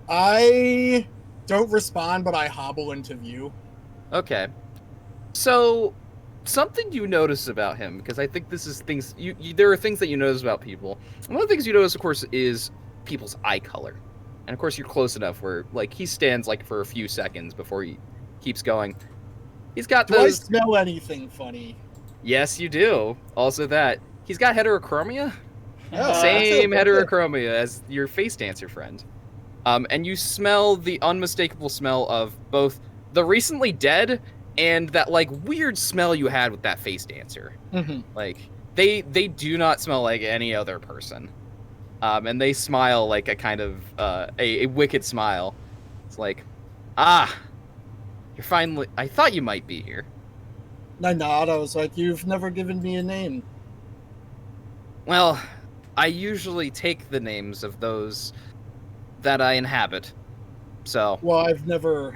I don't respond, but I hobble into view. Okay. So, something you notice about him, because I think this is things there are things that you notice about people. One of the things you notice, of course, is people's eye color. And of course, you're close enough where like he stands like for a few seconds before he keeps going. He's got those. Do I smell anything funny? Yes, you do. Also that. He's got heterochromia. Oh, Same that's heterochromia as your face dancer friend. And you smell the unmistakable smell of both the recently dead and that like weird smell you had with that face dancer. Mm-hmm. Like they do not smell like any other person. And they smile like a kind of a wicked smile. It's like, you're finally. I thought you might be here. I nod. I was like, you've never given me a name. Well, I usually take the names of those that I inhabit. So. Well, I've never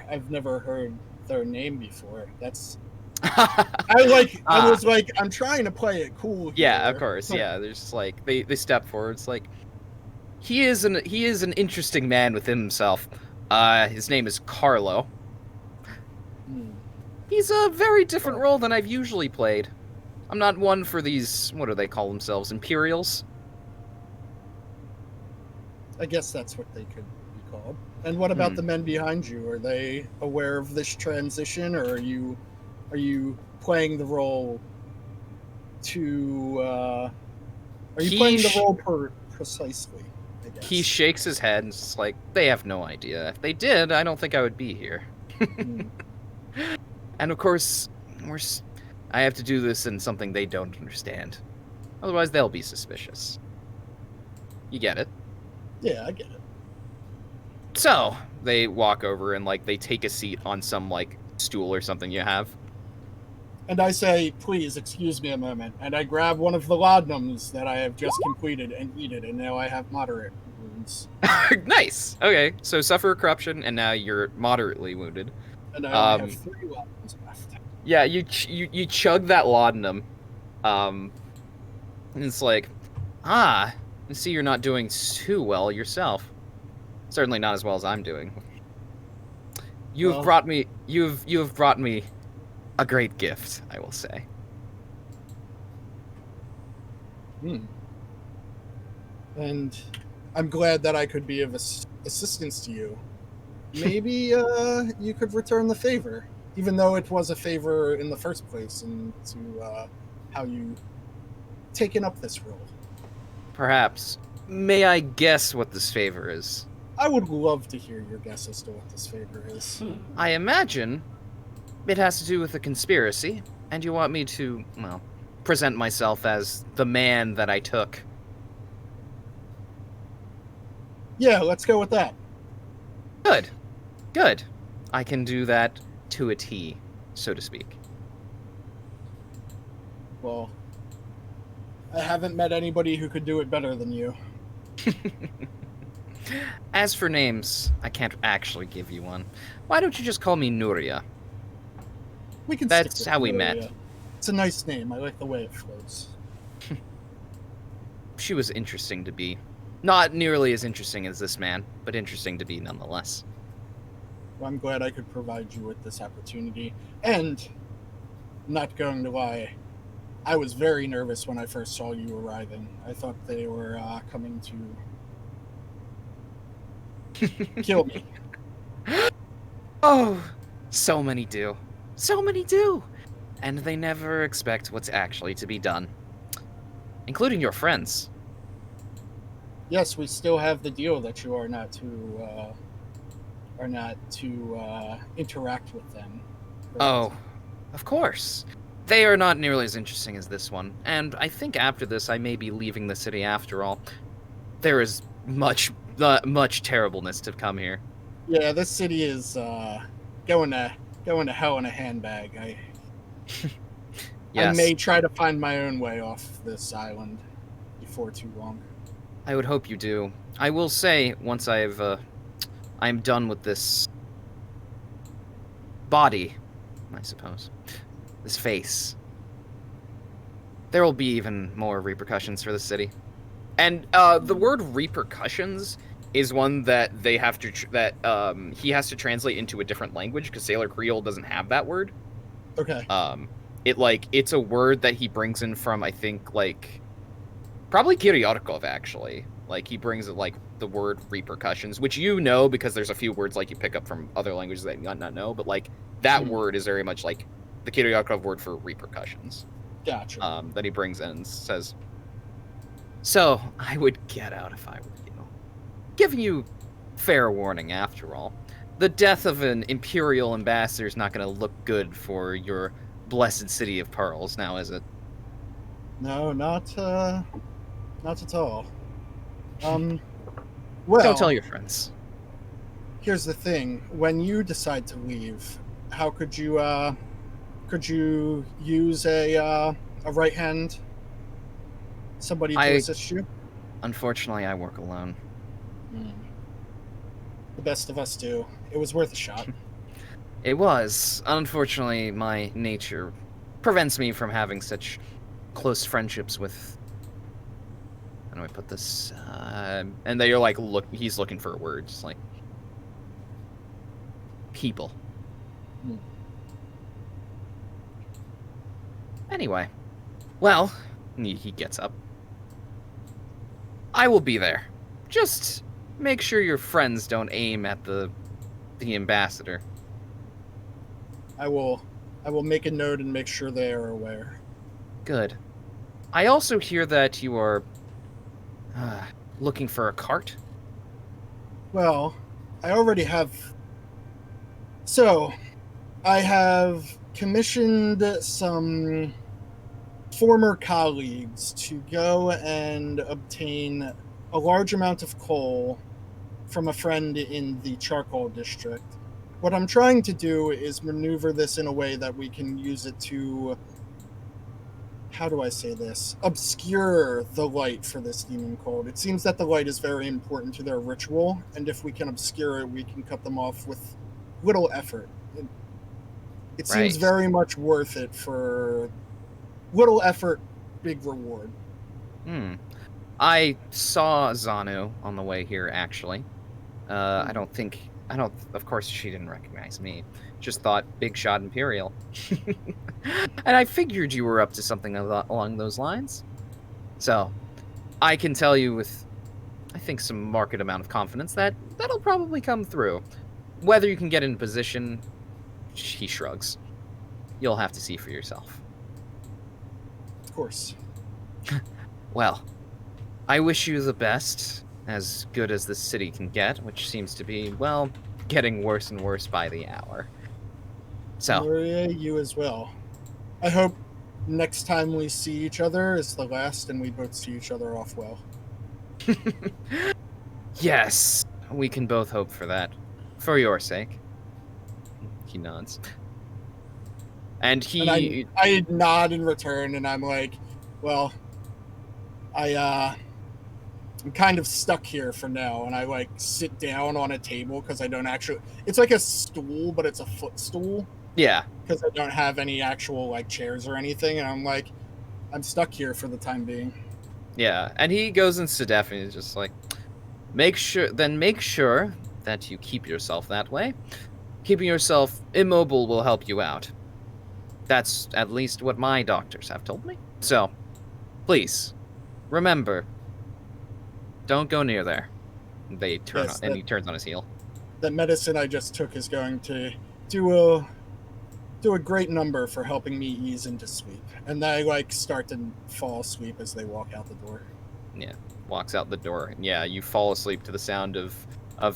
heard their name before. That's. I was like, I'm trying to play it cool here. Yeah, of course. Yeah, there's just like they step forward. It's like he is an interesting man within himself. His name is Carlo. He's a very different role than I've usually played. I'm not one for these, what do they call themselves, Imperials? I guess that's what they could be called. And what about the men behind you? Are they aware of this transition, or are you playing the role playing the role precisely? I guess. He shakes his head and is like, they have no idea. If they did, I don't think I would be here. And of course, I have to do this in something they don't understand. Otherwise, they'll be suspicious. You get it? Yeah, I get it. So, they walk over and, like, they take a seat on some, like, stool or something you have. And I say, please, excuse me a moment. And I grab one of the laudanums that I have just completed and eat it, and now I have moderate wounds. Nice! Okay, so suffer corruption, and now you're moderately wounded. And I only have 3 laudanums left. Yeah, you chug that laudanum, and it's like, I see you're not doing too well yourself. Certainly not as well as I'm doing. You have brought me a great gift, I will say. And I'm glad that I could be of assistance to you. Maybe you could return the favor, even though it was a favor in the first place, and to how you taken up this role. Perhaps. May I guess what this favor is? I would love to hear your guess as to what this favor is. I imagine it has to do with a conspiracy, and you want me to, well, present myself as the man that I took. Yeah, let's go with that. Good. Good. I can do that to a T, so to speak. Well, I haven't met anybody who could do it better than you. As for names, I can't actually give you one. Why don't you just call me Nuria? We can. That's how we met. It's a nice name. I like the way it flows. She was interesting to be. Not nearly as interesting as this man, but interesting to be nonetheless. Well, I'm glad I could provide you with this opportunity. And, not going to lie, I was very nervous when I first saw you arriving. I thought they were coming to kill me. Oh, so many do. So many do. And they never expect what's actually to be done. Including your friends. Yes, we still have the deal that you are not to interact with them. Oh, of course. They are not nearly as interesting as this one, and I think after this I may be leaving the city after all. There is much terribleness to come here. Yeah, this city is going to hell in a handbag. Yes. I may try to find my own way off this island before too long. I would hope you do. I will say, once I'm done with this body, I suppose, this face, there will be even more repercussions for the city. And the word repercussions is one that they have to he has to translate into a different language because Sailor Creole doesn't have that word. Okay. It's a word that he brings in from, I think, like, probably Kiriakov, actually. Like, he brings like the word repercussions, which you know because there's a few words like you pick up from other languages that you might not know, but like that word is very much like the Kiriakov word for repercussions. Gotcha. That he brings in and says, so I would get out if I were you. Giving you fair warning after all. The death of an Imperial ambassador is not going to look good for your blessed city of pearls, now is it? No, not at all. Well, don't tell your friends. Here's the thing: when you decide to leave, how could you use a right hand, somebody to assist you? Unfortunately, I work alone. The best of us do. It was worth a shot. It was. Unfortunately, my nature prevents me from having such close friendships with... How do I put this? And they're like, he's looking for words, like... people. Anyway. Well, he gets up. I will be there. Just make sure your friends don't aim at the ambassador. I will make a note and make sure they are aware. Good. I also hear that you are looking for a cart. Well, I already have. So, I have commissioned some former colleagues to go and obtain a large amount of coal from a friend in the charcoal district. What I'm trying to do is maneuver this in a way that we can use it to, how do I say this, obscure the light for this demon cult. It seems that the light is very important to their ritual, and if we can obscure it, we can cut them off with little effort. It seems very much worth it for little effort, big reward. I saw Zanu on the way here, actually. Of course she didn't recognize me. Just thought big shot Imperial. And I figured you were up to something along those lines. So, I can tell you with, I think, some marked amount of confidence that that'll probably come through. Whether you can get in position, he shrugs. You'll have to see for yourself. Of course. Well, I wish you the best, as good as this city can get, which seems to be, well, getting worse and worse by the hour. So, Maria, you as well. I hope next time we see each other is the last and we both see each other off well. Yes, we can both hope for that. For your sake. He nods. And I nod in return, and I'm like, well, I'm kind of stuck here for now, and I like sit down on a table because I don't actually. It's like a stool, but it's a footstool. Yeah. Because I don't have any actual like chairs or anything, and I'm like, I'm stuck here for the time being. Yeah, and he goes and Sedef and he's just like, make sure that you keep yourself that way. Keeping yourself immobile will help you out. That's at least what my doctors have told me. So, please, remember, don't go near there. They turn and he turns on his heel. That medicine I just took is going to do a great number for helping me ease into sleep. And I like start to fall asleep as they walk out the door. Yeah, walks out the door. Yeah, you fall asleep to the sound of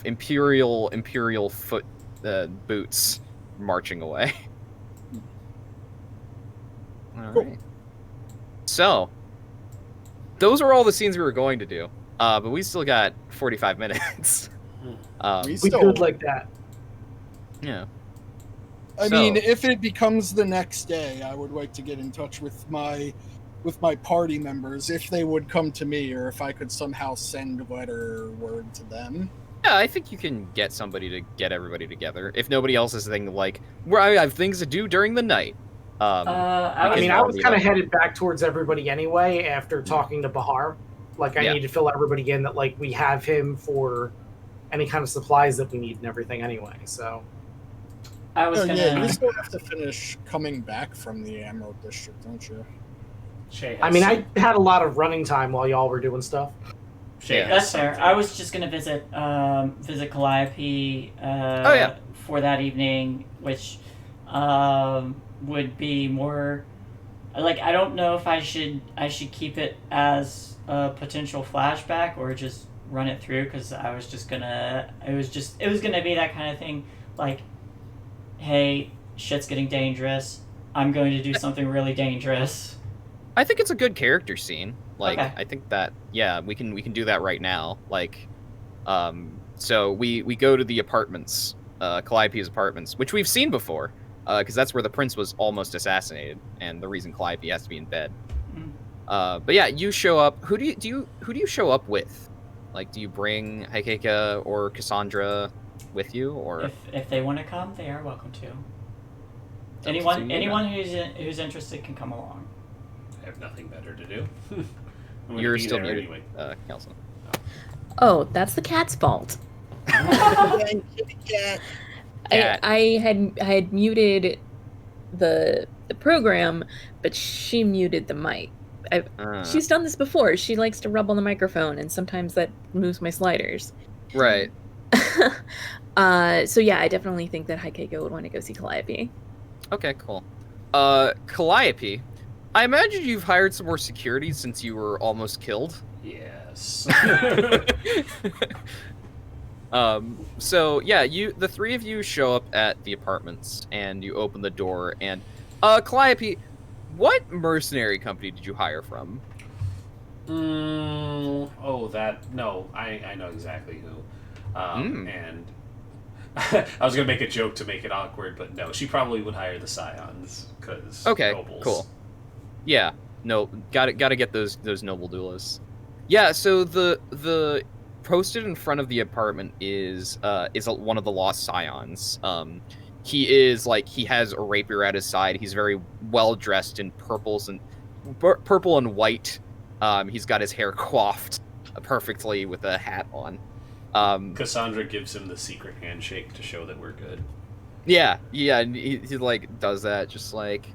imperial foot boots marching away. All right. So, those are all the scenes we were going to do, but we still got 45 minutes. We could like that. Yeah. I mean, if it becomes the next day, I would like to get in touch with my party members if they would come to me, or if I could somehow send letter word to them. Yeah, I think you can get somebody to get everybody together. If nobody else is thinking like, where I have things to do during the night. I was kind of headed back towards everybody anyway after talking to Bahar. Like, I need to fill everybody in that like we have him for any kind of supplies that we need and everything anyway. So. I was gonna. Yeah, you still have to finish coming back from the Emerald District, don't you? Shae I mean, I had a lot of running time while y'all were doing stuff. Shae That's fair. I was just gonna visit Calliope for that evening, which would be more like, I don't know if I should keep it as a potential flashback or just run it through, because I was just gonna it was gonna be that kind of thing, like, hey, shit's getting dangerous, I'm going to do something really dangerous. I think it's a good character scene. Like, okay. I think that, yeah, we can do that right now. Like, so we go to the apartments, Calliope's apartments, which we've seen before, because that's where the prince was almost assassinated, and the reason Calliope has to be in bed. Mm. But yeah, you show up. Who do you show up with? Like, do you bring Haikeka or Cassandra with you, or if they want to come, they are welcome to. Anyone who's interested can come along. I have nothing better to do. You're still muted, anyway. Kelsa. Oh, that's the cat's fault. Cat. I had muted the program, but she muted the mic. She's done this before. She likes to rub on the microphone, and sometimes that moves my sliders. Right. So yeah, I definitely think that Haikeko would want to go see Calliope. Okay, cool. Calliope, I imagine you've hired some more security since you were almost killed. Yes. So yeah, the three of you show up at the apartments and you open the door and Calliope, what mercenary company did you hire from? I know exactly who. And I was gonna make a joke to make it awkward, but no, she probably would hire the Scions because nobles. Cool. Yeah, no, gotta get those noble duelists. Yeah, so the posted in front of the apartment is one of the lost Scions. He has a rapier at his side. He's very well dressed in purple and white. He's got his hair coiffed perfectly with a hat on. Cassandra gives him the secret handshake to show that we're good. Yeah, and he like does that, just like,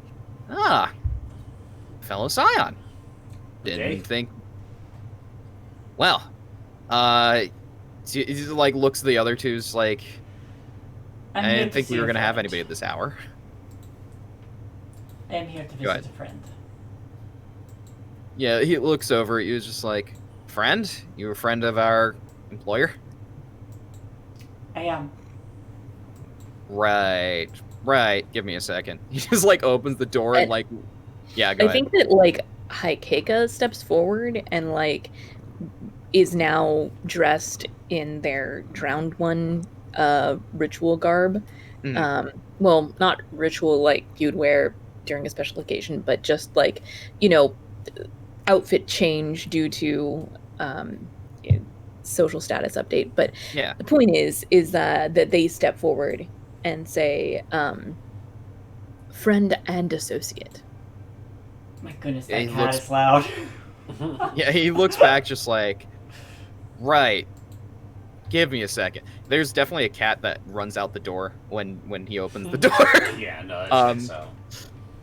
fellow Scion. Didn't think. Well, he like looks at the other two's like, I didn't think we were gonna have anybody at this hour. I am here to visit a friend. Yeah, he looks over at you, is just like, friend? You a friend of our employer? I am. Right. Give me a second. He just like opens the door and like, yeah, go ahead. I think that like Haikeka steps forward and like is now dressed in their drowned one ritual garb. Well, not ritual like you'd wear during a special occasion, but just like, outfit change due to social status update. But yeah, the point is that they step forward and say, friend and associate. My goodness, that cat is loud. Yeah, he looks back just like, right. Give me a second. There's definitely a cat that runs out the door when he opens the door. Yeah, no, that's so.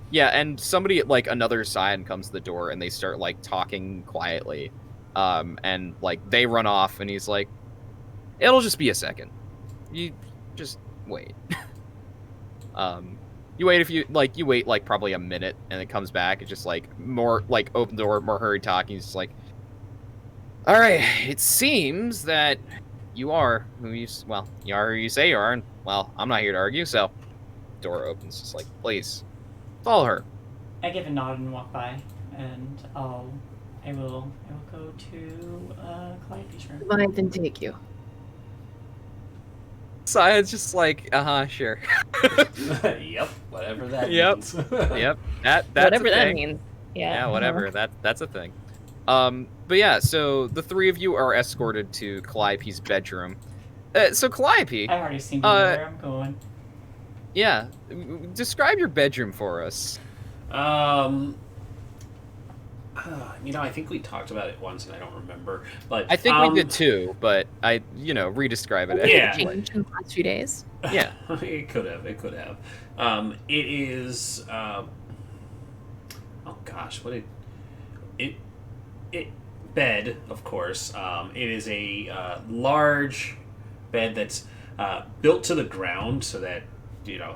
Yeah, and somebody, like, another Scion comes to the door, and they start, like, talking quietly. And, like, they run off, and he's like, it'll just be a second. You just wait. You wait, like, probably a minute, and it comes back, it's just, like, more, like, open door, more hurried talking. He's just like, all right, it seems that you are who you are who you say you are, and, well, I'm not here to argue, so door opens, just like, please. Follow her. I give a nod and walk by, and I will go to Calliope's room. I can take you. Sion's just like, sure. Yep, whatever that means. Yep, that's whatever a that thing. means. Yeah. Yeah, whatever. That's a thing. But yeah, so the three of you are escorted to Calliope's bedroom. So Calliope, I've already seen where I'm going. Yeah, describe your bedroom for us. I think we talked about it once and I don't remember. But I think we did too, but I, redescribe it. Yeah. Changed in the last few days. Yeah. It could have. It is, oh gosh, bed, of course. It is a large bed that's built to the ground so that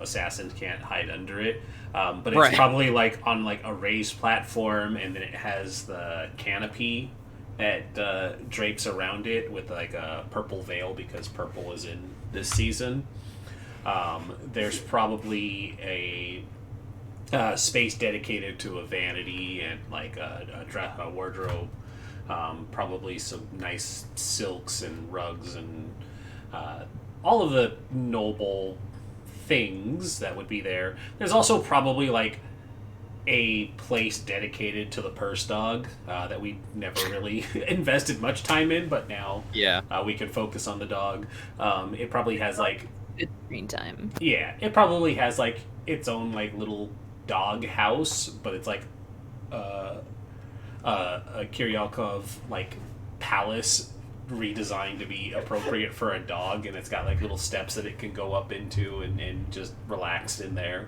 assassins can't hide under it, but it's probably like on like a raised platform, and then it has the canopy that drapes around it with like a purple veil because purple is in this season. There's probably a space dedicated to a vanity and like a wardrobe, probably some nice silks and rugs and all of the noble things that would be there. There's also probably like a place dedicated to the purse dog that we never really invested much time in, but now we can focus on the dog. It probably has like good screen time. Yeah, it probably has like its own like little dog house, but it's like a Kiryakov like palace redesigned to be appropriate for a dog, and it's got like little steps that it can go up into and just relax in there.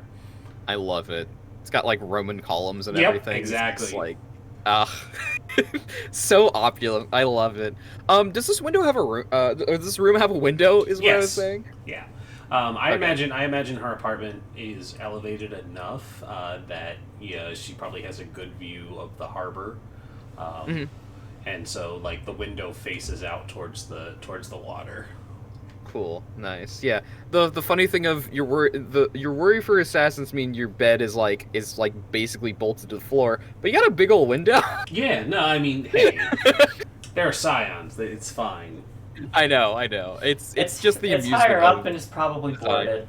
I love it. It's got like Roman columns and everything. Exactly. It's like, so opulent. I love it. Does this window have a room? Or does this room have a window? Is what I was saying. Yeah. I imagine her apartment is elevated enough that she probably has a good view of the harbor. Mm-hmm. And so, like, the window faces out towards the water. Cool, nice. Yeah. The funny thing of your worry for assassins mean your bed is like basically bolted to the floor, but you got a big old window. Yeah, no, I mean, hey, there are scions. It's fine. I know. It's just the it's amusement higher of up and it's probably design. boarded.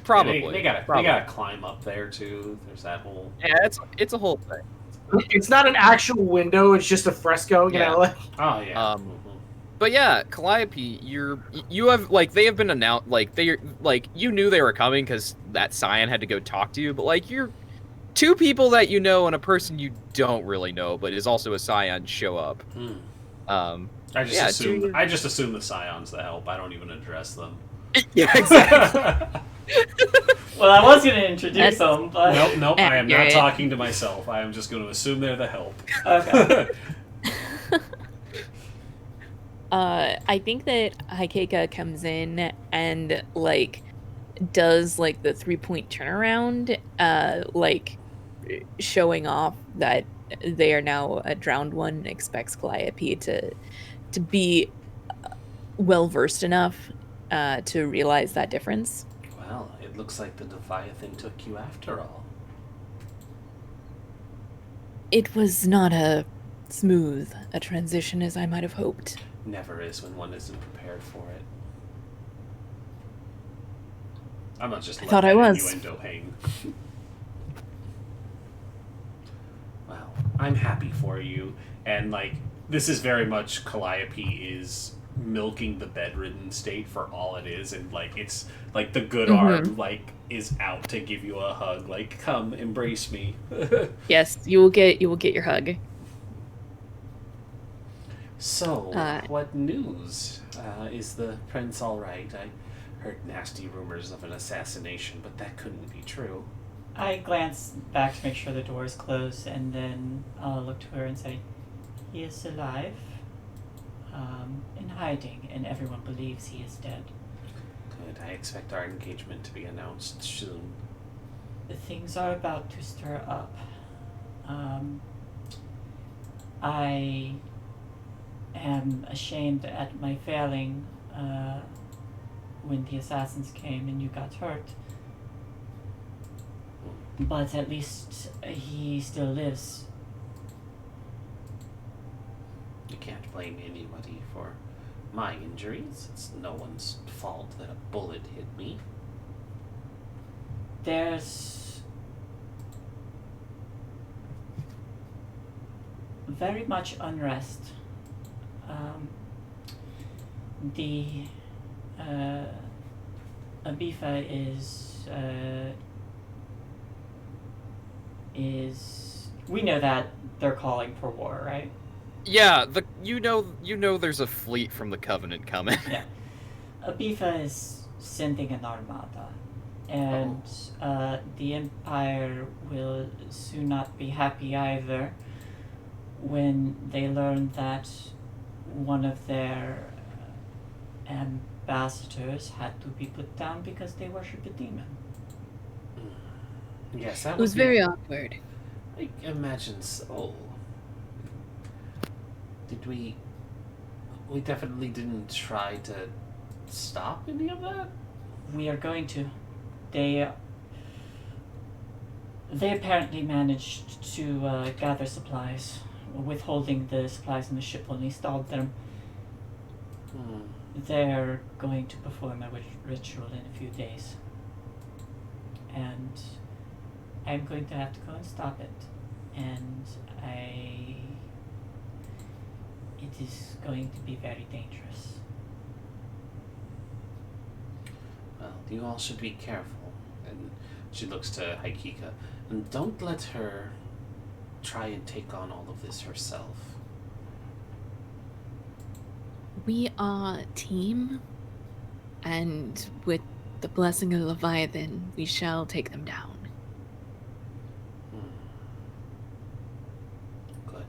Probably. They gotta climb up there too. There's that whole. Yeah, it's a whole thing. It's not an actual window; it's just a fresco. You Yeah. know, like, Oh yeah. But yeah, Calliope, you have like they have been announced like you knew they were coming because that Scion had to go talk to you, but like you're two people that you know and a person you don't really know, but is also a Scion show up. I just assume the scions the help. I don't even address them. Yeah, exactly. Well, I was going to introduce them, but... Nope, I am not talking to myself. I am just going to assume they're the help. Okay. I think that Haikeka comes in and, like, does, like, the 3-point turnaround, like, showing off that they are now a drowned one, expects Calliope to be well-versed enough to realize that difference. Well, it looks like the Leviathan took you after all. It was not a smooth a transition as I might have hoped. Never is when one isn't prepared for it. I'm not just thought I was. innuendo hang. Well, I'm happy for you, and like this is very much Calliope is milking the bedridden state for all it is, and like it's like the good arm like is out to give you a hug, like come embrace me. Yes, you will get your hug. So, what news? Is the prince all right? I heard nasty rumors of an assassination, but that couldn't be true. I glance back to make sure the door is closed, and then I'll look to her and say, he is alive, in hiding, and everyone believes he is dead. Good. I expect our engagement to be announced soon. Things are about to stir up. I am ashamed at my failing when the assassins came and you got hurt. But at least he still lives. You can't blame anybody for my injuries. It's no one's fault that a bullet hit me. There's very much unrest. The Abifa is we know that they're calling for war, right? Yeah, you know there's a fleet from the Covenant coming. Yeah. Abifa is sending an armada, and the Empire will soon not be happy either when they learn that one of their ambassadors had to be put down because they worship a demon. Yes, that It was very awkward. I imagine so. Did we definitely didn't try to stop any of that? We are going to. They apparently managed to gather supplies. Withholding the supplies in the ship only stalled them. They're going to perform a ritual in a few days. And I'm going to have to go and stop it. And it is going to be very dangerous. Well, you all should be careful. And she looks to Haikika. And don't let her try and take on all of this herself. We are a team, and with the blessing of Leviathan, we shall take them down. Good.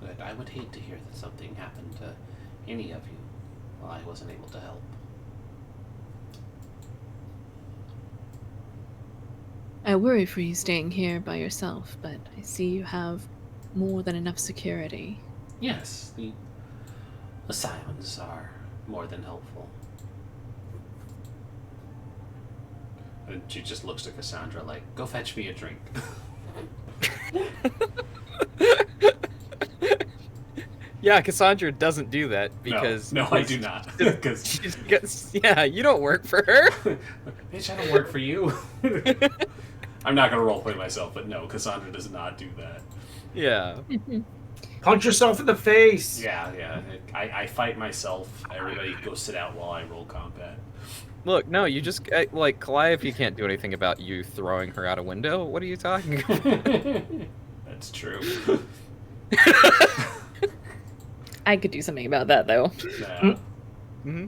Good. I would hate to hear that something happened to any of you while I wasn't able to help. I worry for you staying here by yourself, but I see you have more than enough security. Yes, The scions are more than helpful. And she just looks to Cassandra like, go fetch me a drink. Yeah, Cassandra doesn't do that because... No, I do not. Yeah, you don't work for her. Bitch, I don't work for you. I'm not going to roleplay myself, but no, Cassandra does not do that. Yeah. Punch yourself in the face. Yeah. I fight myself. Everybody go sit out while I roll combat. Look, no, you just... like, Calliope can't do anything about you throwing her out a window. What are you talking about? That's true. I could do something about that, though. Yeah. Mm-hmm.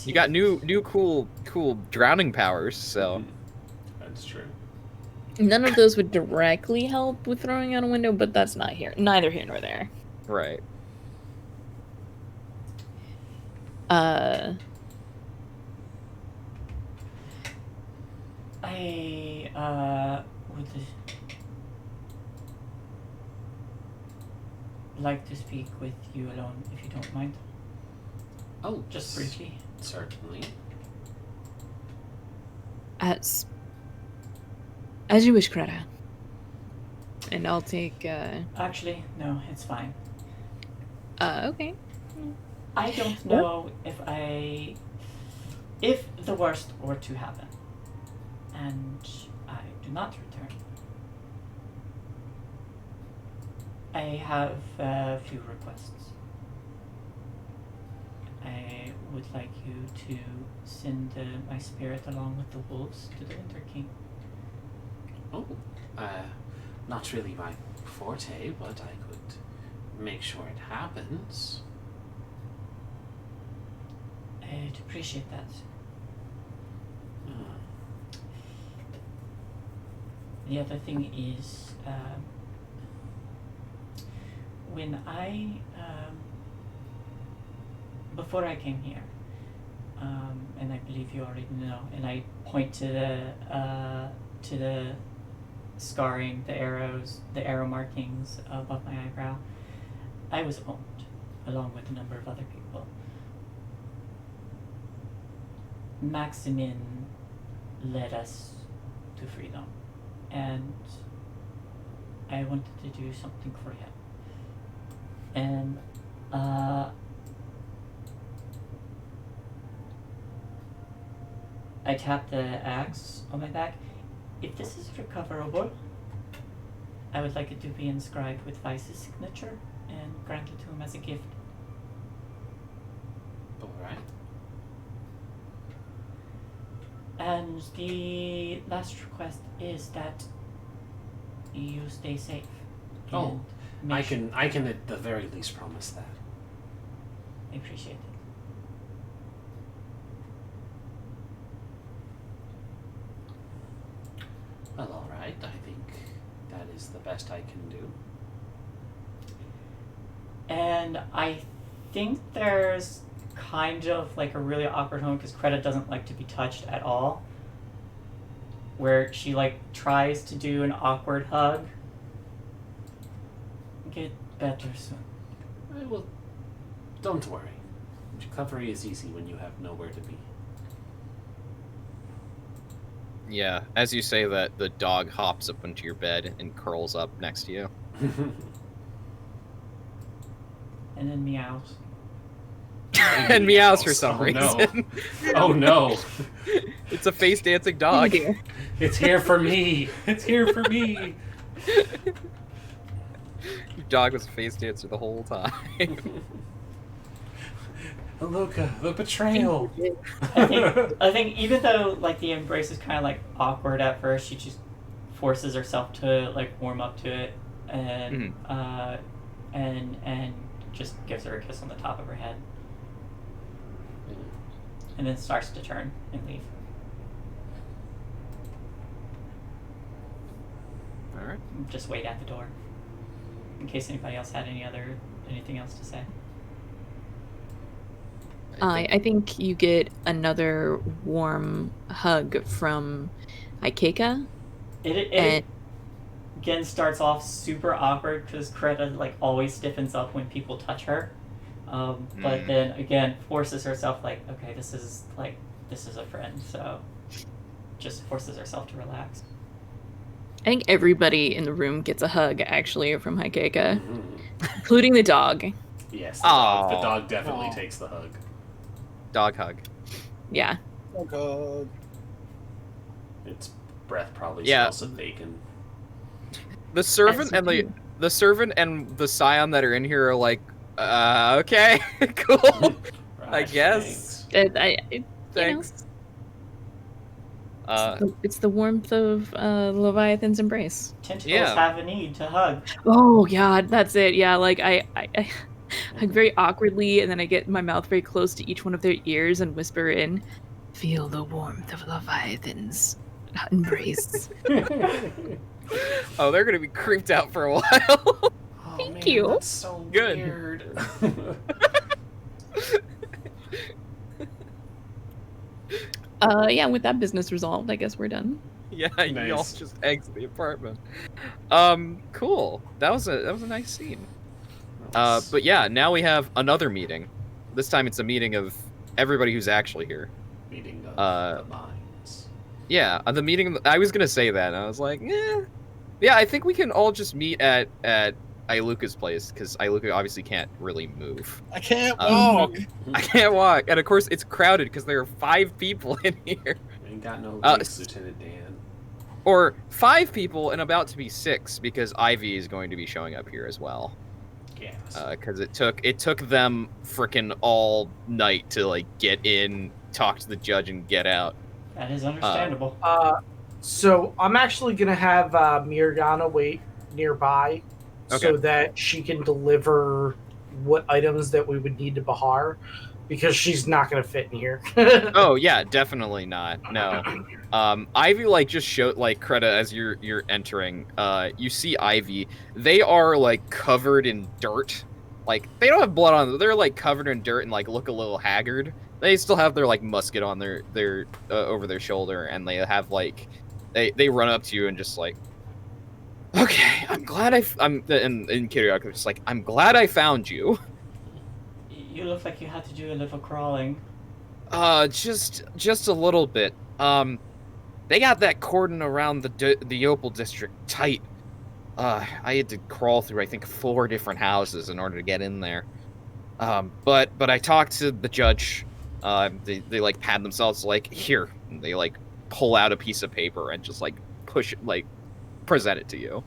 You got new cool drowning powers, so... That's true. None of those would directly help with throwing out a window, but that's neither here nor there. Right. I would like to speak with you alone, if you don't mind. Oh, Just briefly. Certainly. As you wish, Greta. And I'll take, Actually, no, it's fine. okay. I don't know if the worst were to happen, and I do not return. I have a few requests. I would like you to send my spirit along with the wolves to the Winter King. Oh, not really my forte, but I could make sure it happens. I'd appreciate that. The other thing is, when before I came here, and I believe you already know, and I point to the scarring, the arrows, the arrow markings above my eyebrow. I was owned, along with a number of other people. Maximin led us to freedom, and I wanted to do something for him. And I tapped the axe on my back. If this is recoverable, I would like it to be inscribed with Vice's signature and granted to him as a gift. Alright. And the last request is that you stay safe. Oh, and I can at the very least promise that. I appreciate it. Well, alright, I think that is the best I can do. And I think there's kind of like a really awkward moment because Greta doesn't like to be touched at all. Where she like tries to do an awkward hug. Get better soon. Well, don't worry. Recovery is easy when you have nowhere to be. Yeah, as you say that, the dog hops up into your bed and curls up next to you. And then meows. And meows for some reason. No. Oh no! It's a face dancing dog. Oh, dear. It's here for me! It's here for me! Your dog was a face dancer the whole time. Luca, the betrayal! I think even though like the embrace is kind of like awkward at first, she just forces herself to like warm up to it, and and just gives her a kiss on the top of her head, and then starts to turn and leave. All right. Just wait at the door in case anybody else had anything else to say. I think you get another warm hug from Ikeka. It again starts off super awkward because Greta like always stiffens up when people touch her, But then again forces herself like, okay, this is a friend, so just forces herself to relax. I think everybody in the room gets a hug, actually, from Haikeka, Mhm. including the dog. Yes, Aw. the dog definitely Aw. takes the hug. Dog hug. Yeah. Oh god. Its breath probably Yeah. smells of bacon. The servant As and you the servant and the scion that are in here are like, okay, cool. I guess. Thanks. Thanks. It's the warmth of Leviathan's embrace. Tentacles Yeah. have a need to hug. Oh God, that's it. Yeah, like I hug very awkwardly, and then I get my mouth very close to each one of their ears and whisper in, "Feel the warmth of Leviathan's embrace." Oh, they're gonna be creeped out for a while. Oh, Thank man, you. That's so Good. weird. Yeah, with that business resolved, I guess we're done. Yeah, Nice. y'all just exit the apartment. Cool. That was a nice scene. But yeah, now we have another meeting. This time it's a meeting of everybody who's actually here. Meeting of the minds. Yeah, the meeting. I was gonna say that, and I was like, yeah. I think we can all just meet at Iluka's place because Iluka obviously can't really move. I can't Um, walk. I can't walk, and of course it's crowded because there are 5 people in here, Ain't got no Uh, legs, Lieutenant Dan. or 5 people and about to be 6 because Ivy is going to be showing up here as well. Yes. Because it took them frickin' all night to like get in, talk to the judge, and get out. That is understandable. So I'm actually gonna have Mirgana wait nearby so that she can deliver what items that we would need to Bahar, because she's not gonna fit in here. Oh yeah, definitely not. No. Ivy like just showed like Kreta as you're entering. You see Ivy. They are like covered in dirt. Like they don't have blood on them. They're like covered in dirt and like look a little haggard. They still have their like musket on their over their shoulder, and they have like they run up to you and just like, okay, I'm glad I'm in Kiriak just like, I'm glad I found you. You look like you had to do a little crawling. Just a little bit. They got that cordon around the Opal district tight. I had to crawl through, I think, 4 different houses in order to get in there. But I talked to the judge. They like pat themselves like, here. And they like pull out a piece of paper and just like push it, like present it to you.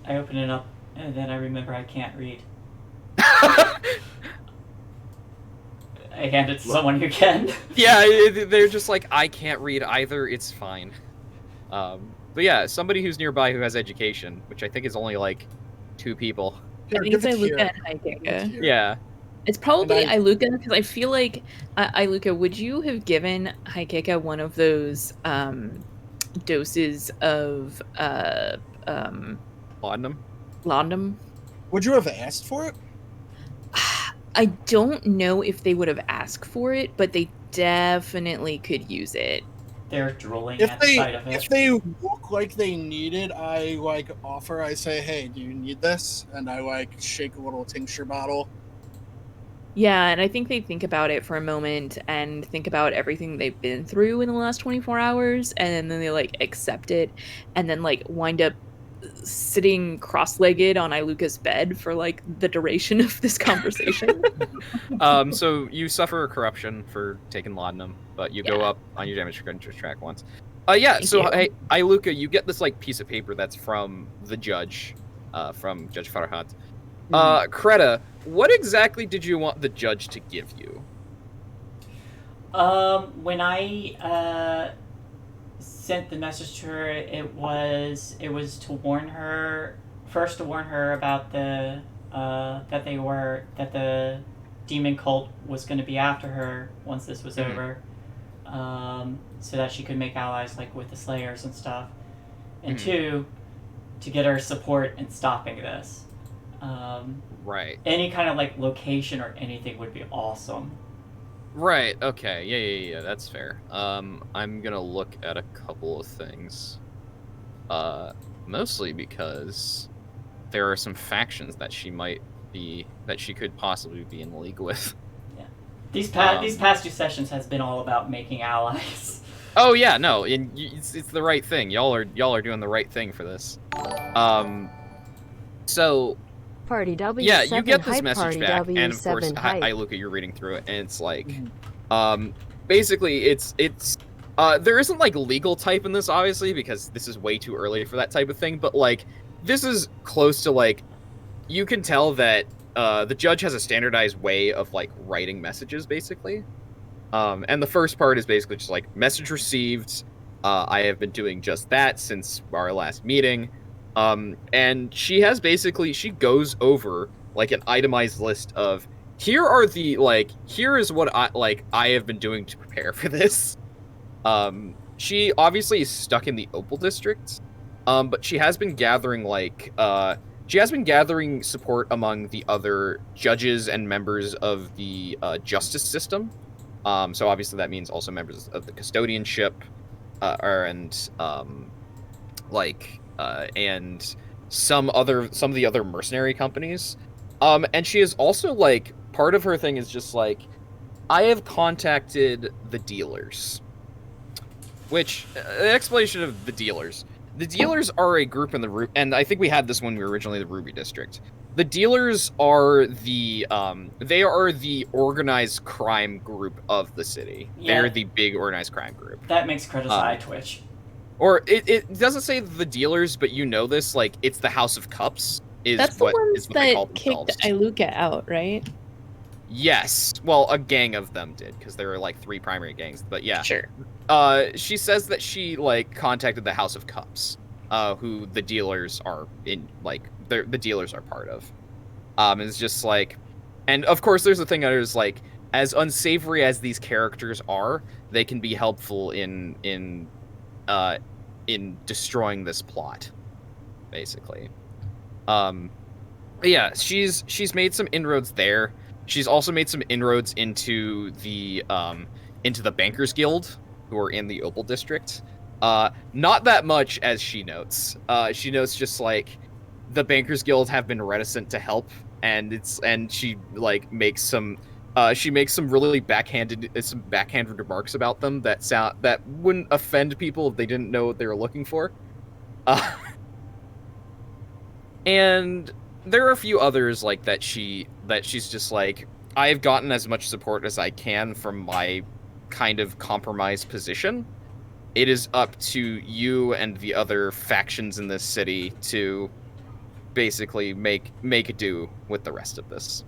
I open it up, and then I remember I can't read. I hand it to someone who can. Yeah, they're just like, I can't read either, it's fine. But yeah, somebody who's nearby who has education, which I think is only like 2 people. Here, I think give it's it here. Iluka and Haikeka. Yeah. It's probably And I- Iluka, because I feel like Iluka, would you have given Haikeka one of those doses of Laudanum? laudanum? Would you have asked for it? I don't know if they would have asked for it, but they definitely could use it. They're drooling If at the sight of if it. they look like they need it, I like offer. I say, hey, do you need this? And I like shake a little tincture bottle. Yeah, and I think they think about it for a moment and think about everything they've been through in the last 24 hours, and then they like accept it, and then like wind up sitting cross-legged on Iluka's bed for like the duration of this conversation. So you suffer a corruption for taking laudanum, but you go Yeah. up on your damage track once. Yeah, Thank so you. hey, Iluka, you get this like piece of paper that's from the judge, from Judge Farhat. Kreta, what exactly did you want the judge to give you? When I sent the message to her, it was to warn her about the that the demon cult was going to be after her once this was over, so that she could make allies like with the Slayers and stuff, and 2, to get her support in stopping this. Right. Any kind of like location or anything would be awesome. Right, okay, yeah, that's fair. I'm gonna look at a couple of things. Mostly because there are some factions that she might possibly be in league with. These past 2 sessions has been all about making allies. Oh yeah, no, and it's the right thing. Y'all are doing the right thing for this. So Party W. yeah, you get this hype message party back, W and of course, hype. I look at you reading through it, and it's like, basically, it's there isn't like legal type in this, obviously, because this is way too early for that type of thing. But like, this is close to like, you can tell that the judge has a standardized way of like writing messages, basically. And the first part is basically just like message received. I have been doing just that since our last meeting. And she goes over like an itemized list of here is what I have been doing to prepare for this. She obviously is stuck in the Opal district. But she has been gathering support among the other judges and members of the justice system. So obviously that means also members of the custodianship, and some of the other mercenary companies. And she is also like, part of her thing is just like, I have contacted the dealers. Which, explanation of the dealers. The dealers are a group in the and I think we had this when we were originally the Ruby District. The dealers are the organized crime group of the city. Yeah. They're the big organized crime group. That makes Credit's eye twitch. Or it doesn't say the dealers, but you know this, like, it's the House of Cups That's what the ones they call that themselves. kicked Iluka out, right? Yes. Well, a gang of them did, because there were like 3 primary gangs, but yeah. Sure. She says that she like contacted the House of Cups, who the dealers are in, like, the dealers are part of. It's just like, and of course there's the thing that is like, as unsavory as these characters are, they can be helpful in destroying this plot, basically. Yeah, she's made some inroads there. She's also made some inroads into the Bankers Guild, who are in the Opal District. Not that much, as she notes. She notes just like the Bankers Guild have been reticent to help, and she like makes some really backhanded remarks about them that wouldn't offend people if they didn't know what they were looking for. And there are a few others like that she's just like, I've gotten as much support as I can from my kind of compromised position. It is up to you and the other factions in this city to basically make do with the rest of this.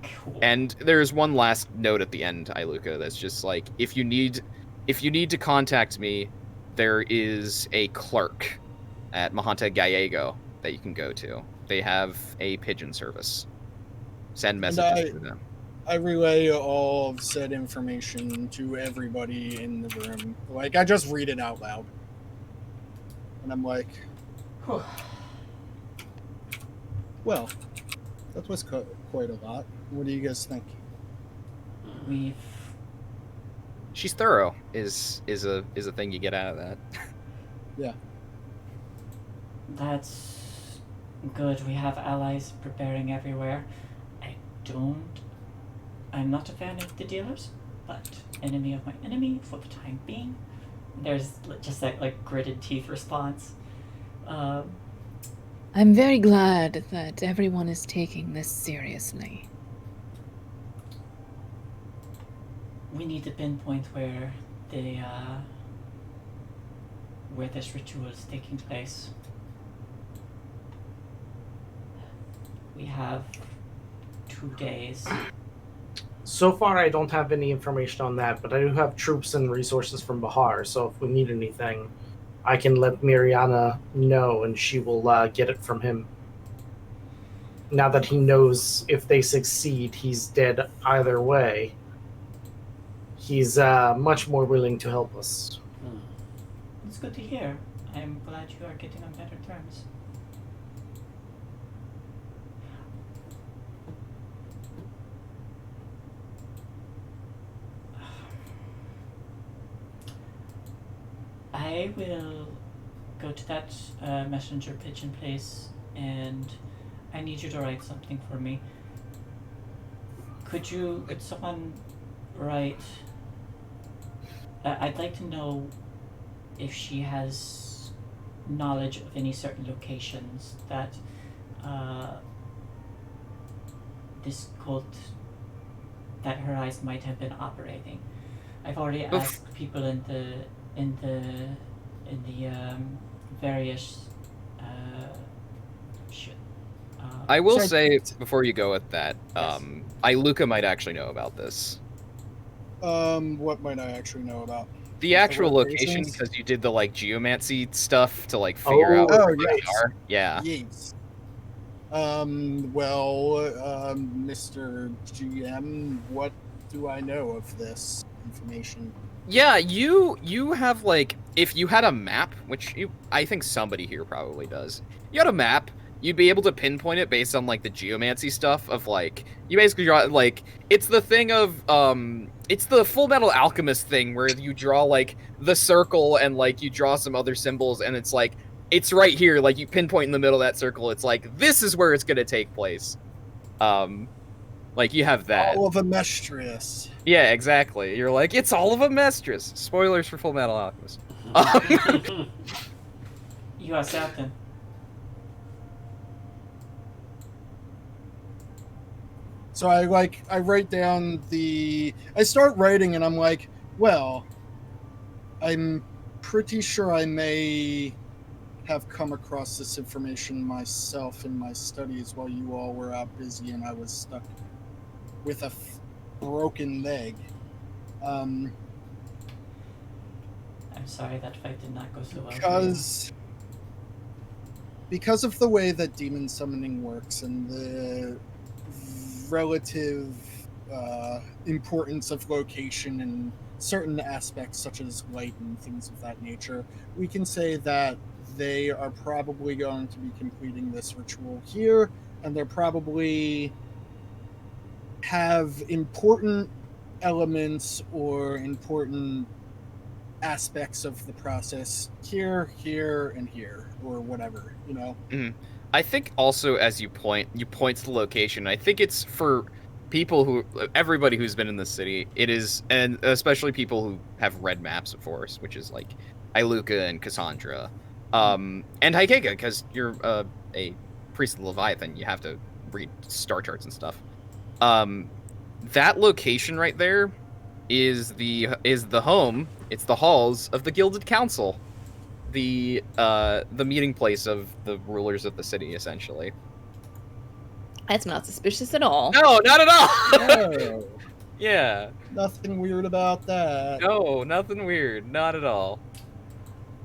Cool. And there's one last note at the end, Iluka, that's just like, if you need to contact me, there is a clerk at Mahanta Gallego that you can go to. They have a pigeon service. Send messages to them. I relay all of said information to everybody in the room. Like, I just read it out loud. And I'm like, well, that was quite a lot. What do you guys think? She's thorough is a thing you get out of that. Yeah. That's good. We have allies preparing everywhere. I'm not a fan of the dealers, but enemy of my enemy for the time being. There's just that like gritted teeth response. I'm very glad that everyone is taking this seriously. We need to pinpoint where this ritual is taking place. We have 2 days. So far, I don't have any information on that, but I do have troops and resources from Bahar, so if we need anything, I can let Miriana know, and she will get it from him. Now that he knows if they succeed, he's dead either way. He's much more willing to help us. It's good to hear. I'm glad you are getting on better terms. I will go to that messenger pigeon place, and I need you to write something for me. Could someone write... I'd like to know if she has knowledge of any certain locations that this cult, that her eyes might have been operating. I've already asked people in the various I will say before you go with that, Iluka might actually know about this. What might I actually know about? The actual location, because you did the like geomancy stuff to like figure out where they are. Yeah. Yes. Mr. GM, what do I know of this information? Yeah, you have like, if you had a map, which I think somebody here probably does. You had a map, you'd be able to pinpoint it based on like the geomancy stuff of like, you basically draw like, it's the thing of it's the Full Metal Alchemist thing where you draw like the circle and like you draw some other symbols and it's like, it's right here, like you pinpoint in the middle of that circle, it's like, this is where it's gonna take place. Like you have that. All of Amestris. Yeah, exactly. You're like, it's all of Amestris. Spoilers for Full Metal Alchemist. You are certain. So I write down I start writing and I'm like, well, I'm pretty sure I may have come across this information myself in my studies while you all were out busy and I was stuck with a broken leg. I'm sorry that fight did not go so well. Because of the way that demon summoning works and the relative importance of location and certain aspects such as light and things of that nature, we can say that they are probably going to be completing this ritual here, and they're probably have important elements or important aspects of the process here, and here, or whatever, you know? Mm-hmm. I think also as you point to the location, I think it's for people everybody who's been in the city, it is, and especially people who have read maps, of course, which is like Iluka and Cassandra, and Haikeka, because you're a priest of the Leviathan, you have to read star charts and stuff. That location right there is the home, it's the halls of the Gilded Council. The meeting place of the rulers of the city, essentially. That's not suspicious at all. No, not at all. No. Yeah. Nothing weird about that. No, nothing weird. Not at all.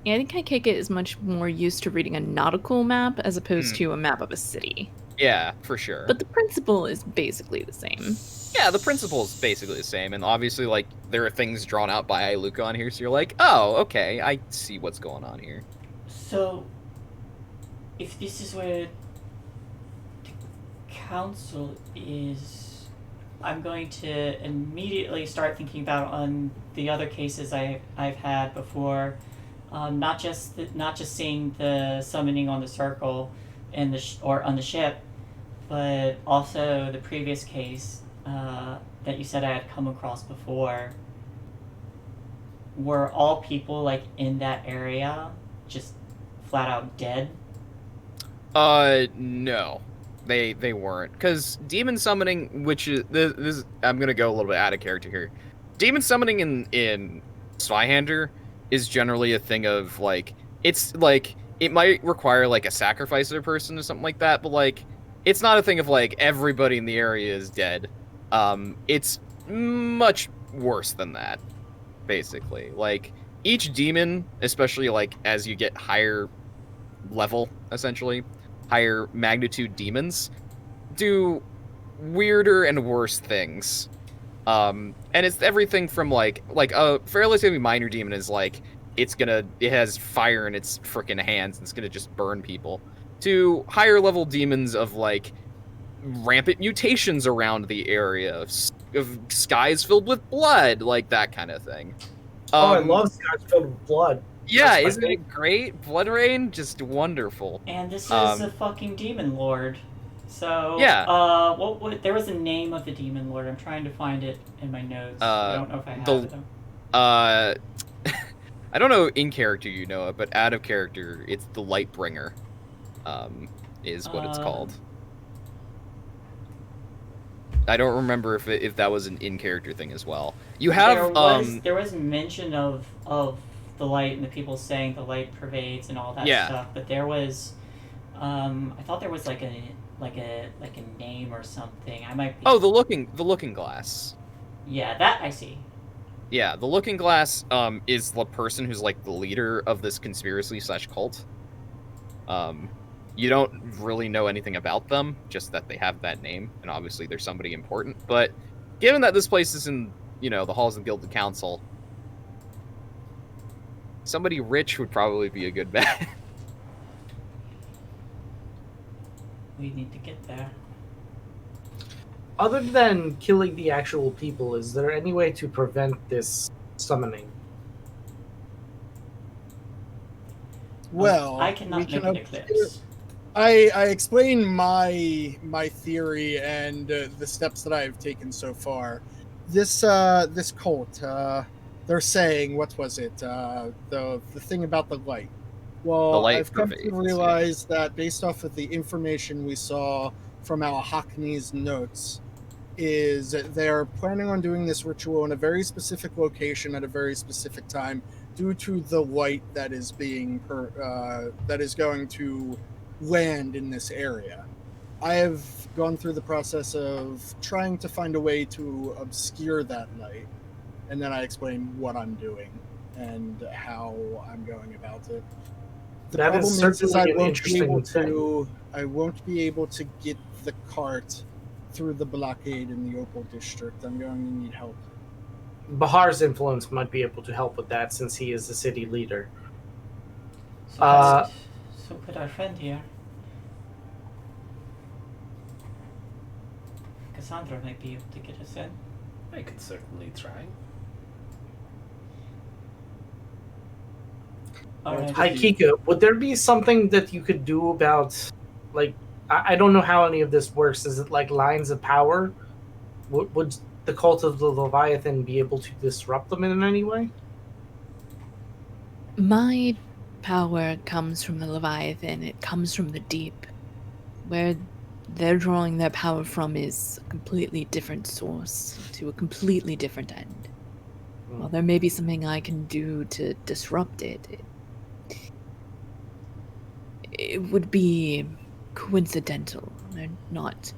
Yeah, I think Haikeka is much more used to reading a nautical map as opposed to a map of a city. Yeah, for sure. But the principle is basically the same. Yeah, the principle is basically the same, and obviously, like, there are things drawn out by Iluka on here, so you're like, oh, okay, I see what's going on here. So, if this is where the council is, I'm going to immediately start thinking about on the other cases I've had before, not just seeing the summoning on the circle and or on the ship, but also the previous case that you said I had come across before. Were all people like in that area just flat out dead? No, they weren't, because demon summoning, which is this, I'm gonna go a little bit out of character here. Demon summoning in Zweihander is generally a thing of like, it's like, it might require like a sacrifice of a person or something like that, but like, it's not a thing of like everybody in the area is dead. It's much worse than that, basically. Like, each demon, especially like as you get higher level, essentially, higher magnitude demons, do weirder and worse things. And it's everything from like a fairly minor demon is like, it has fire in its frickin' hands and it's gonna just burn people, to higher level demons of like rampant mutations around the area, of skies filled with blood, like that kind of thing. I love skies filled with blood. Yeah, isn't it great? Blood rain, just wonderful. And this is a fucking demon lord. So, Yeah. there was a name of the demon lord. I'm trying to find it in my notes. I don't know if I have it. I don't know in character you know it, but out of character, it's the Lightbringer. Is what it's called. I don't remember if that was an in character thing as well. You have there was mention of the light and the people saying the light pervades and all that stuff, but there was I thought there was like a name or something. I might be... Oh, the looking glass. Yeah, that I see. Yeah, the Looking Glass is the person who's like the leader of this conspiracy/cult. You don't really know anything about them, just that they have that name, and obviously they're somebody important. But given that this place is in, the halls of the Gilded Council, somebody rich would probably be a good bet. We need to get there. Other than killing the actual people, is there any way to prevent this summoning? Well, I cannot make an eclipse. I explain my theory and the steps that I've taken so far. This cult, they're saying, what was it? The thing about the light. Well, I've come to realize that based off of the information we saw from our Hackney's notes, is they're planning on doing this ritual in a very specific location at a very specific time due to the light that is being that is going to land in this area. I have gone through the process of trying to find a way to obscure that light, and then I explain what I'm doing and how I'm going about it. The that problem is certainly an interesting thing. I won't be able to get the cart through the blockade in the Opal district. I'm going to need help. Bahar's influence might be able to help with that since he is the city leader. So could our friend here, Cassandra, might be able to get us in. I could certainly try. Hi, Kika. Would there be something that you could do about, like, I don't know how any of this works. Is it like lines of power? Would the cult of the Leviathan be able to disrupt them in any way? My power comes from the Leviathan. It comes from the deep. Where they're drawing their power from is a completely different source to a completely different end. While there may be something I can do to disrupt it, it would be coincidental. They're not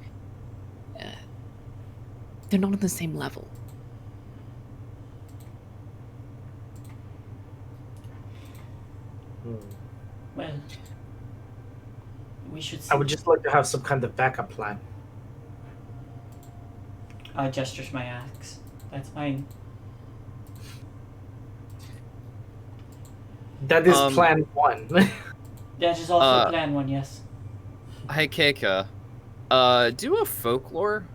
on the same level. Well, we should see. I would just like to have some kind of backup plan. Gestures my axe. That's mine. That is plan one. That is also plan one, yes. Hey, Keika. Do a folklore.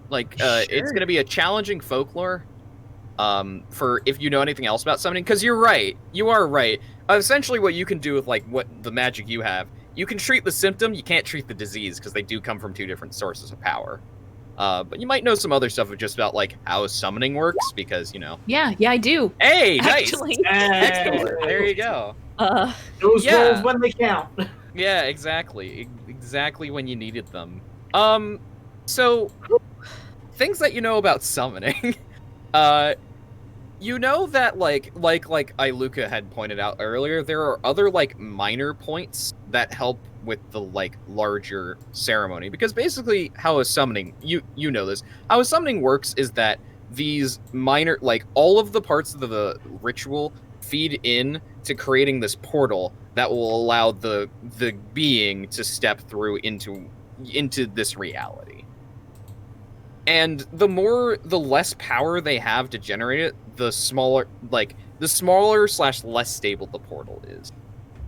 Like, Sure. It's going to be a challenging folklore. For if you know anything else about summoning, because you're right. You are right. Essentially, what you can do with, like, what the magic you have, you can treat the symptom, you can't treat the disease, because they do come from two different sources of power. But you might know some other stuff just about, like, how summoning works, because, Yeah, I do. Hey, nice! Actually. Excellent. There you go. Those rolls when they count. Yeah, exactly. Exactly when you needed them. So, things that you know about summoning. You know that, like Iluka had pointed out earlier, there are other, like, minor points that help with the, like, larger ceremony. Because basically, how a summoning, you know this, how a summoning works is that these minor, like, all of the parts of the ritual feed in to creating this portal that will allow the being to step through into this reality. And the less power they have to generate it, the smaller / less stable the portal is.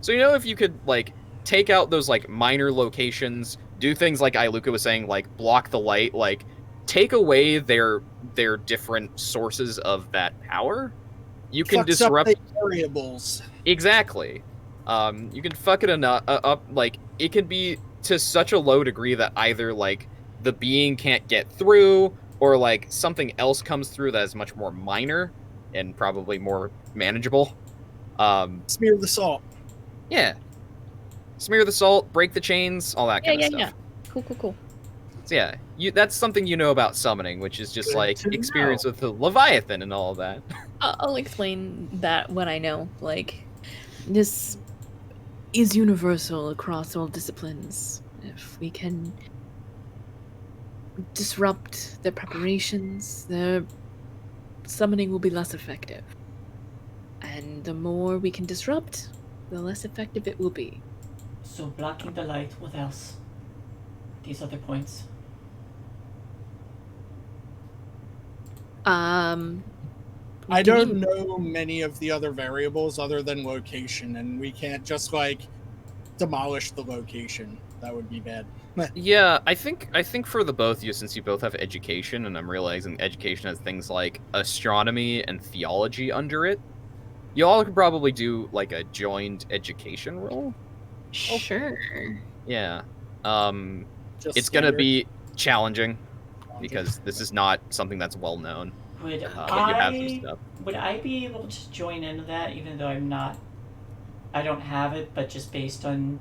So, if you could, like, take out those, like, minor locations, do things like Iluka was saying, like, block the light, like, take away their different sources of that power, you can disrupt up the variables. Exactly. You can fuck it up, like, it can be to such a low degree that either like the being can't get through, or like something else comes through that is much more minor and probably more manageable. Smear the salt. Yeah. Smear the salt, break the chains, all that kind of stuff. Cool. So yeah, that's something you know about summoning, which is just Good like to experience know. with the Leviathan and all of that. I'll explain that when I know. Like, this is universal across all disciplines. If we can disrupt their preparations, their summoning will be less effective. And the more we can disrupt, the less effective it will be. So blocking the light, what else? These other points. I don't know many of the other variables other than location, and we can't just like demolish the location. That would be bad. Yeah, I think for the both of you, since you both have education, and I'm realizing education has things like astronomy and theology under it, you all could probably do like a joined education roll. Sure. Yeah. Just It's gonna standard. be challenging because this is not something that's well known. Would But you have some I stuff. would I be able to join into that, even though I don't have it, but just based on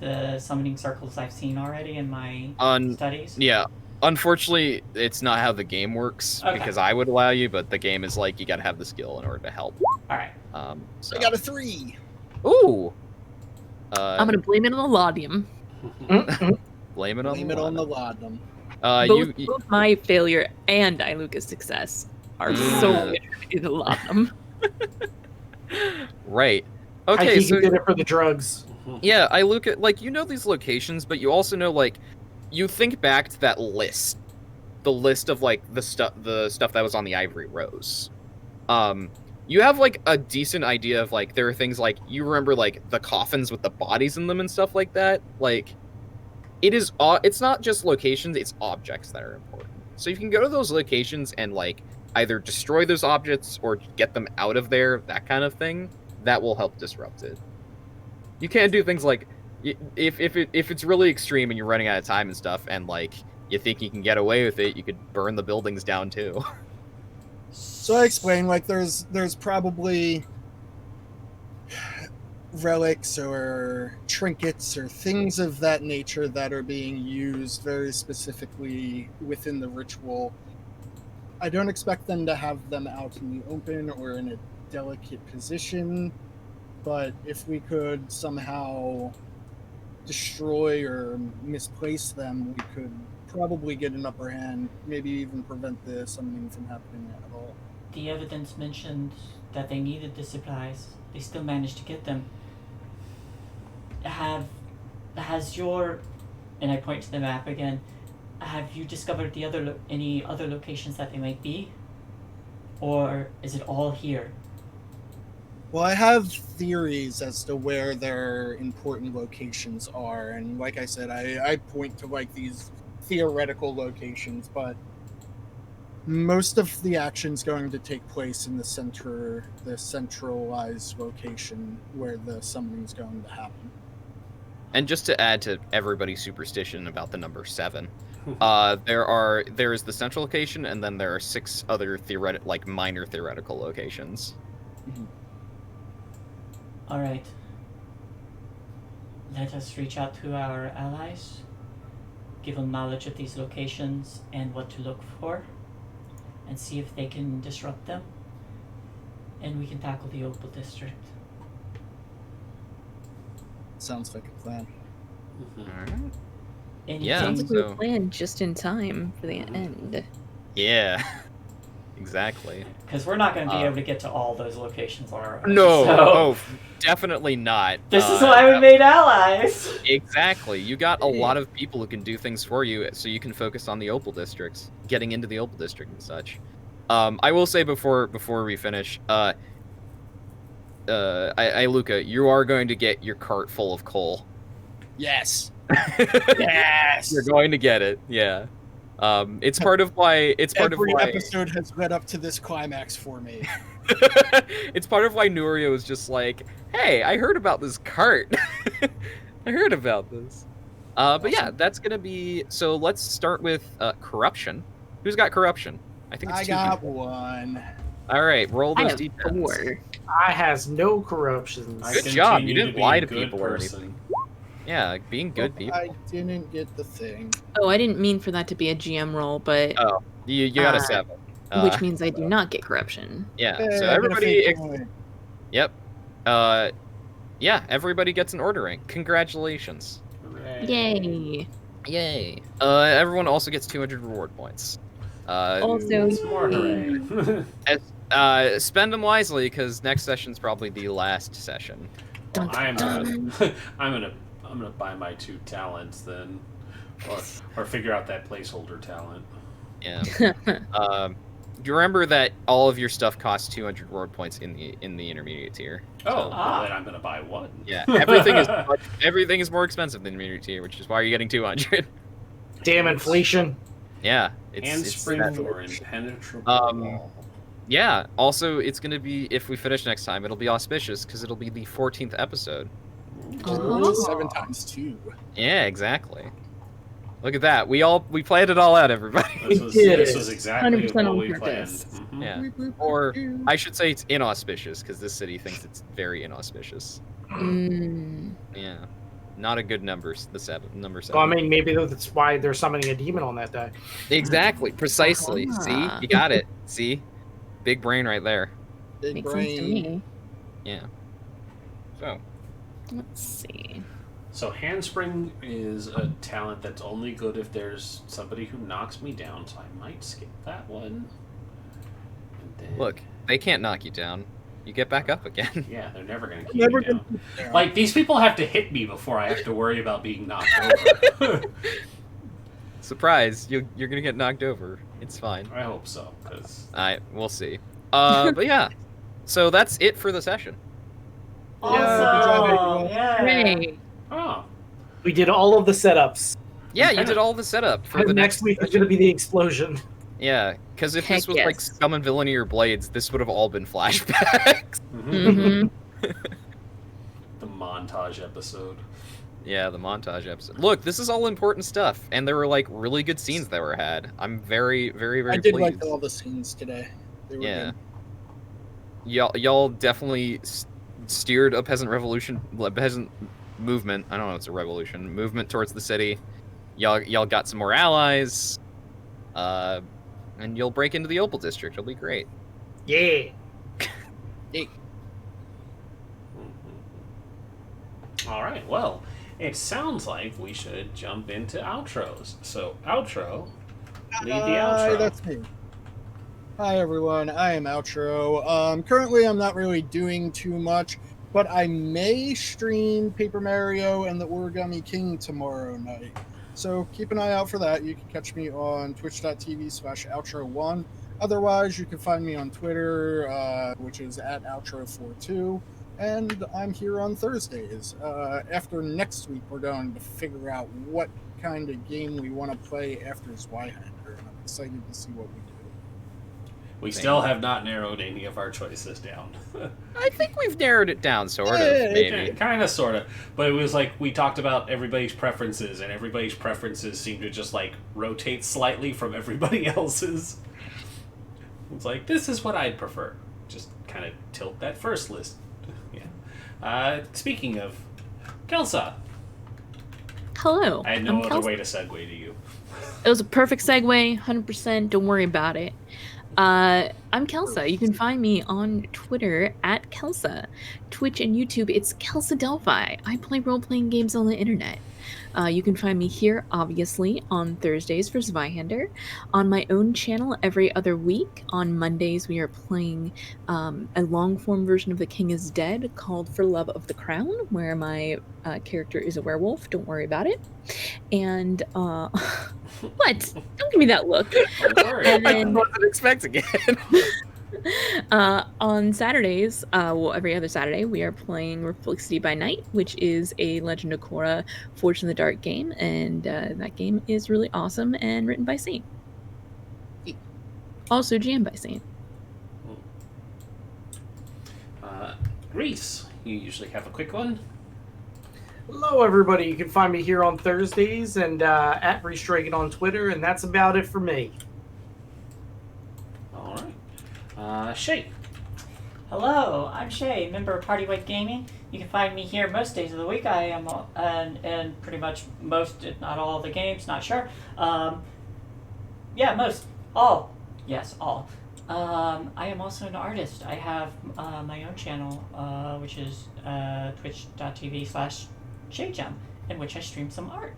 the summoning circles I've seen already in my studies? Yeah. Unfortunately, it's not how the game works, Okay. because I would allow you, but the game is like you gotta have the skill in order to help. Alright. So. I got a 3. Ooh. I'm gonna blame it on the laudium. Blame it on Blame the it on the laudanum. laudanum. Both my failure and Iluka's success are solely attributed to the laudanum. Right. I Okay, think so you did it for the drugs. yeah, I look at like you know these locations, but you also know like you think back to that list, the list of like the stuff that was on the Ivory Rose. You have like a decent idea of like there are things like you remember like the coffins with the bodies in them and stuff like that. Like it's not just locations, it's objects that are important. So you can go to those locations and like either destroy those objects or get them out of there, that kind of thing. That will help disrupt it. You can't do things like if it's really extreme and you're running out of time and stuff, and like you think you can get away with it, you could burn the buildings down too. So I explained like there's probably relics or trinkets or things of that nature that are being used very specifically within the ritual. I don't expect them to have them out in the open or in a delicate position, but if we could somehow destroy or misplace them, we could probably get an upper hand, maybe even prevent the summoning from happening at all. The evidence mentioned that they needed the supplies. They still managed to get them. Has your, and I point to the map again, have you discovered any other locations that they might be? Or is it all here? Well, I have theories as to where their important locations are, and like I said, I point to like these theoretical locations, but most of the action's going to take place in the centralized location where the summoning's going to happen. And just to add to everybody's superstition about the number 7, there is the central location, and then there are 6 other minor theoretical locations. Mm-hmm. All right. Let us reach out to our allies, give them knowledge of these locations and what to look for, and see if they can disrupt them. And we can tackle the Opal District. Sounds like a plan. Alright. Anything, Yeah. Sounds like so- we planned just in time for the end. Yeah. Exactly. because we're not going to be able to get to all those locations on our own. No, So, definitely not. this is why we made allies. Exactly. You got a lot of people who can do things for you, so you can focus on the Opal districts, getting into the Opal district and such. I will say before we finish, Luca, you are going to get your cart full of coal. Yes. Yes. You're going to get it. Yeah. It's part of why. It's part Every of why. episode has led up to this climax for me. It's part of why Nuria was just like, "Hey, I heard about this cart. I heard about this." But yeah, that's gonna be. So let's start with corruption. Who's got corruption? I think it's I two got people. one. All right, roll I those have d10s. 4. I has no corruptions. I Good job, you continue didn't to be lie a to good people or person. Yeah, being good people. I didn't get the thing. Oh, I didn't mean for that to be a GM roll, but Oh, you got a Uh, 7. which means I do not get corruption. Yeah. Hey, So I got a everybody. fake point. Yep. Yeah, everybody gets an order rank. Congratulations. Hooray. Yay! Yay. Everyone also gets 200 reward points. Also, It's more hooray. Spend them wisely because next session's probably the last session. Well, Dun, dun, dun. I'm gonna buy my 2 talents then, or figure out that placeholder talent. Yeah. You remember that all of your stuff costs 200 reward points in the intermediate tier. Oh, So, well, then I'm gonna buy 1. yeah. Everything is more expensive than the intermediate tier, which is why you're getting 200. Damn inflation. Yeah. Handspring that- or impenetrable wall. Yeah. Also, it's gonna be, if we finish next time, it'll be auspicious because it'll be the 14th episode. Oh. 7 times 2. Yeah, exactly. Look at that. We planned it all out, everybody. This was exactly 100% what on we planned. purpose. Mhm. Yeah. Or I should say it's inauspicious because this city thinks it's very inauspicious. Mm. Yeah. Not a good number. Number 7. Well, I mean, maybe that's why they're summoning a demon on that day. Exactly. Precisely. Ah. See, you got it. See, big brain right there. Big Makes sense to brain. me. Yeah. So. Let's see. So handspring is a talent that's only good if there's somebody who knocks me down, so I might skip that one. And then, Look, they can't knock you down. You get back up again. yeah, they're never gonna keep Never me down. gonna- Like, these people have to hit me before I have to worry about being knocked over. Surprise! You're gonna get knocked over. It's fine. I hope so, because We'll see. But yeah. So that's it for the session. Yeah, good job, everyone. Yeah. Hooray! oh, We did all of the setups. Yeah, you did all the setup for And the next week is going to be the explosion. Yeah, because if this Heck was like yes. Scum and Villainy or Blades, this would have all been flashbacks. Mm-hmm. the montage episode. Yeah, the montage episode. Look, this is all important stuff, and there were like really good scenes that were had. I'm very, very, very I did pleased. like all the scenes today. They were Yeah. good. Y'all definitely steered a peasant movement. I don't know, it's a revolution movement towards the city. Y'all got some more allies, and you'll break into the Opal District. It'll be great. Yeah. All right. Well, it sounds like we should jump into outros. So, outro. Lead the outro. That's me. Hi everyone, I am Outro. Currently I'm not really doing too much, but I may stream Paper Mario and the Origami King tomorrow night. So keep an eye out for that. You can catch me on twitch.tv/outro1. Otherwise, you can find me on Twitter, which is at outro42. And I'm here on Thursdays. After next week, we're going to figure out what kind of game we want to play after Zweihander. And I'm excited to see what we do. We still have not narrowed any of our choices down. I think we've narrowed it down, sort of, Yeah, maybe. Kind of, sort of. But it was like we talked about everybody's preferences, and everybody's preferences seem to just like rotate slightly from everybody else's. It's like, this is what I'd prefer. Just kind of tilt that first list. Yeah. Speaking of, Kelsa. Hello. I had no I'm other Kelsa. way to segue to you. It was a perfect segue, 100%. Don't worry about it. I'm Kelsa. You can find me on Twitter at Kelsa. Twitch and YouTube, it's Kelsa Delphi. I play role-playing games on the internet. You can find me here, obviously, on Thursdays for Zweihander. On my own channel every other week. On Mondays, we are playing a long-form version of The King is Dead called For Love of the Crown, where my character is a werewolf. Don't worry about it. And, what? Don't give me that look. Don't worry. And I then- wasn't expecting it. On Saturdays, well, every other Saturday, we are playing Reflexity by Night, which is a Legend of Korra Forged in the Dark game, and that game is really awesome and written by Saint. Also GM by Saint. Rhys, you usually have a quick one. Hello, everybody. You can find me here on Thursdays and at Rhys on Twitter, and that's about it for me. All right. Shae. Hello, I'm Shae, member of Party White Gaming. You can find me here most days of the week. I am and pretty much most, if not all, of the games. Not sure. Yeah, most, all, yes, all. I am also an artist. I have my own channel, which is twitch.tv/ShaeJam, in which I stream some art.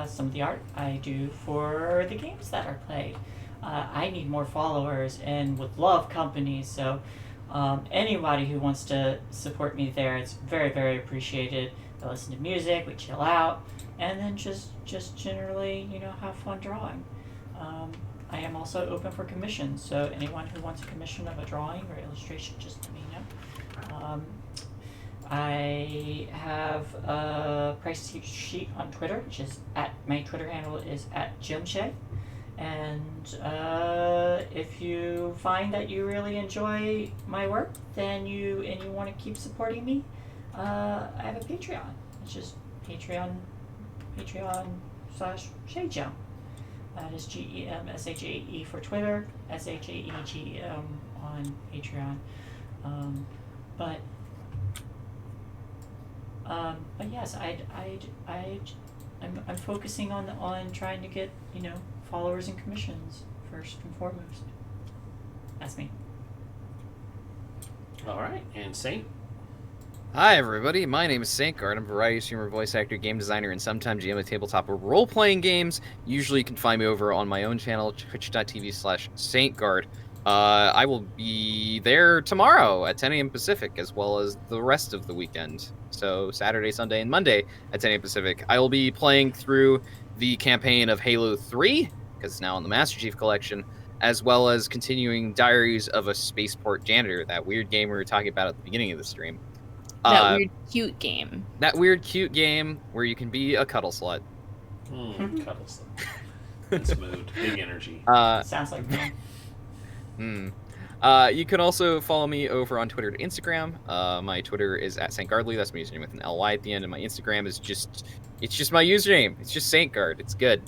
Some of the art I do for the games that are played. I need more followers and would love company, so anybody who wants to support me there, it's very, very appreciated. I listen to music, we chill out, and then just generally, have fun drawing. I am also open for commissions, so anyone who wants a commission of a drawing or illustration, just let me know. I have a price sheet on Twitter, which is my Twitter handle is @JimShae. And if you find that you really enjoy my work, then you want to keep supporting me, I have a Patreon. It's just Patreon.com/ShaeJam. That is GEMSHAE for Twitter, SHAEGM on Patreon. But yes, I'm focusing on trying to get followers and commissions first and foremost. That's me. All right, and Saint. Hi everybody, my name is Saintguard. I'm a variety streamer, voice actor, game designer, and sometimes GM of tabletop or role-playing games. Usually you can find me over on my own channel, twitch.tv/Saintguard. I will be there tomorrow at 10 a.m. Pacific, as well as the rest of the weekend. So Saturday, Sunday, and Monday at 10 a.m. Pacific. I will be playing through the campaign of Halo 3, because it's now in the Master Chief Collection, as well as continuing Diaries of a Spaceport Janitor, that weird game we were talking about at the beginning of the stream. That weird cute game. That weird cute game where you can be a cuddle slut. Cuddle slut. It's mood. Big energy. Sounds like me. You can also follow me over on Twitter and Instagram. My Twitter is @Saintguardly. That's my username with an LY at the end, and my Instagram is just my username. It's just Saintguard. It's good.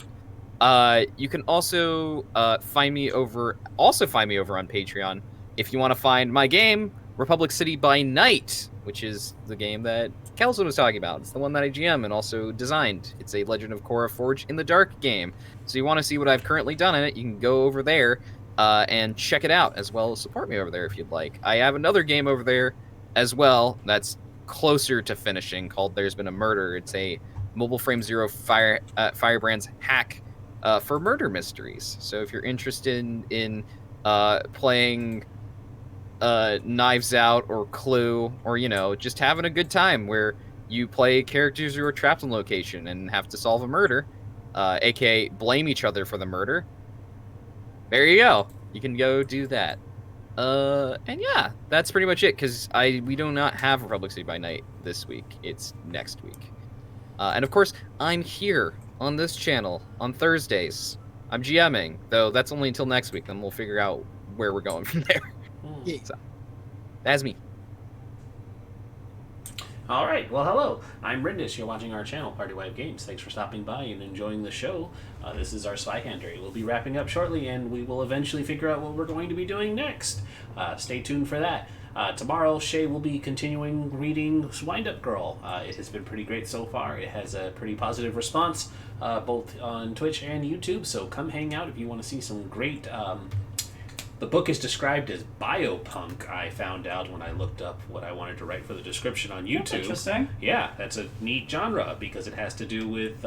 You can also find me over on Patreon if you want to find my game, Republic City by Night, which is the game that Kelsa was talking about. It's the one that I GM and also designed. It's a Legend of Korra Forge in the Dark game. So you want to see what I've currently done in it, you can go over there and check it out, as well as support me over there if you'd like. I have another game over there as well that's closer to finishing called There's Been a Murder. It's a Mobile Frame Zero Firebrand's hack for murder mysteries. So if you're interested in playing Knives Out or Clue, or just having a good time where you play characters who are trapped in location and have to solve a murder, aka blame each other for the murder, there you go. You can go do that. And yeah, that's pretty much it, because we do not have Republic City by Night this week. It's next week. And of course, I'm here on this channel on Thursdays. I'm GMing, though that's only until next week, then we'll figure out where we're going from there. So, that's me. All right. Well, hello. I'm Rhys. You're watching our channel, Party Wife Games. Thanks for stopping by and enjoying the show. This is our Zweihander. We'll be wrapping up shortly, and we will eventually figure out what we're going to be doing next. Stay tuned for that. Tomorrow, Shae will be continuing reading Wind Up Girl. It has been pretty great so far. It has a pretty positive response, both on Twitch and YouTube, so come hang out if you want to see some great... The book is described as biopunk, I found out when I looked up what I wanted to write for the description on YouTube. That's interesting. Yeah, that's a neat genre because it has to do with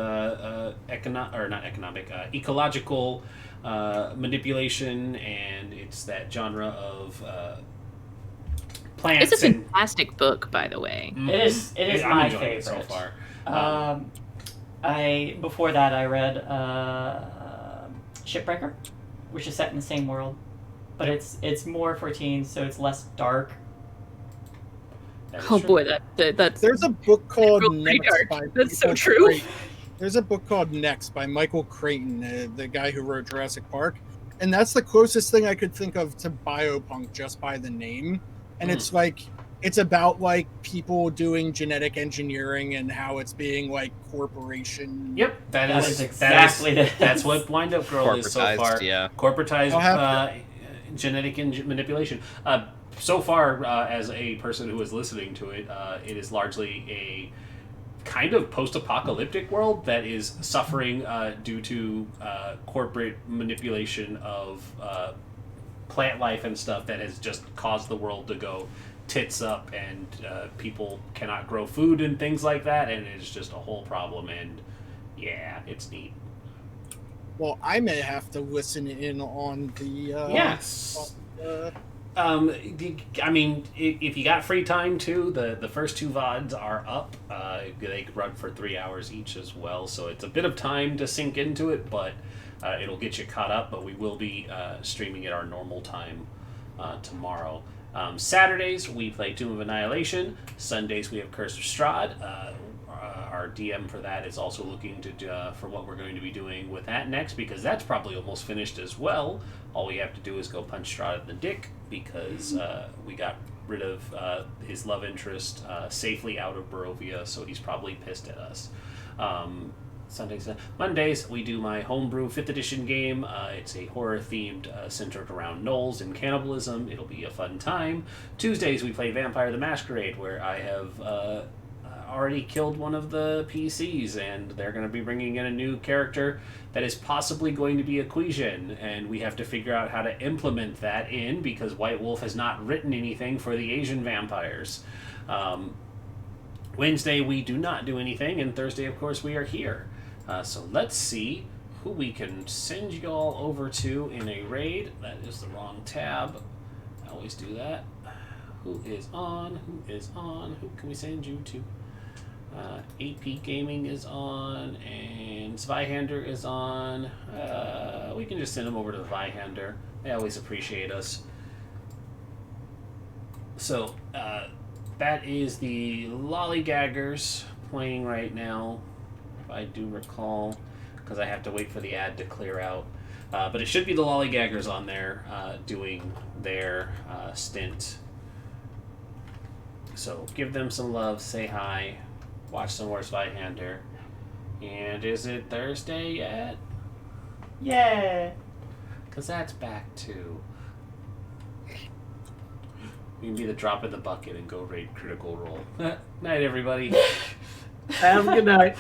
ecological manipulation, and it's that genre of plants. It's a fantastic book, by the way. It is my favorite so far. Before that I read Shipbreaker, which is set in the same world. But it's more for teens, so it's less dark. Oh boy, that's There's a book called Next dark. by That's so Michael true. Crichton. There's a book called Next by Michael Crichton, the guy who wrote Jurassic Park, and that's the closest thing I could think of to biopunk just by the name. And it's like it's about like people doing genetic engineering and how it's being like corporation. Yep, That that is is exactly this. that's what Wind Up Girl is so Corporatized, far. yeah. Corporatized I'll have genetic manipulation. So far, as a person who is listening to it, it is largely a kind of post-apocalyptic world that is suffering due to corporate manipulation of plant life and stuff that has just caused the world to go tits up, and people cannot grow food and things like that, and it's just a whole problem. And yeah, it's neat. Well, I may have to listen in on the Yes. I mean, if you got free time too, the first 2 VODs are up. They run for 3 hours each as well, so it's a bit of time to sink into it, but it'll get you caught up. But we will be streaming at our normal time tomorrow. Saturdays we play Tomb of Annihilation. Sundays we have Curse of Strahd. Our DM for that is also looking to for what we're going to be doing with that next, because that's probably almost finished as well. All we have to do is go punch Strahd in the dick, because we got rid of his love interest safely out of Barovia, so he's probably pissed at us. Mondays we do my homebrew 5th edition game. It's a horror themed centered around gnolls and cannibalism. It'll be a fun time. Tuesdays we play Vampire the Masquerade, where I have already killed one of the PCs, and they're going to be bringing in a new character that is possibly going to be a Quisian, and we have to figure out how to implement that in, because White Wolf has not written anything for the Asian vampires. Wednesday we do not do anything, and Thursday of course we are here. So let's see who we can send you all over to in a raid. That is the wrong tab. I always do that. Who is on? Who is on? Who can we send you to? AP Gaming is on, and Zweihander is on. We can just send them over to the Zweihander. They always appreciate us. So, that is the Lollygaggers playing right now, if I do recall, because I have to wait for the ad to clear out. But it should be the Lollygaggers on there doing their stint. So give them some love, say hi, watch some more Zweihander. And is it Thursday yet? Yeah. Because that's back too. We can be the drop in the bucket and go raid Critical Role. Night, everybody. Have a good night.